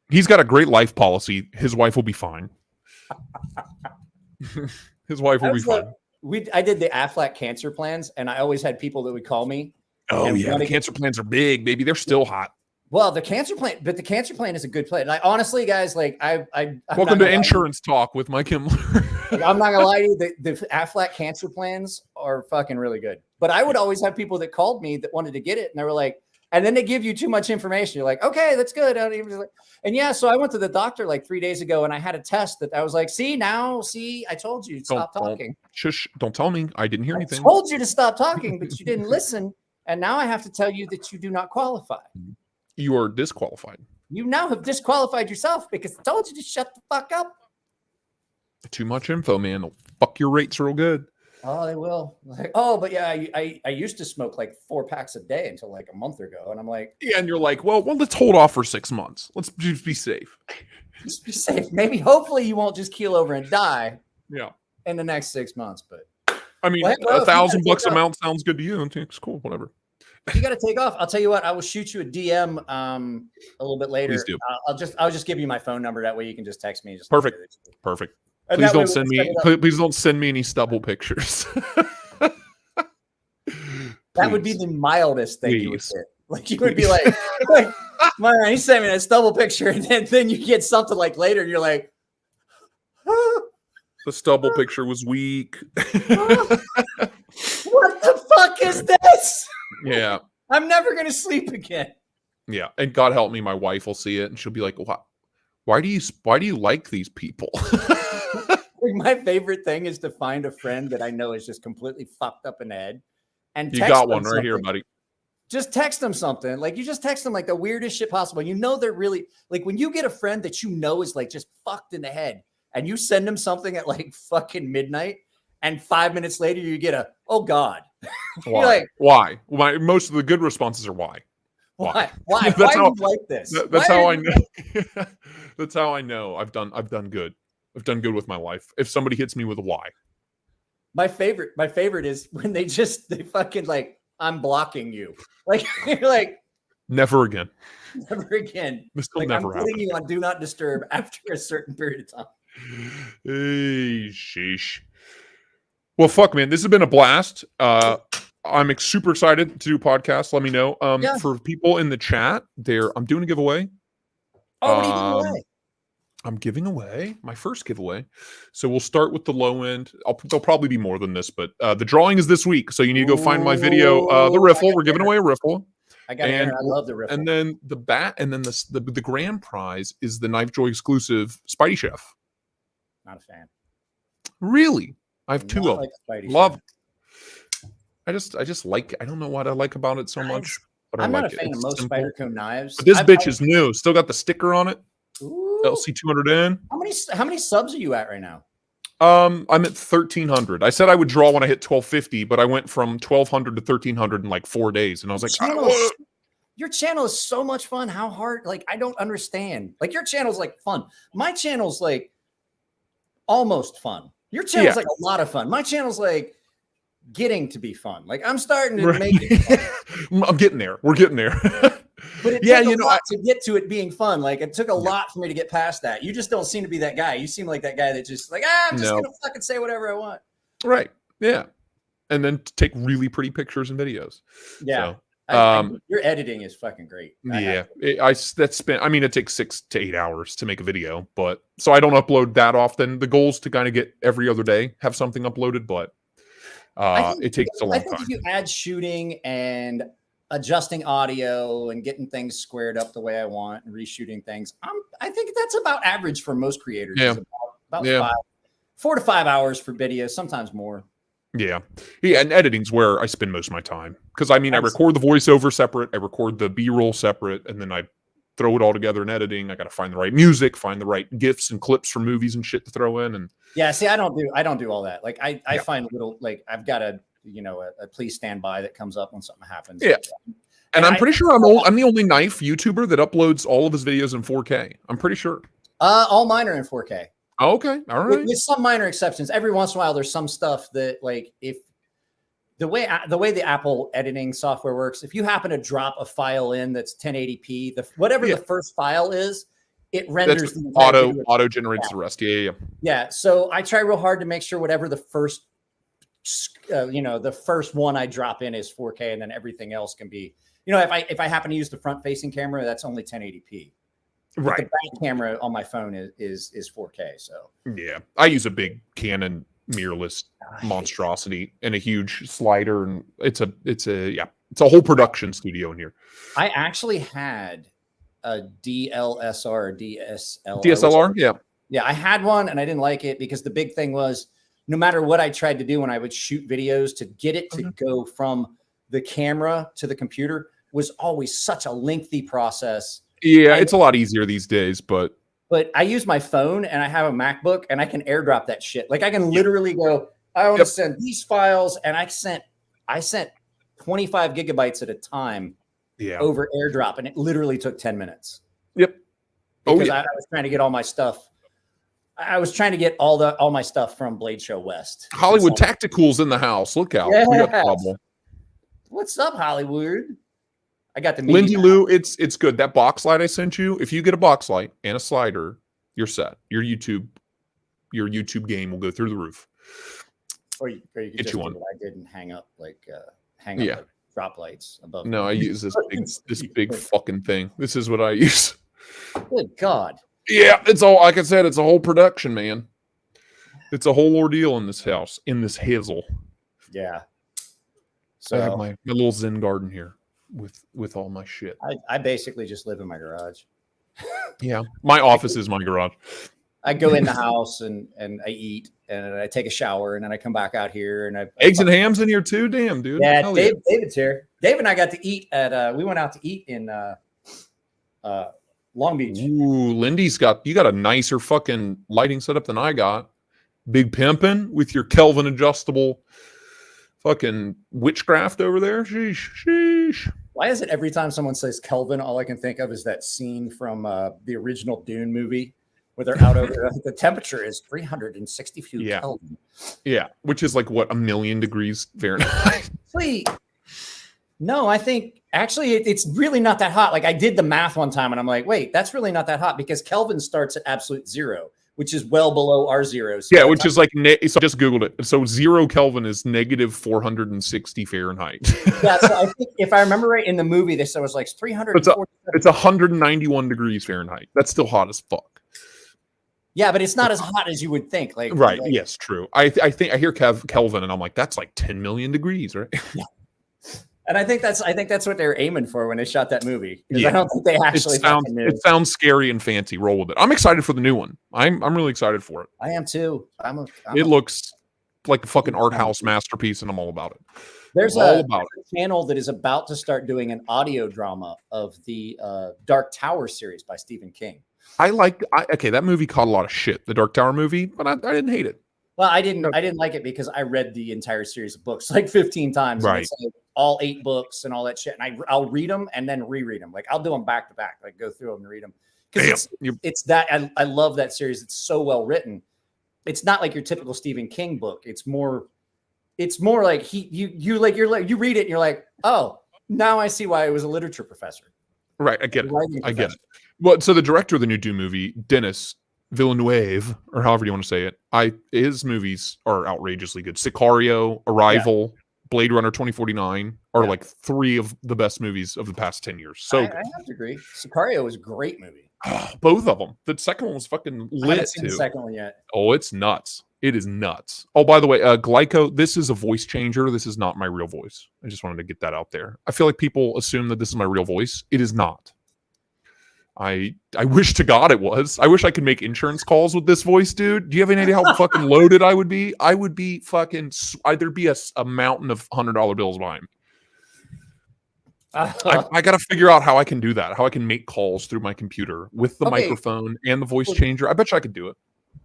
He's got a great life policy. His wife will be fine. His wife will be fine. I did the Aflac cancer plans, and I always had people that would call me. Oh yeah, the cancer plans are big, baby. They're still hot. Well, the cancer plan is a good plan. Like honestly, guys, like I'm welcome to insurance talk with Mike Emler. Like, I'm not gonna lie to you, the Aflac cancer plans are fucking really good. But I would always have people that called me that wanted to get it, and they were like, and then they give you too much information. You're like, okay, that's good. And yeah, so I went to the doctor like 3 days ago, and I had a test that I was like, see, I told you to stop talking. Shush! Don't tell me. I didn't hear anything. I told you to stop talking, but you didn't listen, and now I have to tell you that you do not qualify. You are disqualified. You now have disqualified yourself because I told you to shut the fuck up. Too much info, man. They'll fuck your rates real good. Oh, they will. Like, oh, but yeah, I used to smoke like 4 packs a day until like a month ago. And I'm like, yeah, and you're like, well, let's hold off for 6 months. Let's just be safe. Just be safe. Maybe, hopefully you won't just keel over and die. Yeah. In the next 6 months. But I mean, $1,000 amount sounds good to you. It's cool. Whatever. If you got to take off, I'll tell you what, I will shoot you a DM a little bit later. Please do. I'll just give you my phone number. That way you can just text me. Perfect. Please don't send me any stubble pictures. That would be the mildest thing you would get. Like you would be like man, he sent me a stubble picture, and then you get something like later, and you're like, the stubble picture was weak. What the fuck is this? Yeah. I'm never gonna sleep again. Yeah, and God help me, my wife will see it and she'll be like, why do you like these people? My favorite thing is to find a friend that I know is just completely fucked up in the head. And you got one right here, buddy. Just text them something. Like you just text them like the weirdest shit possible. You know they're really like when you get a friend that you know is like just fucked in the head, and you send them something at like fucking midnight, and 5 minutes later you get a oh God. Why? Like, why? Most of the good responses are why. Why? Why do you like this? That's how I know. That's how I know I've done good. I've done good with my life. If somebody hits me with a why. My favorite is when they fucking like, I'm blocking you. Like you're like never again. Never again. This will like, never I'm putting you on do not disturb after a certain period of time. Hey, sheesh. Well, fuck, man. This has been a blast. I'm super excited to do podcasts. Let me know. For people in the chat, I'm doing a giveaway. Oh, what are you giving away? I'm giving away my first giveaway. So we'll start with the low end. There'll probably be more than this, but the drawing is this week. So you need to go find my video, the riffle. We're giving away a riffle. I got it. I love the riffle. And then the grand prize is the Knife Joy exclusive Spidey Chef. Not a fan. Really? I have 2 of them. Love it. I just like, I don't know what I like about it so much. But I'm not a fan of most Spyderco knives. But this bitch is new. Still got the sticker on it. Ooh. LC200N. How many subs are you at right now? I'm at 1,300. I said I would draw when I hit 1,250, but I went from 1,200 to 1,300 in like 4 days, and I was like, your channel is so much fun. How hard? Like, I don't understand. Like, your channel's like fun. My channel's like almost fun. Your channel's like a lot of fun. My channel's like getting to be fun. Like, I'm starting to make it fun. I'm getting there. We're getting there. But it took a lot to get to it being fun. Like, it took a lot for me to get past that. You just don't seem to be that guy. You seem like that guy that just like, I'm just gonna fucking say whatever I want. Right. Yeah. And then take really pretty pictures and videos. Yeah. So, your editing is fucking great. It takes 6 to 8 hours to make a video, but so I don't upload that often. The goal is to kind of get every other day, have something uploaded, but it takes a long time. If you add shooting and adjusting audio and getting things squared up the way I want and reshooting things, I think that's about average for most creators. Yeah. About 4 to 5 hours for videos, sometimes more. Yeah, and editing's where I spend most of my time. Because, I record the voiceover separate, I record the B-roll separate, and then I throw it all together in editing. I got to find the right music, find the right GIFs and clips from movies and shit to throw in. And yeah, see, I don't do all that. Like, I find little, like, I've got a please stand by that comes up when something happens. Yeah. And I'm pretty sure I'm the only knife YouTuber that uploads all of his videos in 4K. I'm pretty sure. All mine are in 4K. Oh, okay. All right. With some minor exceptions. Every once in a while, there's some stuff that, like, if the way the Apple editing software works, if you happen to drop a file in that's 1080p, the first file is, it renders the auto generates the rest. Yeah. So I try real hard to make sure whatever the first the first one I drop in is 4K, and then everything else can be, if I happen to use the front facing camera, that's only 1080p. Right. The back camera on my phone is 4K. So yeah, I use a big Canon mirrorless monstrosity and a huge slider, and it's a whole production studio in here. I actually had a DSLR. Yeah, I had one, and I didn't like it because the big thing was, no matter what I tried to do when I would shoot videos, to get it to go from the camera to the computer was always such a lengthy process. Yeah, it's a lot easier these days, but I use my phone, and I have a MacBook, and I can airdrop that shit. Like, I can literally go, I want to send these files, and I sent 25 gigabytes at a time over airdrop, and it literally took 10 minutes. Yep. Because I was trying to get all my stuff. I was trying to get all my stuff from Blade Show West. Hollywood Tactical's in the house. Look out. Yeah. We got trouble. What's up, Hollywood? I got the Lindy Lou, it's good. That box light I sent you, if you get a box light and a slider, you're set. Your YouTube game will go through the roof. Or you could get just you one. do what I did and hang up like drop lights above. No, I use this big fucking thing. This is what I use. Good God. Yeah, it's all, like I said, it's a whole production, man. It's a whole ordeal in this house, in this hazel. Yeah. So I have my little Zen garden here with all my shit. I basically just live in my garage. Yeah. My office is my garage. I go in the house and I eat, and I take a shower, and then I come back out here, and eggs and hams in here too. Damn, dude. Yeah, David's here. Dave and I got to eat at we went out to eat in Long Beach. Ooh, Lindy's you got a nicer fucking lighting setup than I got. Big pimpin' with your Kelvin adjustable fucking witchcraft over there. Sheesh. Why is it every time someone says Kelvin, all I can think of is that scene from the original Dune movie where they're out over the temperature is 362 Kelvin. Yeah, which is like what, 1,000,000 degrees Fahrenheit. No, I think actually it's really not that hot. Like, I did the math one time, and I'm like, wait, that's really not that hot, because Kelvin starts at absolute zero, which is well below our zero. So yeah, which is like, so I just Googled it. So 0 Kelvin is negative 460 Fahrenheit. Yeah, so I think if I remember right, in the movie, they said it was like 340. It's 191 degrees Fahrenheit. That's still hot as fuck. Yeah, but it's not as hot as you would think. Like, right? Yes, true. I think I hear Kelvin, and I'm like, that's like 10 million degrees, right? Yeah. And I think that's what they were aiming for when they shot that movie. Yeah. I don't think they actually knew. It sounds scary and fancy. Roll with it. I'm excited for the new one. I'm really excited for it. I am too. It looks like a fucking art house masterpiece, and I'm all about it. There's a channel that is about to start doing an audio drama of the Dark Tower series by Stephen King. Okay, that movie caught a lot of shit, the Dark Tower movie, but I didn't hate it. Well, I didn't like it because I read the entire series of books like 15 times. Right. And it's like all 8 books and all that shit. And I'll read them and then reread them. Like I'll do them back to back, like go through them and read them. Because it's that I love that series. It's so well written. It's not like your typical Stephen King book. It's more like you read it and you're like, oh, now I see why I was a literature professor. Right. I get it. Well, so the director of the new Doom movie, Denis Villeneuve, or however you want to say it, his movies are outrageously good. Sicario, Arrival, Blade Runner 2049 are like 3 of the best movies of the past 10 years. So I have to agree. Sicario is a great movie. Both of them. The second one was fucking lit. I haven't seen the second one yet. Oh, it's nuts. It is nuts. Oh, by the way, Glyco, this is a voice changer. This is not my real voice. I just wanted to get that out there. I feel like people assume that this is my real voice. It is not. I wish to God it was. I wish I could make insurance calls with this voice, dude. Do you have any idea how fucking loaded I would be? I would be fucking. There'd be a mountain of $100 bills behind me. I got to figure out how I can do that. How I can make calls through my computer with the microphone and the voice changer. I bet you I could do it.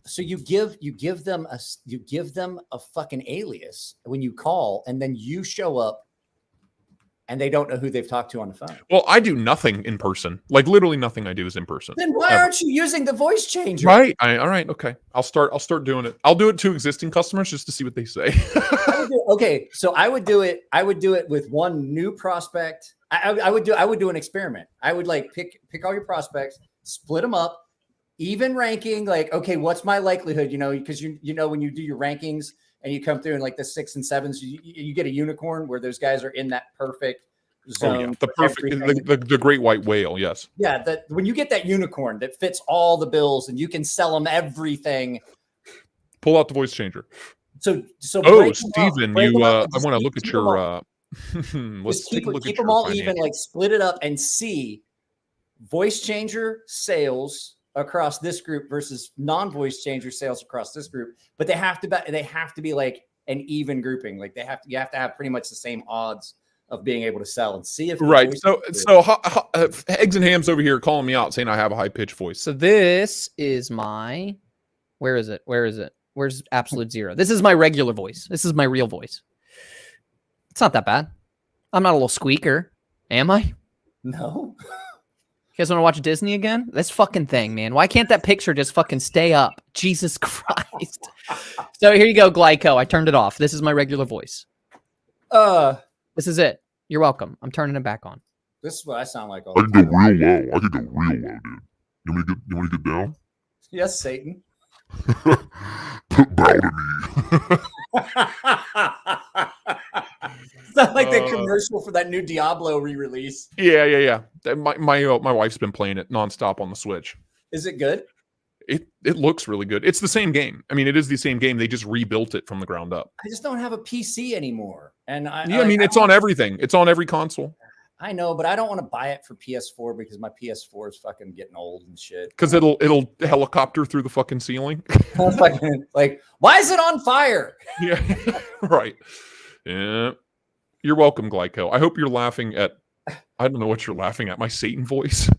So you give them a fucking alias when you call, and then you show up, and they don't know who they've talked to on the phone. Well, I do nothing in person. Like literally nothing I do is in person. Then why aren't you using the voice changer? Right. All right. Okay. I'll start doing it. I'll do it to existing customers just to see what they say. Okay. So I would do it with one new prospect. I would do an experiment. I would like pick all your prospects, split them up, even ranking. Like, okay, what's my likelihood? Because you know when you do your rankings and you come through in like the 6 and 7s, you get a unicorn where those guys are in that perfect zone. Oh, yeah. The perfect, the great white whale. Yes. Yeah. That when you get that unicorn that fits all the bills and you can sell them everything. Pull out the voice changer. So Steven, I want to look at your. Let's keep them all even, like split it up and see voice changer sales across this group versus non-voice changer sales across this group. But they have to be like an even grouping. Like you have to have pretty much the same odds of being able to sell and see if right. So Eggs and Hams over here calling me out saying I have a high pitched voice. So this is my where is it? Where's absolute zero? This is my regular voice. This is my real voice. It's not that bad. I'm not a little squeaker, am I? No. You guys want to watch Disney again? This fucking thing, man. Why can't that picture just fucking stay up? Jesus Christ. So here you go, Glyco. I turned it off. This is my regular voice. This is it. You're welcome. I'm turning it back on. This is what I sound like all I can go real low. I can go real low, dude. You want to get down? Yes, Satan. Bow to me. It's not like the commercial for that new Diablo re-release. Yeah. My wife's been playing it nonstop on the Switch. Is it good? It looks really good. It's the same game. I mean, it is the same game. They just rebuilt it from the ground up. I just don't have a PC anymore, and it's on everything. It's on every console. I know, but I don't want to buy it for PS4 because my PS4 is fucking getting old and shit. Because it'll helicopter through the fucking ceiling. Like, why is it on fire? Yeah, right. Yeah. You're welcome, Glyco. I hope you're laughing at. I don't know what you're laughing at. My Satan voice.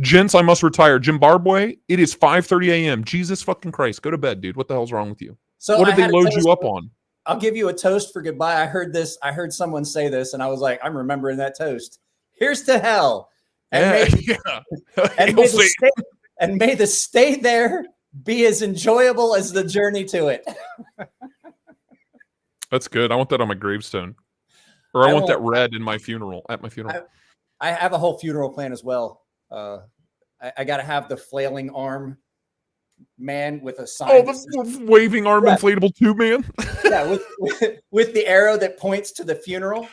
Gents, I must retire. Zimbabwe, it is 5:30 a.m. Jesus fucking Christ. Go to bed, dude. What the hell's wrong with you? So what did they load you up on? I'll give you a toast for goodbye. I heard someone say this, and I was like, I'm remembering that toast. Here's to hell. And may the stay there be as enjoyable as the journey to it. That's good. I want that on my gravestone. Or I want that read in my funeral, at my funeral. I have a whole funeral plan as well. I got to have the flailing arm man with a sign. Oh, the waving arm inflatable tube man. Yeah, with the arrow that points to the funeral.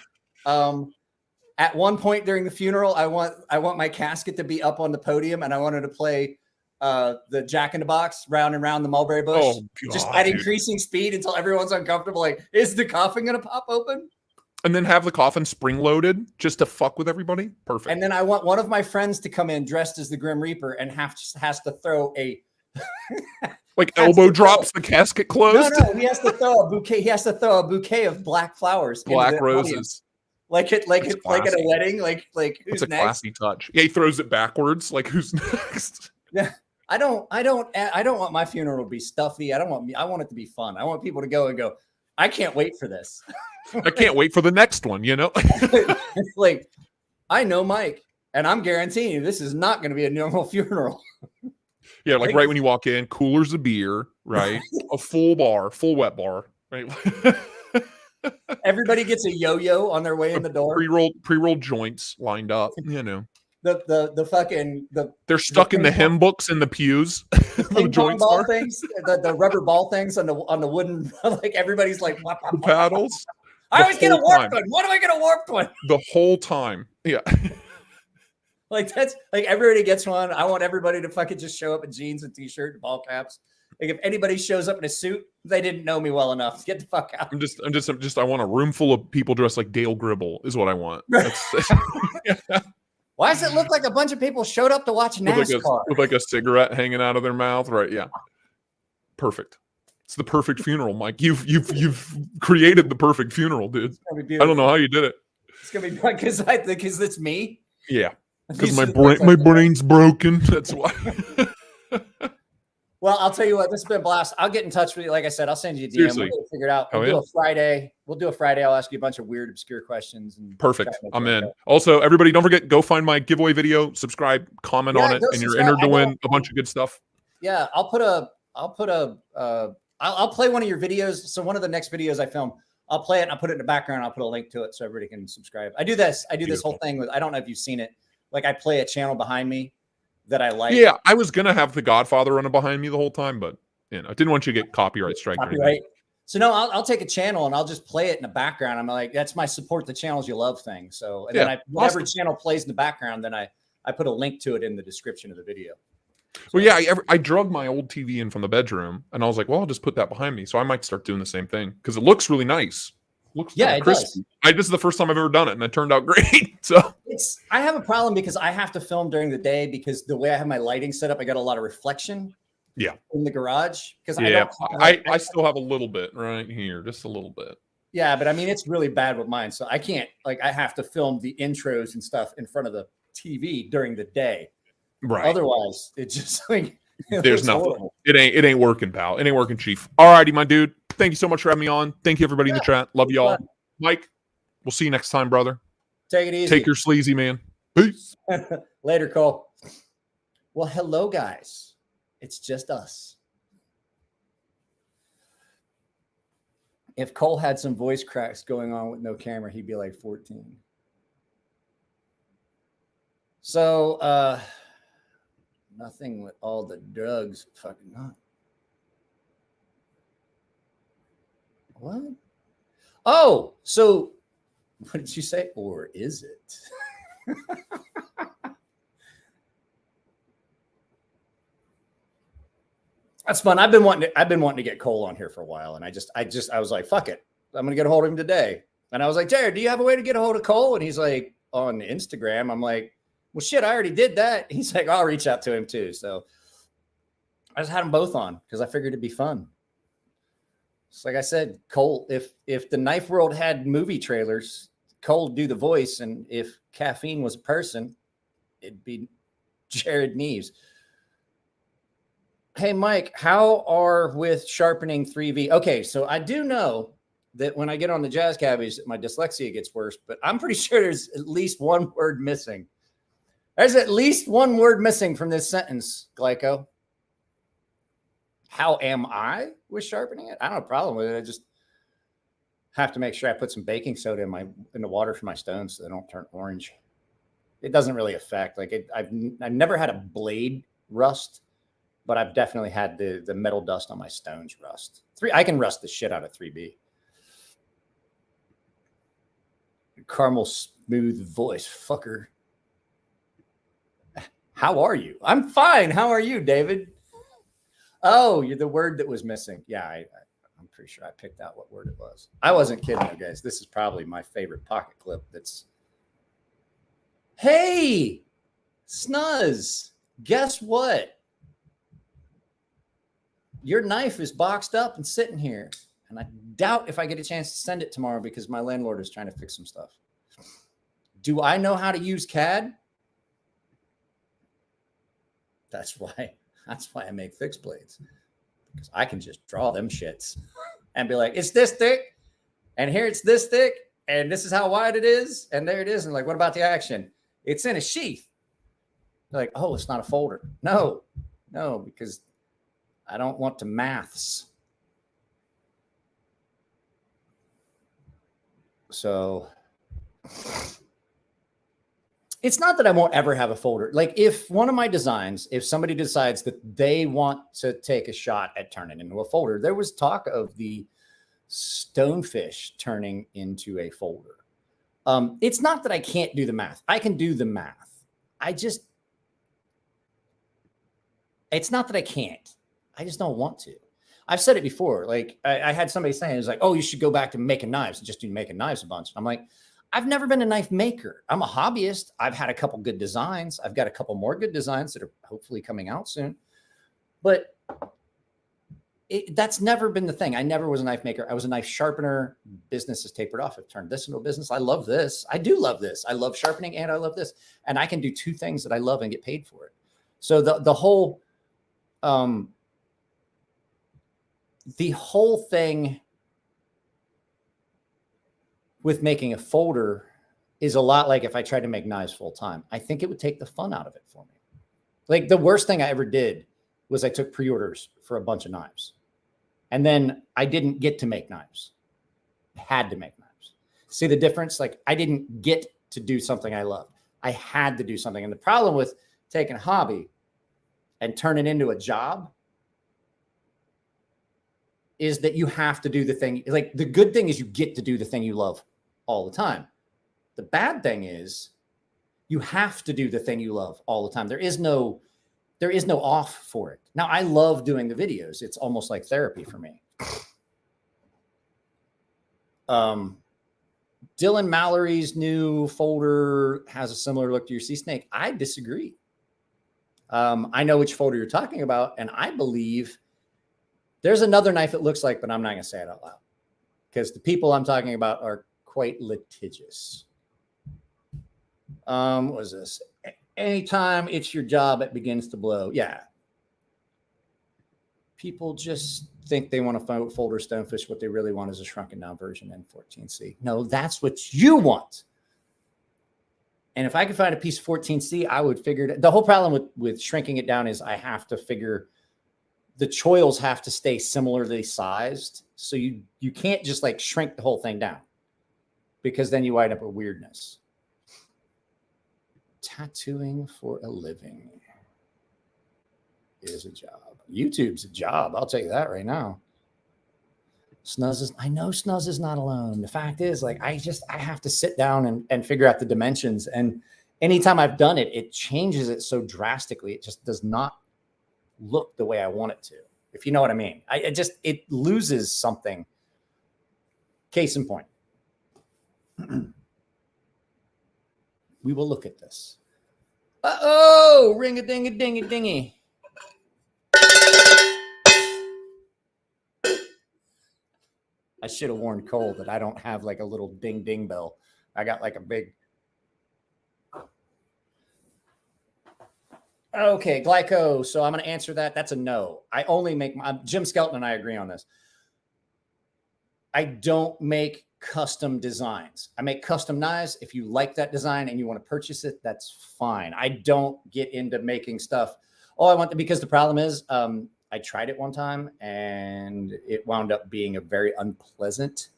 At one point during the funeral, I want my casket to be up on the podium, and I wanted to play the Jack in the Box round and round the mulberry bush, oh, God, just at increasing speed until everyone's uncomfortable. Like, is the coffin gonna pop open? And then have the coffin spring loaded just to fuck with everybody. Perfect. And then I want one of my friends to come in dressed as the Grim Reaper and has to throw a like elbow drops the casket closed. No, he has to throw a bouquet. He has to throw a bouquet of black flowers, black roses, like at a wedding. Like who's next? A classy touch. Yeah, he throws it backwards. Like who's next? Yeah, I don't want my funeral to be stuffy. I want it to be fun. I want people to go and go, I can't wait for this. I can't wait for the next one, you know? It's like, I know Mike, and I'm guaranteeing you this is not going to be a normal funeral. Yeah, like right when you walk in, coolers of beer, right? A full wet bar, right? Everybody gets a yo-yo on their way in the door. Pre-rolled joints lined up, you know. They're stuck in the hymn books in the pews. The joint ball things, the rubber ball things on the wooden, like everybody's like whop, whop, the paddles. I always get a warped one. What do I get a warped one? The whole time. Yeah. Like that's like everybody gets one. I want everybody to fucking just show up in jeans and t-shirt and ball caps. Like if anybody shows up in a suit, they didn't know me well enough. Get the fuck out. I want a room full of people dressed like Dale Gribble is what I want. Why does it look like a bunch of people showed up to watch NASCAR? With like a cigarette hanging out of their mouth, right? Yeah. Perfect. It's the perfect funeral, Mike. You've created the perfect funeral, dude. I don't know how you did it. It's gonna be because it's me. Yeah. Because my brain's broken. That's why. Well, I'll tell you what, this has been a blast. I'll get in touch with you. Like I said, I'll send you a DM. Seriously. We'll figure it out. We'll do a Friday. I'll ask you a bunch of weird, obscure questions. Perfect. I'm in. Also, everybody, don't forget, go find my giveaway video, subscribe, comment on it, and you're entered to win a bunch of good stuff. Yeah, I'll play one of your videos. So one of the next videos I film, I'll play it and I'll put it in the background. I'll put a link to it so everybody can subscribe. I do this whole thing with, I don't know if you've seen it. Like I play a channel behind me that I like. Yeah, I was gonna have The Godfather running behind me the whole time, but I didn't want you to get copyright strike. Copyright. So no, I'll take a channel and I'll just play it in the background. I'm like, that's my support the channels you love thing. So and then whatever channel plays in the background, then I put a link to it in the description of the video. So, well, yeah, I drug my old TV in from the bedroom, and I was like, well, I'll just put that behind me. So I might start doing the same thing because it looks really nice. It crispy. This is the first time I've ever done it, and it turned out great. So I have a problem because I have to film during the day because the way I have my lighting set up, I got a lot of reflection. Yeah, in the garage because I still have a little bit right here, just a little bit. Yeah, but I mean it's really bad with mine, so I can't I have to film the intros and stuff in front of the TV during the day. Right. Otherwise, it's just like there's nothing. Horrible. It ain't working, pal. It ain't working, Chief. All righty, my dude. Thank you so much for having me on. Thank you, everybody in the chat. Love you all. Mike, we'll see you next time, brother. Take it easy. Take your sleazy, man. Peace. Later, Cole. Well, hello, guys. It's just us. If Cole had some voice cracks going on with no camera, he'd be like 14. So, nothing with all the drugs. Fucking not. What? Oh, so what did you say? Or is it? That's fun. I've been wanting to get Cole on here for a while, and I was like, fuck it, I'm gonna get a hold of him today. And I was like, Jared, do you have a way to get a hold of Cole? And he's like, on Instagram. I'm like, well, shit, I already did that. He's like, I'll reach out to him too. So I just had them both on because I figured it'd be fun. It's like I said, Cole, if the knife world had movie trailers, Cole would do the voice, and if caffeine was a person, it'd be Jared Neves. Hey, Mike, how are with sharpening 3V? Okay, so I do know that when I get on the jazz cabbies, my dyslexia gets worse, but I'm pretty sure there's at least one word missing. There's at least one word missing from this sentence, Glyco. How am I with sharpening it? I don't have a problem with it. I just have to make sure I put some baking soda in the water for my stones so they don't turn orange. It doesn't really affect. I've never had a blade rust, but I've definitely had the metal dust on my stones rust. I can rust the shit out of 3B. Caramel smooth voice, fucker. How are you? I'm fine. How are you, David? Oh, you're the word that was missing. Yeah, I'm pretty sure I picked out what word it was. I wasn't kidding you guys. This is probably my favorite pocket clip. Hey, Snuzz, guess what? Your knife is boxed up and sitting here. And I doubt if I get a chance to send it tomorrow because my landlord is trying to fix some stuff. Do I know how to use CAD? That's why That's why I make fixed blades, because I can just draw them shits and be like, it's this thick, and here it's this thick, and this is how wide it is, and there it is. And like, what about the action? It's in a sheath. They're like, oh, it's not a folder. No, because I don't want to maths. So it's not that I won't ever have a folder. Like if one of my designs, if somebody decides that they want to take a shot at turning into a folder, there was talk of the stonefish turning into a folder. It's not that I can't do the math. I can do the math. It's not that I can't. I just don't want to. I've said it before. Like I had somebody saying, it's like, oh, you should go back to making knives and just do making knives a bunch. I'm like, I've never been a knife maker. I'm a hobbyist. I've had a couple good designs. I've got a couple more good designs that are hopefully coming out soon. But that's never been the thing. I never was a knife maker. I was a knife sharpener. Business has tapered off. I've turned this into a business. I love this. I do love this. I love sharpening and I love this. And I can do two things that I love and get paid for it. So the whole thing with making a folder is a lot like if I tried to make knives full time. I think it would take the fun out of it for me. Like the worst thing I ever did was I took pre-orders for a bunch of knives. And then I didn't get to make knives. I had to make knives. See the difference? Like I didn't get to do something I loved. I had to do something. And the problem with taking a hobby and turn it into a job is that you have to do the thing. Like the good thing is you get to do the thing you love all the time. The bad thing is you have to do the thing you love all the time. There is no off for it. Now I love doing the videos. It's almost like therapy for me. Dylan Mallory's new folder has a similar look to your sea snake. I disagree. I know which folder you're talking about, and I believe there's another knife it looks like, but I'm not going to say it out loud because the people I'm talking about are quite litigious. What was this? Anytime it's your job, it begins to blow. Yeah. People just think they want to folder stonefish. What they really want is a shrunken down version in 14C. No, that's what you want. And if I could find a piece of 14C, I would figure it. The whole problem with shrinking it down is I have to figure the choils have to stay similarly sized. So you can't just like shrink the whole thing down because then you wind up with weirdness. Tattooing for a living is a job. YouTube's a job. I'll tell you that right now. I know Snuzz is not alone. The fact is, like, I have to sit down and figure out the dimensions. And anytime I've done it, it changes it so drastically. It just does not look the way I want it to, if you know what I mean. It loses something. Case in point. We will look at this. Uh-oh, ring-a-ding-a-ding-a-dingy. I should have warned Cole that I don't have like a little ding-ding bell. I got like a big... Okay, Glyco. So I'm going to answer that. That's a no. I only make... Jim Skelton and I agree on this. I don't make custom designs. I make custom knives. If you like that design and you want to purchase it, that's fine. I don't get into making stuff. Oh, I want to, because the problem is I tried it one time and it wound up being a very unpleasant.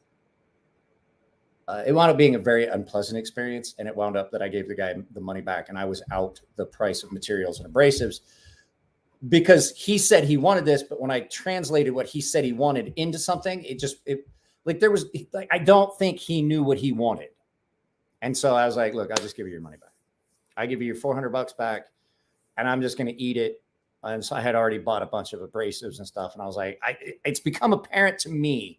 It wound up being a very unpleasant experience. And it wound up that I gave the guy the money back and I was out the price of materials and abrasives because he said he wanted this. But when I translated what he said he wanted into something, I don't think he knew what he wanted. And so I was like, look, I'll just give you your money back. I give you your $400 back and I'm just going to eat it. And so I had already bought a bunch of abrasives and stuff. And I was like, it's become apparent to me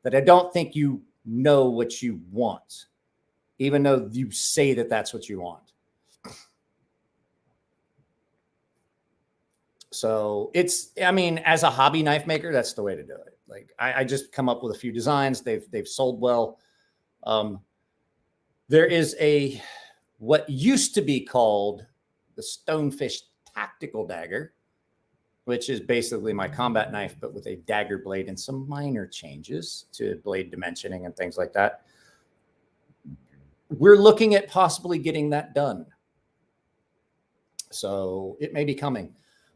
that I don't think you know what you want, even though you say that that's what you want. So as a hobby knife maker, that's the way to do it. Like I just come up with a few designs. They've sold well. There is what used to be called the Stonefish Tactical Dagger. which is basically my combat knife, but with a dagger blade and some minor changes to blade dimensioning and things like that. We're looking at possibly getting that done. So it may be coming.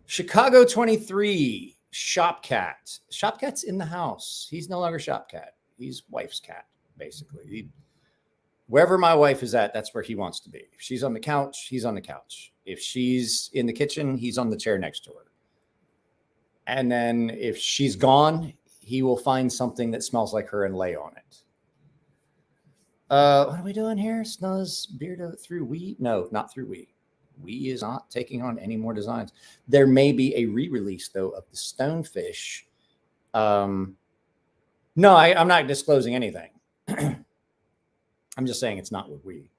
Chicago 23, Shopcat. Shopcat's in the house. He's no longer Shopcat. He's wife's cat, basically. Wherever my wife is at, that's where he wants to be. If she's on the couch, he's on the couch. If she's in the kitchen, he's on the chair next to her. And then if she's gone, he will find something that smells like her and lay on it. What are we doing here? Snuzz Beardo through Wii? No, not through Wii. Wii is not taking on any more designs. There may be a re-release, though, of the Stonefish. No, I'm not disclosing anything. I'm just saying it's not with Wii.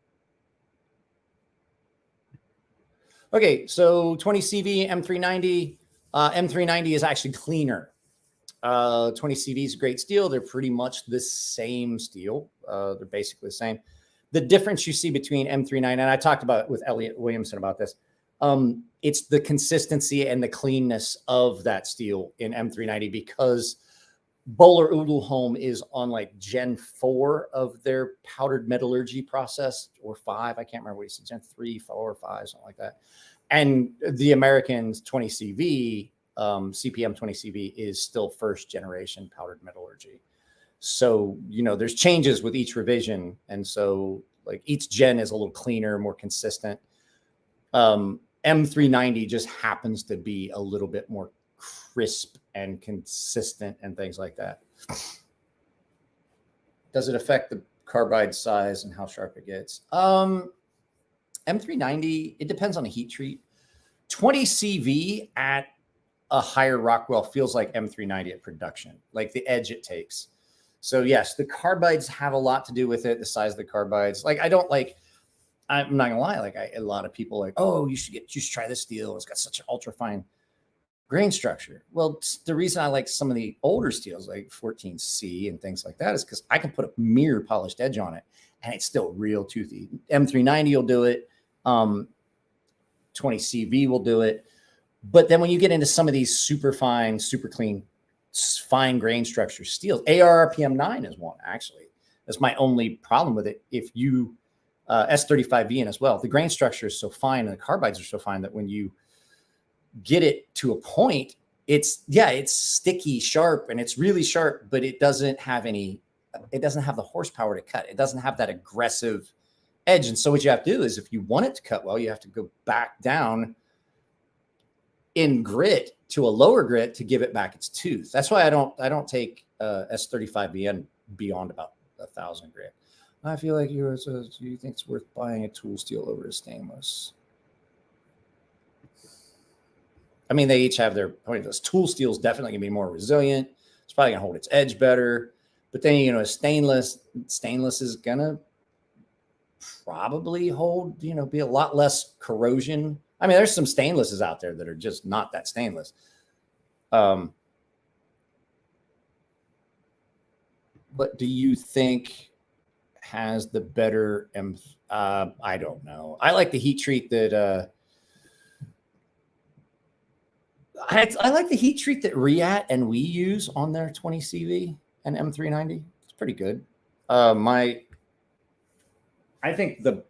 Okay, so 20CV, M390. M390 is actually cleaner. 20CV is a great steel. They're pretty much the same steel. They're basically the same. The difference you see between M390, and I talked about it with Elliot Williamson about this, it's the consistency and the cleanness of that steel in M390 because Bowler Oodleholm is on like Gen 4 of their powdered metallurgy process, or 5. I can't remember what he said, Gen 3, 4, 5, something like that. And the American's 20CV, CPM 20CV is still first generation powdered metallurgy. So, you know, there's changes with each revision. And so like each gen is a little cleaner, more consistent. M390 just happens to be a little bit more crisp and consistent and things like that. Does it affect the carbide size and how sharp it gets? M390, it depends on the heat treat. 20 CV at a higher Rockwell feels like M390 at production, like the edge it takes. So yes, the carbides have a lot to do with it. The size of the carbides. Like I'm not gonna lie. Like a lot of people like, oh, you should try this steel. It's got such an ultra fine grain structure. Well, the reason I like some of the older steels like 14C and things like that is because I can put a mirror polished edge on it and it's still real toothy. M390 will do it. 20CV will do it. But then when you get into some of these super fine, super clean, fine grain structure steels, ARRPM9 is one, actually. That's my only problem with it. If you, S35VN as well, the grain structure is so fine and the carbides are so fine that when you get it to a point, it's sticky, sharp, and it's really sharp, but it doesn't have the horsepower to cut. It doesn't have that aggressive edge. And so what you have to do is if you want it to cut well, you have to go back down in grit to a lower grit to give it back its tooth. That's why I don't take S35VN beyond about 1,000 grit. I feel like do you think it's worth buying a tool steel over a stainless? I mean, they each have their point. This tool steel is definitely gonna be more resilient. It's probably gonna hold its edge better. But then, you know, stainless is gonna probably hold, you know, be a lot less corrosion. I mean, there's some stainlesses out there that are just not that stainless. But do you think has the better? I don't know. I like the heat treat that. I like the heat treat that Reat and we use on their 20CV and M390. It's pretty good. I think the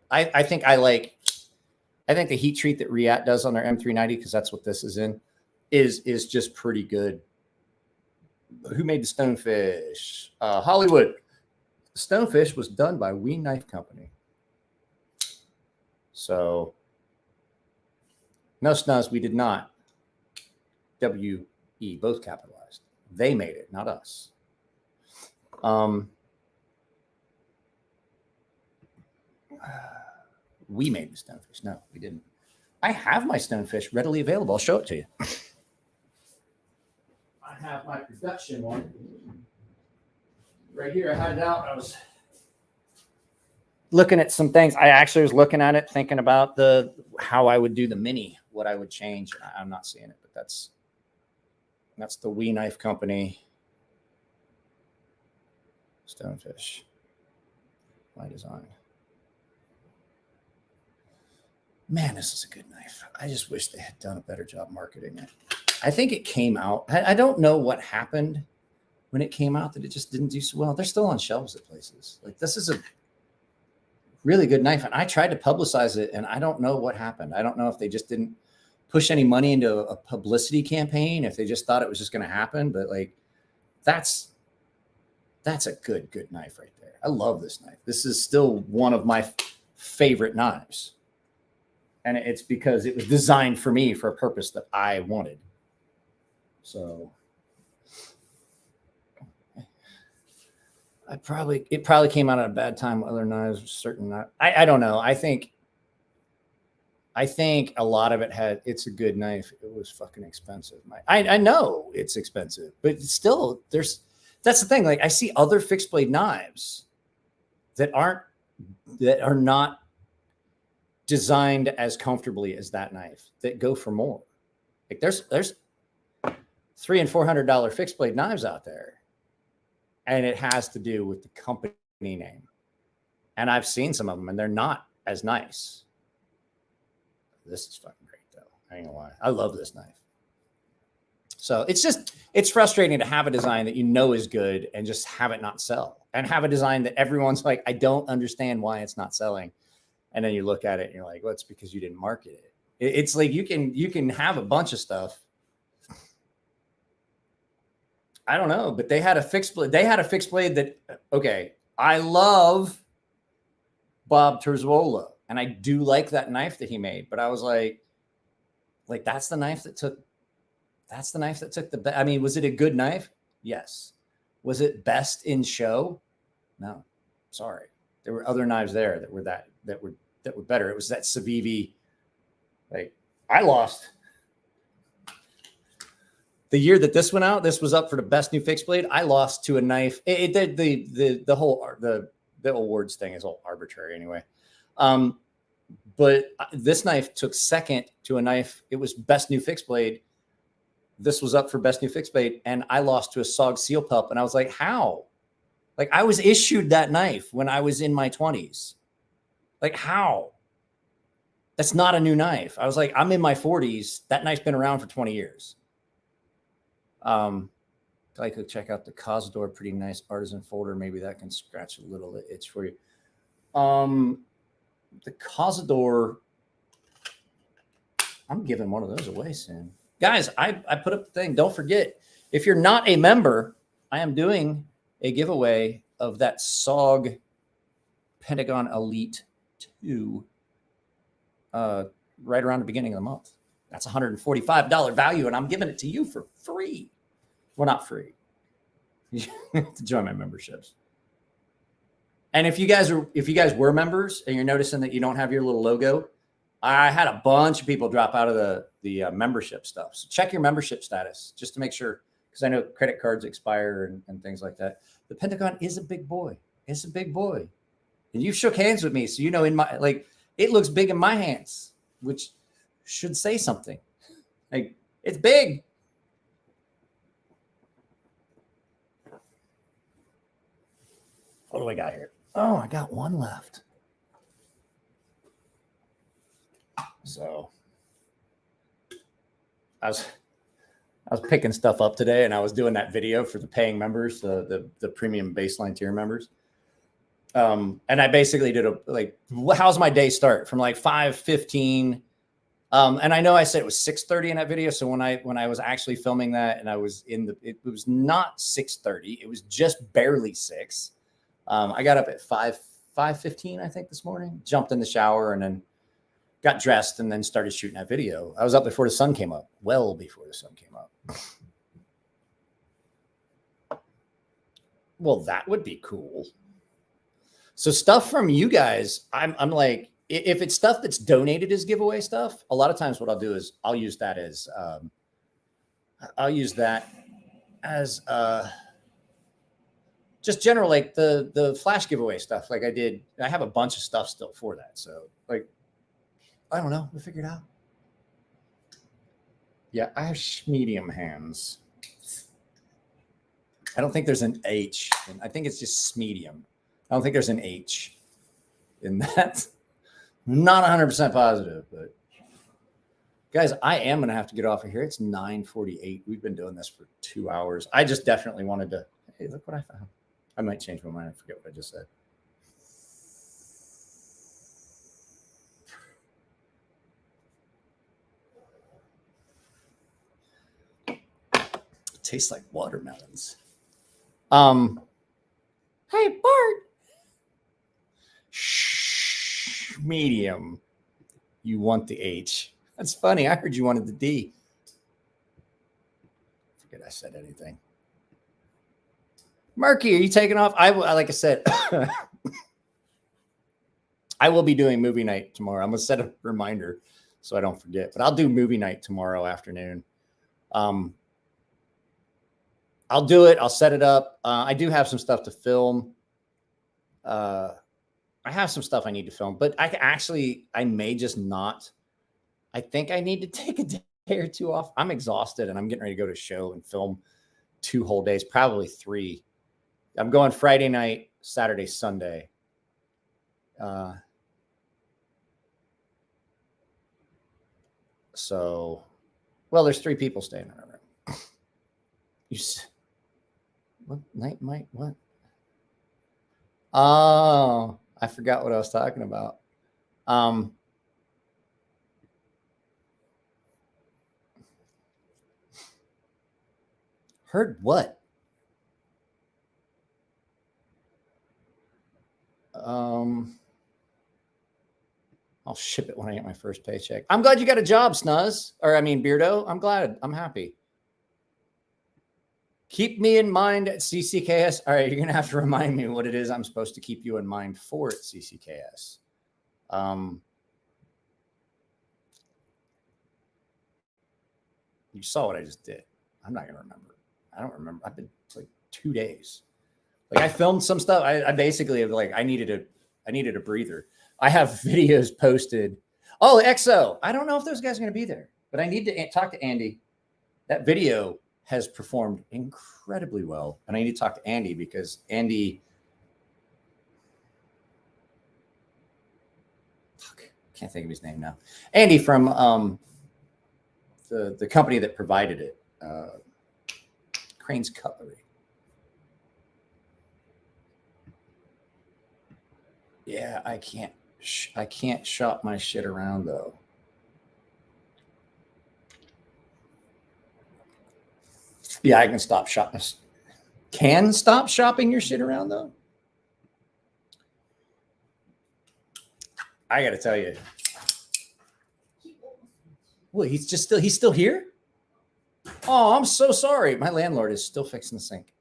heat treat that Reat does on their M390, because that's what this is in, is just pretty good. Who made the Stonefish? Hollywood. The Stonefish was done by Wee Knife Company. So no, Snuzz, we did not. WE, both capitalized. They made it, not us. We made the Stonefish. No, we didn't. I have my Stonefish readily available. I'll show it to you. I have my production one right here. I had it out. I was looking at some things. I actually was looking at it, thinking about how I would do the mini, what I would change. I'm not seeing it, but that's the Wee Knife Company Stonefish. My design. Man, this is a good knife. I just wish they had done a better job marketing it. I think it came out. I don't know what happened when it came out that it just didn't do so well. They're still on shelves at places. Like, this is a really good knife. And I tried to publicize it, and I don't know what happened. I don't know if they just didn't push any money into a publicity campaign, if they just thought it was just going to happen. But like, that's a good knife right there. I love this knife. This is still one of my favorite knives. And it's because it was designed for me for a purpose that I wanted. So it probably came out at a bad time with other knives, certain knives. I don't know. I think a lot of it it's a good knife. It was fucking expensive. I know it's expensive, but still that's the thing. Like, I see other fixed blade knives that are not designed as comfortably as that knife that go for more. Like, there's $300 and $400 fixed blade knives out there. And it has to do with the company name. And I've seen some of them, and they're not as nice. This is fucking great, though. I ain't gonna lie. I love this knife. So it's frustrating to have a design that you know is good and just have it not sell, and have a design that everyone's like, I don't understand why it's not selling. And then you look at it and you're like, well, it's because you didn't market it. It's like, you can have a bunch of stuff. I don't know, but they had a fixed blade. They had a fixed blade that, okay, I love Bob Terzuola, and I do like that knife that he made, but I was like, that's the knife that took the best. I mean, was it a good knife? Yes. Was it best in show? No. Sorry. There were other knives there that were better. It was that Civivi. Like, I lost the year that this went out. This was up for the best new fixed blade. I lost to a knife. The awards thing is all arbitrary anyway. But this knife took second to a knife. It was best new fixed blade. This was up for best new fixed blade, and I lost to a SOG Seal Pup. And I was like, how? Like, I was issued that knife when I was in my 20s. Like, how? That's not a new knife. I was like, I'm in my 40s. That knife's been around for 20 years. I could check out the Cazador, pretty nice artisan folder. Maybe that can scratch a little itch for you. The Cazador, I'm giving one of those away soon. Guys, I put up the thing. Don't forget, if you're not a member, I am doing a giveaway of that SOG Pentagon Elite 2 right around the beginning of the month. That's $145 value, and I'm giving it to you for free. Well, not free. You have to join my memberships. And if you guys were members and you're noticing that you don't have your little logo, I had a bunch of people drop out of the membership stuff. So check your membership status just to make sure, because I know credit cards expire and things like that. The Pentagon is a big boy. It's a big boy. And you shook hands with me, so you know, it looks big in my hands, which should say something. Like, it's big. What do I got here? Oh, I got one left. So I was picking stuff up today, and I was doing that video for the paying members, the premium baseline tier members. And I basically did how's my day start from like 5:15. And I know I said it was 6:30 in that video. So when I was actually filming that, and I was it was not 6:30, it was just barely 6. I got up at 5:15, I think, this morning, jumped in the shower, and then got dressed, and then started shooting that video. I was up before the sun came up, well before the sun came up. Well, that would be cool. So stuff from you guys, I'm like, if it's stuff that's donated as giveaway stuff, a lot of times what I'll do is I'll use that as just general, like the flash giveaway stuff. Like I have a bunch of stuff still for that. So like, I don't know, we'll figure it out. Yeah, I have medium hands. I don't think there's an H. I think it's just medium. I don't think there's an H in that. Not 100% positive, but Guys, I am going to have to get off of here. It's 9:48. We've been doing this for 2 hours. I just definitely wanted to. Hey, look what I found. I might change my mind. I forget what I just said. It tastes like watermelons. Hey, Bart. Shh, medium. You want the H. That's funny. I heard you wanted the D. Forget I said anything. Murky, are you taking off? Like I said, I will be doing movie night tomorrow. I'm gonna set a reminder so I don't forget. But I'll do movie night tomorrow afternoon. I'll do it. I'll set it up. I do have some stuff to film. I have some stuff I need to film, but I may just not. I think I need to take a day or two off. I'm exhausted and I'm getting ready to go to a show and film 2 whole days, probably 3. I'm going Friday night, Saturday, Sunday. So, well, there's 3 people staying in our room. What night might what? Oh, I forgot what I was talking about. Heard what? I'll ship it when I get my first paycheck. I'm glad you got a job, Snuzz. Or I mean, Beardo. I'm glad. I'm happy. Keep me in mind at CCKS. All right, you're going to have to remind me what it is I'm supposed to keep you in mind for at CCKS. You saw what I just did. I'm not going to remember. I don't remember. I've been like 2 days. Like I filmed some stuff. I basically like I needed a breather. I have videos posted. Oh, EXO. I don't know if those guys are going to be there, but I need to talk to Andy. That video has performed incredibly well. And I need to talk to Andy because Andy, can't think of his name now. Andy from the company that provided it, Crane's Cutlery. Yeah, I can't shop my shit around though. Yeah, I can stop shopping. Can stop shopping your shit around though. I got to tell you. Well, he's still here. Oh, I'm so sorry. My landlord is still fixing the sink.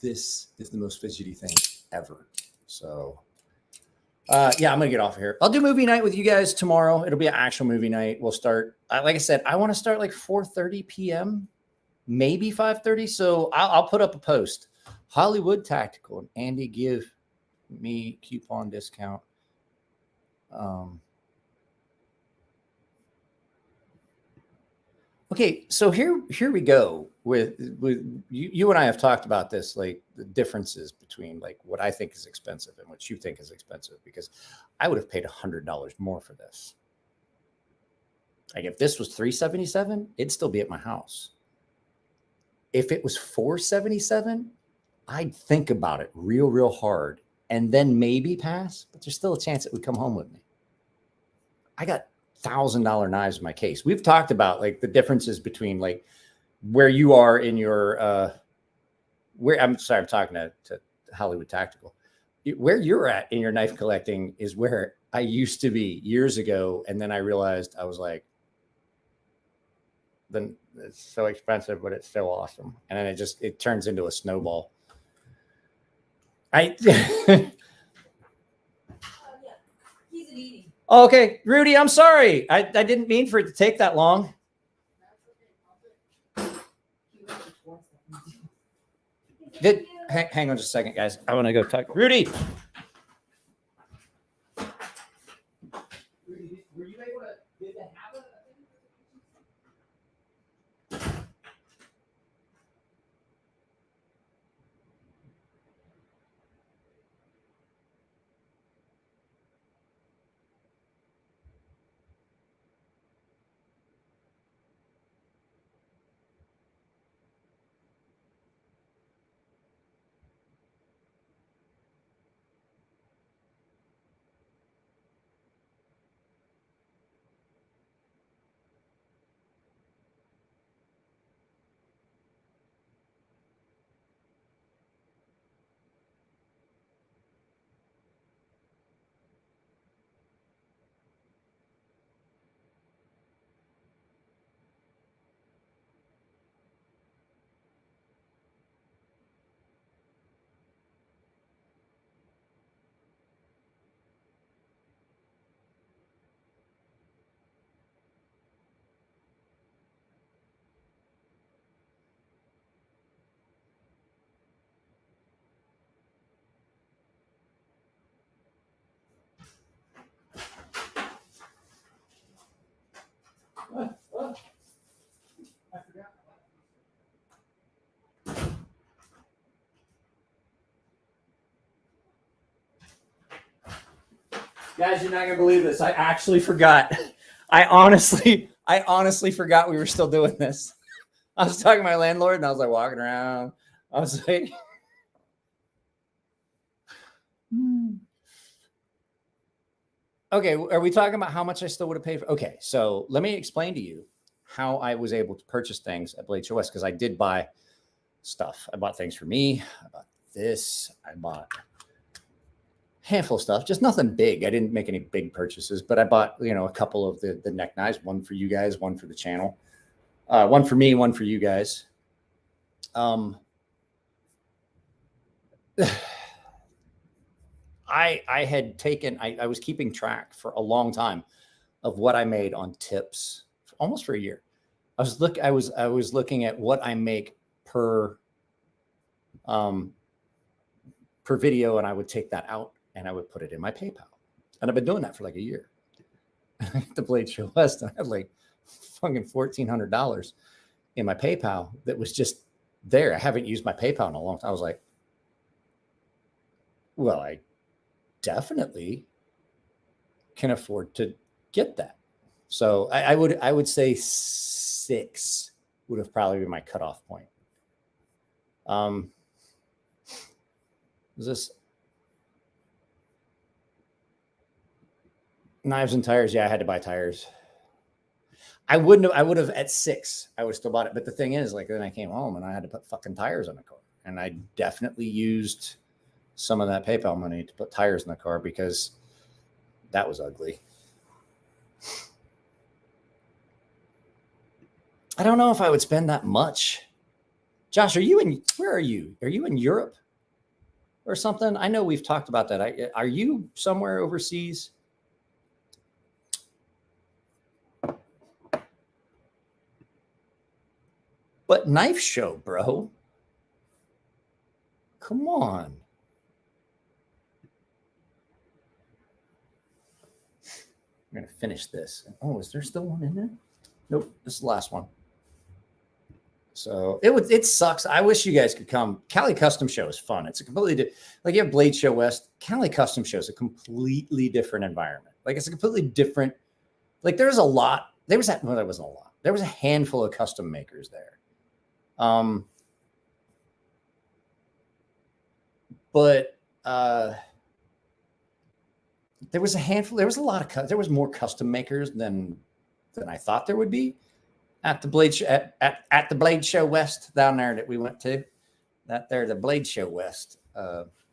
This is the most fidgety thing ever. So, yeah, I'm going to get off of here. I'll do movie night with you guys tomorrow. It'll be an actual movie night. We'll start, like I said, I want to start like 4:30 p.m., maybe 5:30. So I'll put up a post. Hollywood Tactical and Andy give me coupon discount. Okay, so here we go with you and I have talked about this, like the differences between like what I think is expensive and what you think is expensive, because I would have paid $100 more for this. Like if this was $377, it'd still be at my house. If it was $477, I'd think about it real hard and then maybe pass, but there's still a chance it would come home with me. I got $1,000 knives in my case. We've talked about like the differences between like where you are in your where I'm talking to Hollywood Tactical. Where you're at in your knife collecting is where I used to be years ago, and then I realized I was like, then it's so expensive, but it's so awesome, and then it turns into a snowball. Oh, okay, Rudy, I'm sorry. I didn't mean for it to take that long. Hang on just a second, guys. I want to go talk. Rudy. Were you able to did that happen? Guys, you're not gonna believe this. I actually forgot. I honestly forgot we were still doing this. I was talking to my landlord and I was like walking around. I was like, okay, are we talking about how much I still would have paid for? Okay, so let me explain to you how I was able to purchase things at Blade Show West, because I did buy stuff. I bought things for me. I bought this. I bought handful of stuff, just nothing big. I didn't make any big purchases, but I bought, a couple of the neck knives, one for you guys, one for the channel, one for me, one for you guys. I had taken, I was keeping track for a long time of what I made on tips, almost for a year. I was looking at what I make per video, and I would take that out and I would put it in my PayPal. And I've been doing that for like a year. At the Blade Show West, I had like fucking $1,400 in my PayPal that was just there. I haven't used my PayPal in a long time. I was like, well, I definitely can afford to get that. So I would say 6 would have probably been my cutoff point. Is this knives and tires? Yeah, I had to buy tires. I would have at 6, I would have still bought it. But the thing is, like, then I came home and I had to put fucking tires on the car. And I definitely used some of that PayPal money to put tires in the car because that was ugly. I don't know if I would spend that much. Josh, where are you? Are you in Europe or something? I know we've talked about that. Are you somewhere overseas? But knife show, bro. Come on. I'm going to finish this. Oh, is there still one in there? Nope. This is the last one. So it sucks. I wish you guys could come. Cali Custom Show is fun. It's a completely like you have Blade Show West. Cali Custom Show is a completely different environment. Like it's a completely different. Like there was a lot. There wasn't a lot. There was a handful of custom makers there. But there was a handful. There was a lot of. There was more custom makers than I thought there would be. At the Blade Show, at the Blade Show West down there that we went to, the Blade Show West.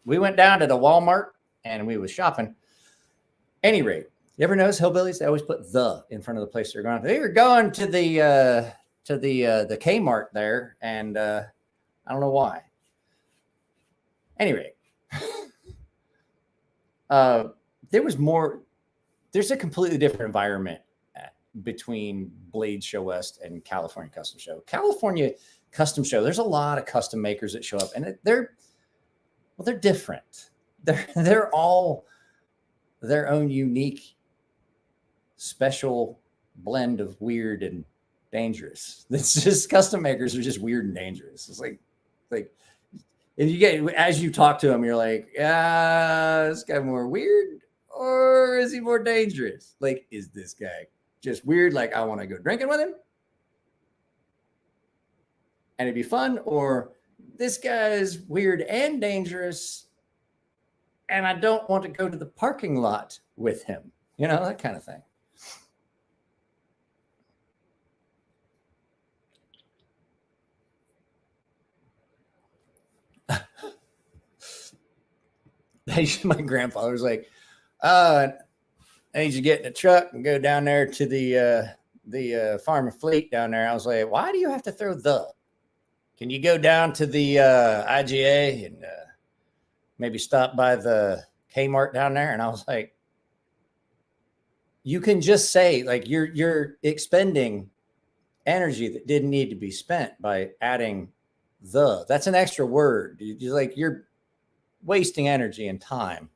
We went down to the Walmart and we was shopping. Any rate, you ever notice hillbillies? They always put the in front of the place they're going. They were going to the Kmart there, and I don't know why. Any rate, there was more. There's a completely different environment between Blade Show West and California Custom Show. California Custom Show, there's a lot of custom makers that show up, and they're different. They're all their own unique, special blend of weird and dangerous. It's just custom makers are just weird and dangerous. It's like if you get, as you talk to them, you're like, this guy more weird or is he more dangerous? Like, is this guy just weird? Like, I want to go drinking with him and it'd be fun, or this guy is weird and dangerous and I don't want to go to the parking lot with him, that kind of thing. My grandfather was like, I need you to get in the truck and go down there to the Farm and Fleet down there. I was like, why do you have to throw the? Can you go down to the IGA and maybe stop by the Kmart down there? And I was like, you can just say, like, you're expending energy that didn't need to be spent by adding the. That's an extra word. You're wasting energy and time.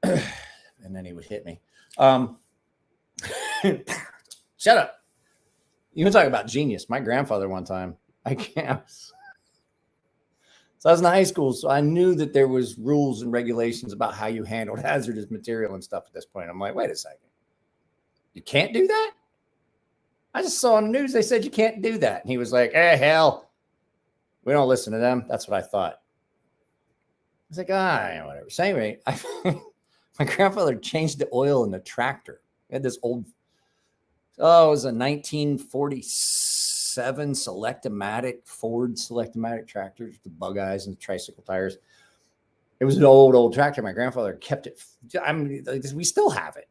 And then he would hit me. Shut up. You want to talk about genius? My grandfather one time, So I was in high school, so I knew that there was rules and regulations about how you handled hazardous material and stuff at this point. I'm like, wait a second. You can't do that? I just saw on the news they said you can't do that. And he was like, hey, hell, we don't listen to them. That's what I thought. I was like, whatever. So anyway, my grandfather changed the oil in the tractor. He had this old, it was a 1947 Ford Selectomatic tractor, the bug eyes and the tricycle tires. It was an old tractor. My grandfather kept it. I mean, we still have it.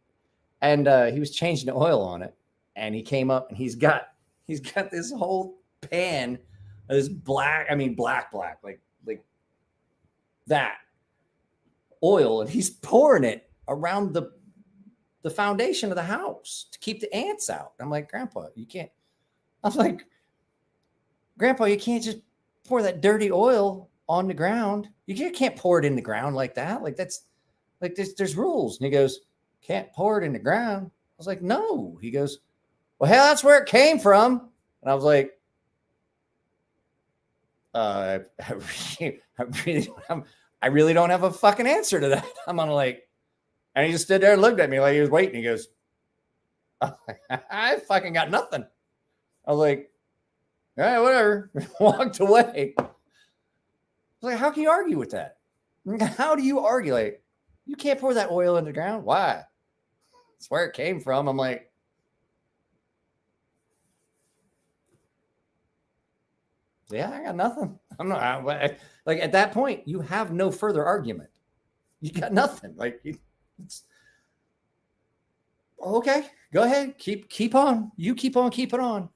And he was changing the oil on it. And he came up and he's got this whole pan of this black, like that oil. And he's pouring it around the foundation of the house to keep the ants out. I'm like, Grandpa, you can't. I was like, Grandpa, you can't just pour that dirty oil on the ground. You can't pour it in the ground like that. Like that's like there's rules. And he goes, can't pour it in the ground. I was like, no. He goes, well, hell, that's where it came from. And I was like, I really don't have a fucking answer to that. I'm on like, and he just stood there and looked at me like he was waiting. He goes, I fucking got nothing. I was like, all right, whatever. Walked away. I was like, how can you argue with that? How do you argue? Like, you can't pour that oil in the ground. Why? It's where it came from. I'm like, yeah, I got nothing. I'm not like at that point, you have no further argument. You got nothing. Like, it's okay. Go ahead. Keep on. You keep on keeping on.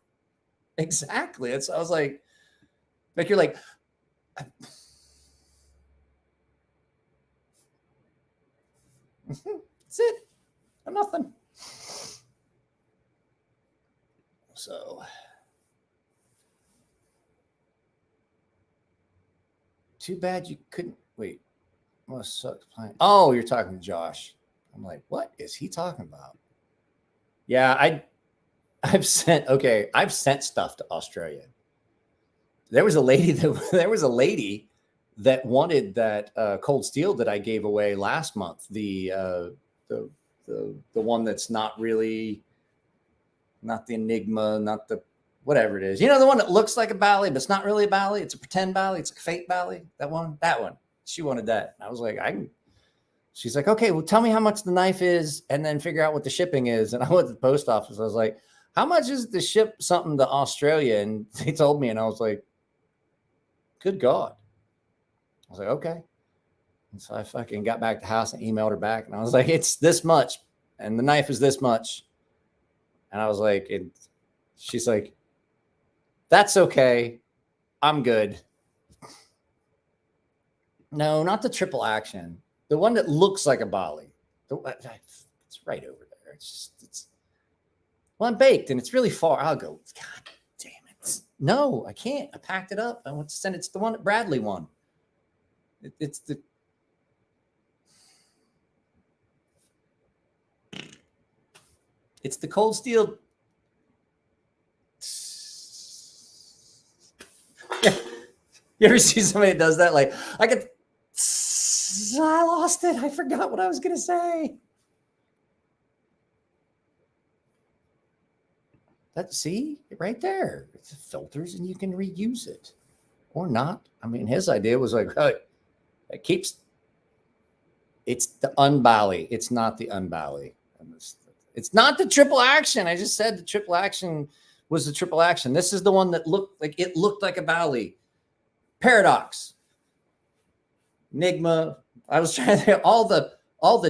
Exactly. I was like you're like, that's it. I'm nothing. So. Too bad you couldn't wait. Must suck playing. Oh, you're talking to Josh. I'm like, what is he talking about? Yeah, I've sent stuff to Australia. There was a lady that wanted that cold steel that I gave away last month. The one that's not the Enigma, not the whatever it is. You know, the one that looks like a Bally, but it's not really a Bally. It's a pretend Bally. It's a fake Bally. That one. She wanted that. I was like, she's like, okay, well, tell me how much the knife is and then figure out what the shipping is. And I went to the post office. I was like, how much is it to ship something to Australia? And they told me, and I was like, good God. I was like, okay. And so I fucking got back to the house and emailed her back. And I was like, it's this much. And the knife is this much. And I was like, she's like, that's okay. I'm good. No, not the triple action. The one that looks like a Bali. It's right over there. Well, I'm baked and it's really far. I'll go, God damn it. No, I can't. I packed it up. I want to send it to the one that Bradley won. It's the cold steel. You ever see somebody that does that? Like, I lost it. I forgot what I was going to say. See, right there. It's filters and you can reuse it or not. I mean, his idea was like, it keeps, it's the unbally. It's not the unbally. It's not the triple action. I just said the triple action was the triple action. This is the one that looked like a Bally. Paradox. Enigma. I was trying to think all the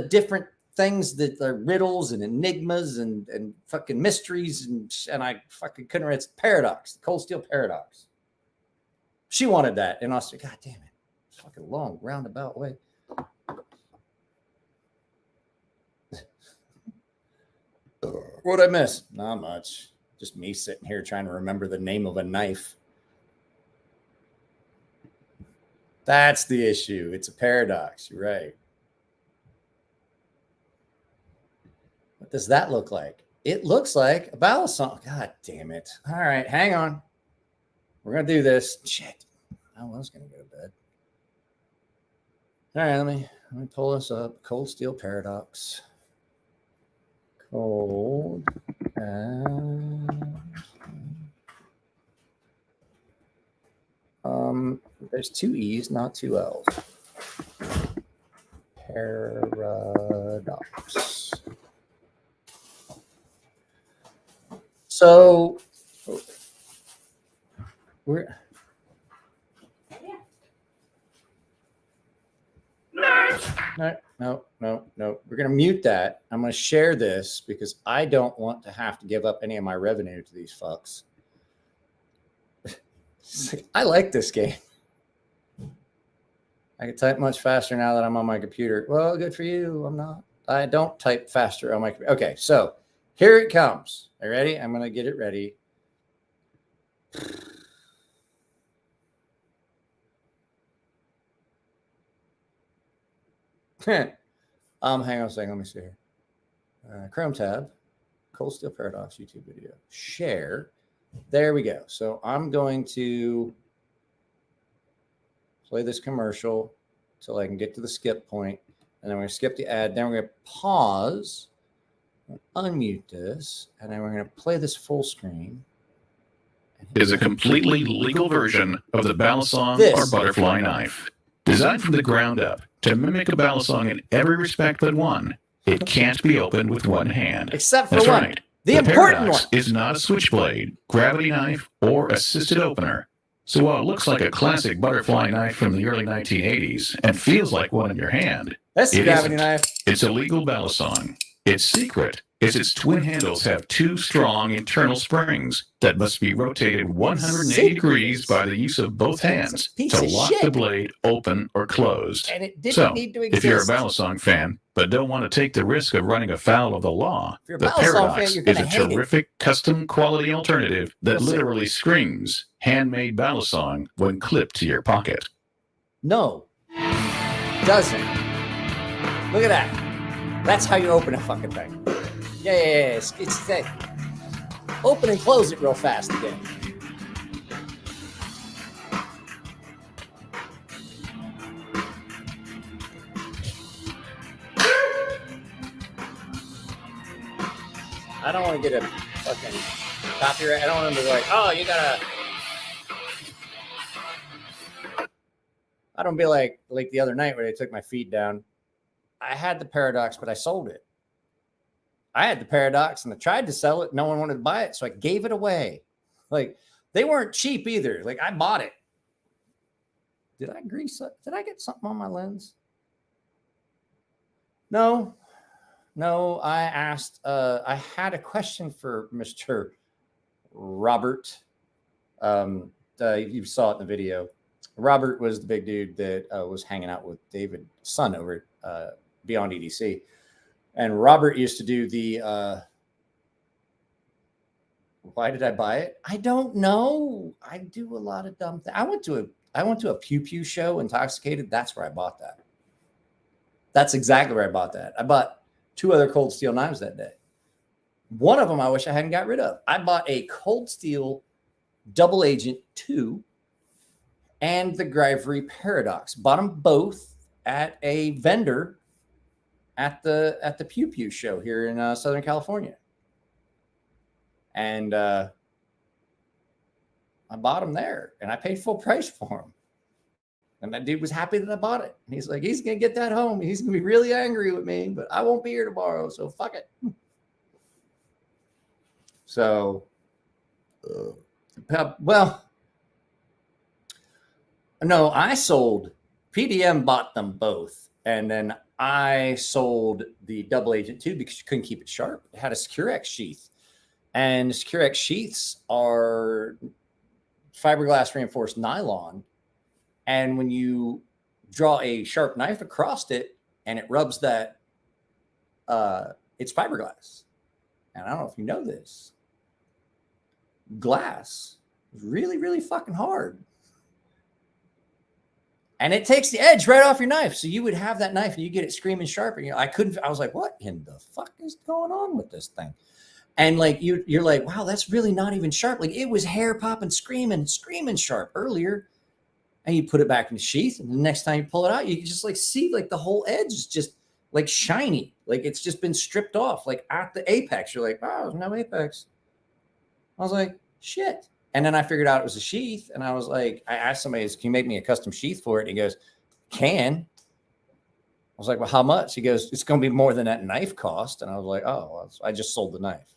different things that are riddles and enigmas and fucking mysteries and I fucking couldn't read. It's Paradox, the cold steel Paradox. She wanted that in Australia. God damn it. It's fucking long, roundabout way. What'd I miss? Not much. Just me sitting here trying to remember the name of a knife. That's the issue. It's a paradox. You're right. What does that look like? It looks like a balisong. God damn it. All right, hang on. We're going to do this. Shit. I was going to go to bed. All right, let me pull this up. Cold steel paradox. Cold and there's 2 E's, not 2 L's. Paradox. So we're no. We're gonna mute that. I'm gonna share this because I don't want to have to give up any of my revenue to these fucks. I like this game. I can type much faster now that I'm on my computer. Well, good for you. I'm not. I don't type faster on my computer. Okay, so here it comes. Are you ready? I'm gonna get it ready. Hang on a second. Let me see here. Chrome tab, Cold Steel Paradox YouTube video, share. There we go. So I'm going to play this commercial till I can get to the skip point, and then we're going to skip the ad. Then we're going to pause, unmute this, and then we're going to play this full screen. Is a completely legal version of the balisong or butterfly knife. Designed from the ground up to mimic a balisong in every respect but one, it can't be opened with one hand. Except for That's one. right. The important Paradox one is not a switchblade, gravity knife, or assisted opener. So while it looks like a classic butterfly knife from the early 1980s and feels like one in your hand, That's the gravity knife. It's a legal balisong. Its secret is its twin handles have 2 strong internal springs that must be rotated 180 degrees by the use of both hands to lock the blade open or closed. And it didn't need to exist. If you're a balisong fan but don't want to take the risk of running afoul of the law, if you're a the Balisong Paradox fan, is a terrific custom quality alternative that literally screams handmade balisong when clipped to your pocket. No, doesn't. Look at that. That's how you open a fucking thing. Yeah. It's that. Open and close it real fast again. I don't want to get a fucking copyright. I don't want them to be like, oh, you gotta. I don't be like the other night where they took my feed down. I had the Paradox, but I sold it. I had the Paradox and I tried to sell it. No one wanted to buy it, so I gave it away. Like, they weren't cheap either. Like, I bought it. Did I grease it? Did I get something on my lens? No. I asked. I had a question for Mr. Robert. You saw it in the video. Robert was the big dude that was hanging out with David's son over at Beyond EDC. And Robert used to do the, why did I buy it? I don't know. I do a lot of dumb things. I went to a Pew Pew show, Intoxicated. That's where I bought that. That's exactly where I bought that. I bought 2 other cold steel knives that day. One of them I wish I hadn't got rid of. I bought a cold steel double agent 2 and the Gravity Paradox. Bought them both at a vendor at the Pew Pew show here in Southern California. And I bought them there, and I paid full price for them. And that dude was happy that I bought it. And he's like, he's going to get that home. He's going to be really angry with me, but I won't be here tomorrow, so fuck it. So, well, no, I sold, PDM bought them both. And then I sold the double agent 2 because you couldn't keep it sharp. It had a Secure-X sheath. And Secure-X sheaths are fiberglass reinforced nylon. And when you draw a sharp knife across it and it rubs that, it's fiberglass. And I don't know if you know this. Glass is really, really fucking hard. And it takes the edge right off your knife. So you would have that knife and you get it screaming sharp. And I was like, what in the fuck is going on with this thing? And like, you're like, wow, that's really not even sharp. Like, it was hair popping, screaming sharp earlier. and you put it back in the sheath. And the next time you pull it out, you can just like see like the whole edge is just like shiny. Like it's just been stripped off, like at the apex. You're like, oh, there's no apex. I was like, shit. And then I figured out it was a sheath. And I was like, I asked somebody, can you make me a custom sheath for it? And he goes, can. I was like, well, how much? He goes, it's going to be more than that knife cost. And I was like, oh, well, I just sold the knife.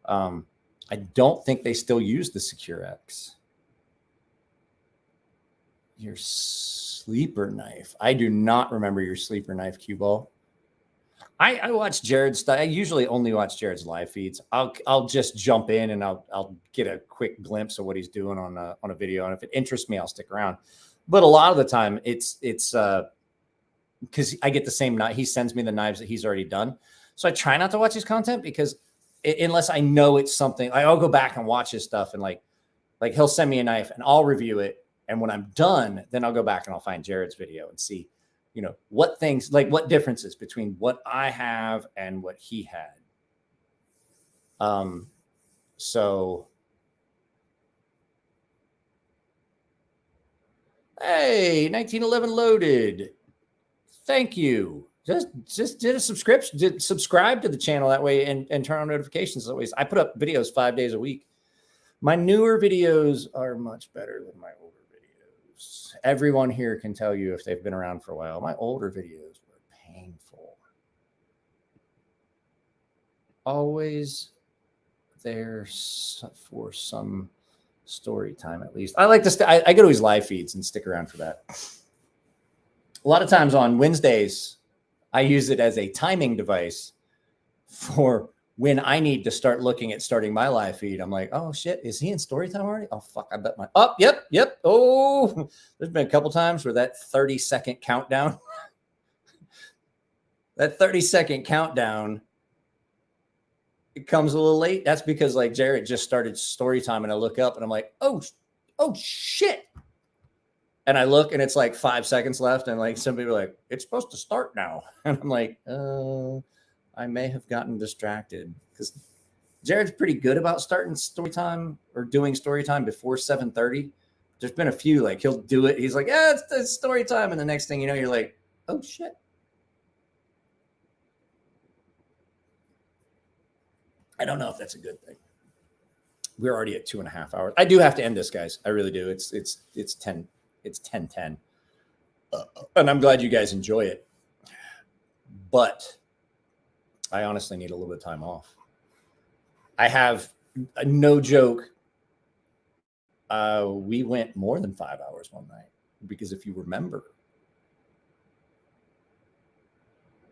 I don't think they still use the Secure X. Your sleeper knife. I do not remember your sleeper knife, cue ball. I watch Jared's stuff. I usually only watch Jared's live feeds. I'll just jump in and I'll get a quick glimpse of what he's doing on a video. And if it interests me, I'll stick around. But a lot of the time it's because I get the same knife. He sends me the knives that he's already done. So I try not to watch his content because unless I know it's something, I'll go back and watch his stuff and like he'll send me a knife and I'll review it. And when I'm done, then I'll go back and I'll find Jared's video and see, what things, like what differences between what I have and what he had. So, hey, 1911 loaded. Thank you. Just did a subscription, subscribe to the channel that way and turn on notifications. That way, I put up videos 5 days a week. My newer videos are much better than my older videos. Everyone here can tell you if they've been around for a while. My older videos were painful. Always there for some story time at least. I like to I go to his live feeds and stick around for that. A lot of times on Wednesdays, I use it as a timing device for when I need to start looking at starting my live feed. I'm like, oh shit, is he in story time already? Oh fuck, I bet my yep. Oh, there's been a couple times where that 30-second countdown, it comes a little late. That's because like Jared just started story time and I look up and I'm like, oh shit. And I look and it's like 5 seconds left. And like some people are like, it's supposed to start now. And I'm like, I may have gotten distracted because Jared's pretty good about starting story time or doing story time before 7:30. There's been a few, like he'll do it. He's like, yeah, it's story time. And the next thing you know, you're like, oh shit. I don't know if that's a good thing. We're already at 2.5 hours. I do have to end this, guys. I really do. It's 10. It's 10:10. And I'm glad you guys enjoy it. But I honestly need a little bit of time off. I have no joke. We went more than 5 hours one night because if you remember,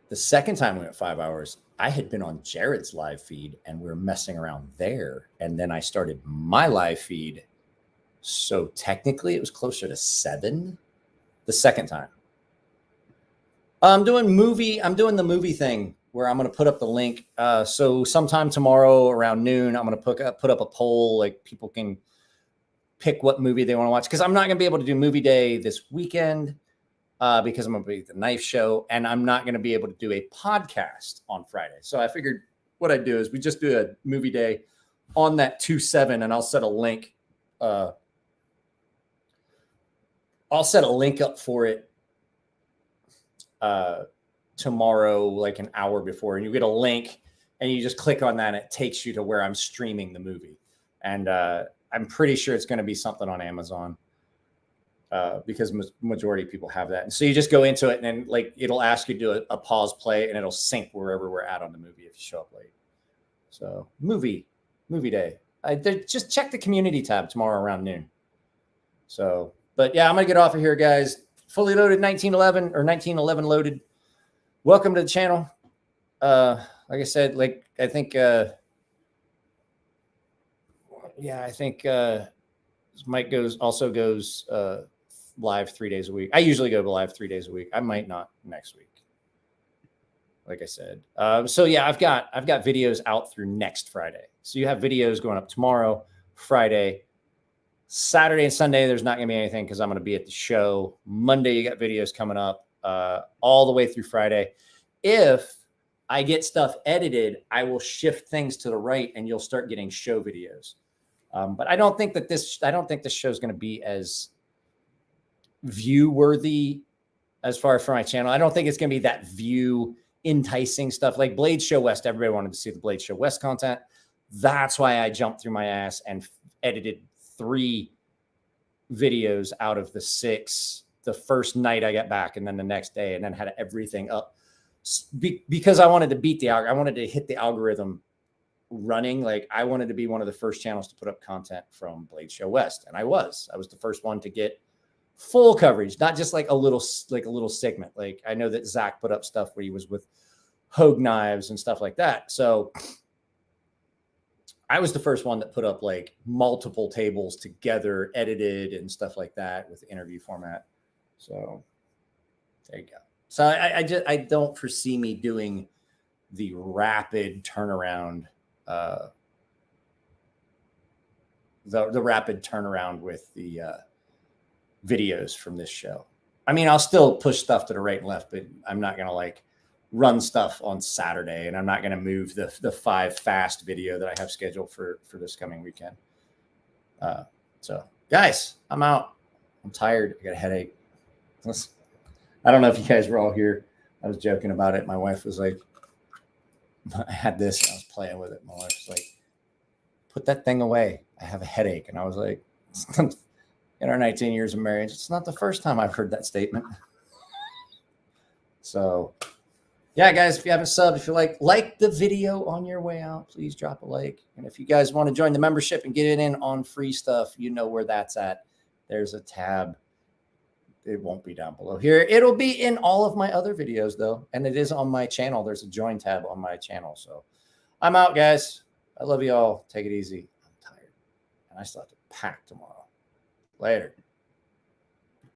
the second time we went 5 hours, I had been on Jared's live feed and we were messing around there. And then I started my live feed. So technically it was closer to 7 the second time. I'm doing the movie thing where I'm going to put up the link. So sometime tomorrow around noon, I'm going to put up a poll. Like people can pick what movie they want to watch. Cause I'm not going to be able to do movie day this weekend because I'm going to be at the knife show and I'm not going to be able to do a podcast on Friday. So I figured what I'd do is we just do a movie day on that 2/7 and I'll set a link. I'll set a link up for it tomorrow, like an hour before, and you get a link and you just click on that and it takes you to where I'm streaming the movie. And I'm pretty sure it's going to be something on Amazon because majority of people have that. And so you just go into it and then like it'll ask you to do a pause play and it'll sync wherever we're at on the movie if you show up late. So movie day. Just check the community tab tomorrow around noon. So, but yeah, I'm going to get off of here, guys. Fully loaded 1911 loaded. Welcome to the channel. Like I said, like I think Mike also goes live 3 days a week. I usually go live 3 days a week. I might not next week. Like I said. So yeah, I've got videos out through next Friday. So you have videos going up tomorrow, Friday, Saturday and Sunday. There's not going to be anything because I'm going to be at the show. Monday, you got videos coming up all the way through Friday. If I get stuff edited, I will shift things to the right and you'll start getting show videos. But I don't think this show is going to be as view worthy as far as for my channel. I don't think it's going to be that view enticing stuff like Blade Show West. Everybody wanted to see the Blade Show West content. That's why I jumped through my ass and edited 3 videos out of the 6 the first night I got back, and then the next day, and then had everything up because I wanted to beat the algorithm. I wanted to hit the algorithm running. Like, I wanted to be one of the first channels to put up content from Blade Show West, and I was the first one to get full coverage, not just like a little segment. Like, I know that Zach put up stuff where he was with Hogue Knives and stuff like that. So I was the first one that put up like multiple tables together, edited and stuff like that with the interview format. So there you go. So I don't foresee me doing the rapid turnaround, the rapid turnaround with the videos from this show. I mean, I'll still push stuff to the right and left, but I'm not going to like run stuff on Saturday, and I'm not going to move the 5 fast video that I have scheduled for this coming weekend. So guys, I'm out. I'm tired. I got a headache. I don't know if you guys were all here. I was joking about it. My wife was like, I had this, and I was playing with it. My wife was like, put that thing away. I have a headache. And I was like, in our 19 years of marriage, it's not the first time I've heard that statement. So yeah, guys, if you haven't subbed, if you like the video on your way out, please drop a like. And if you guys want to join the membership and get it in on free stuff, you know where that's at. There's a tab. It won't be down below here. It'll be in all of my other videos, though. And it is on my channel. There's a join tab on my channel. So I'm out, guys. I love you all. Take it easy. I'm tired. And I still have to pack tomorrow. Later.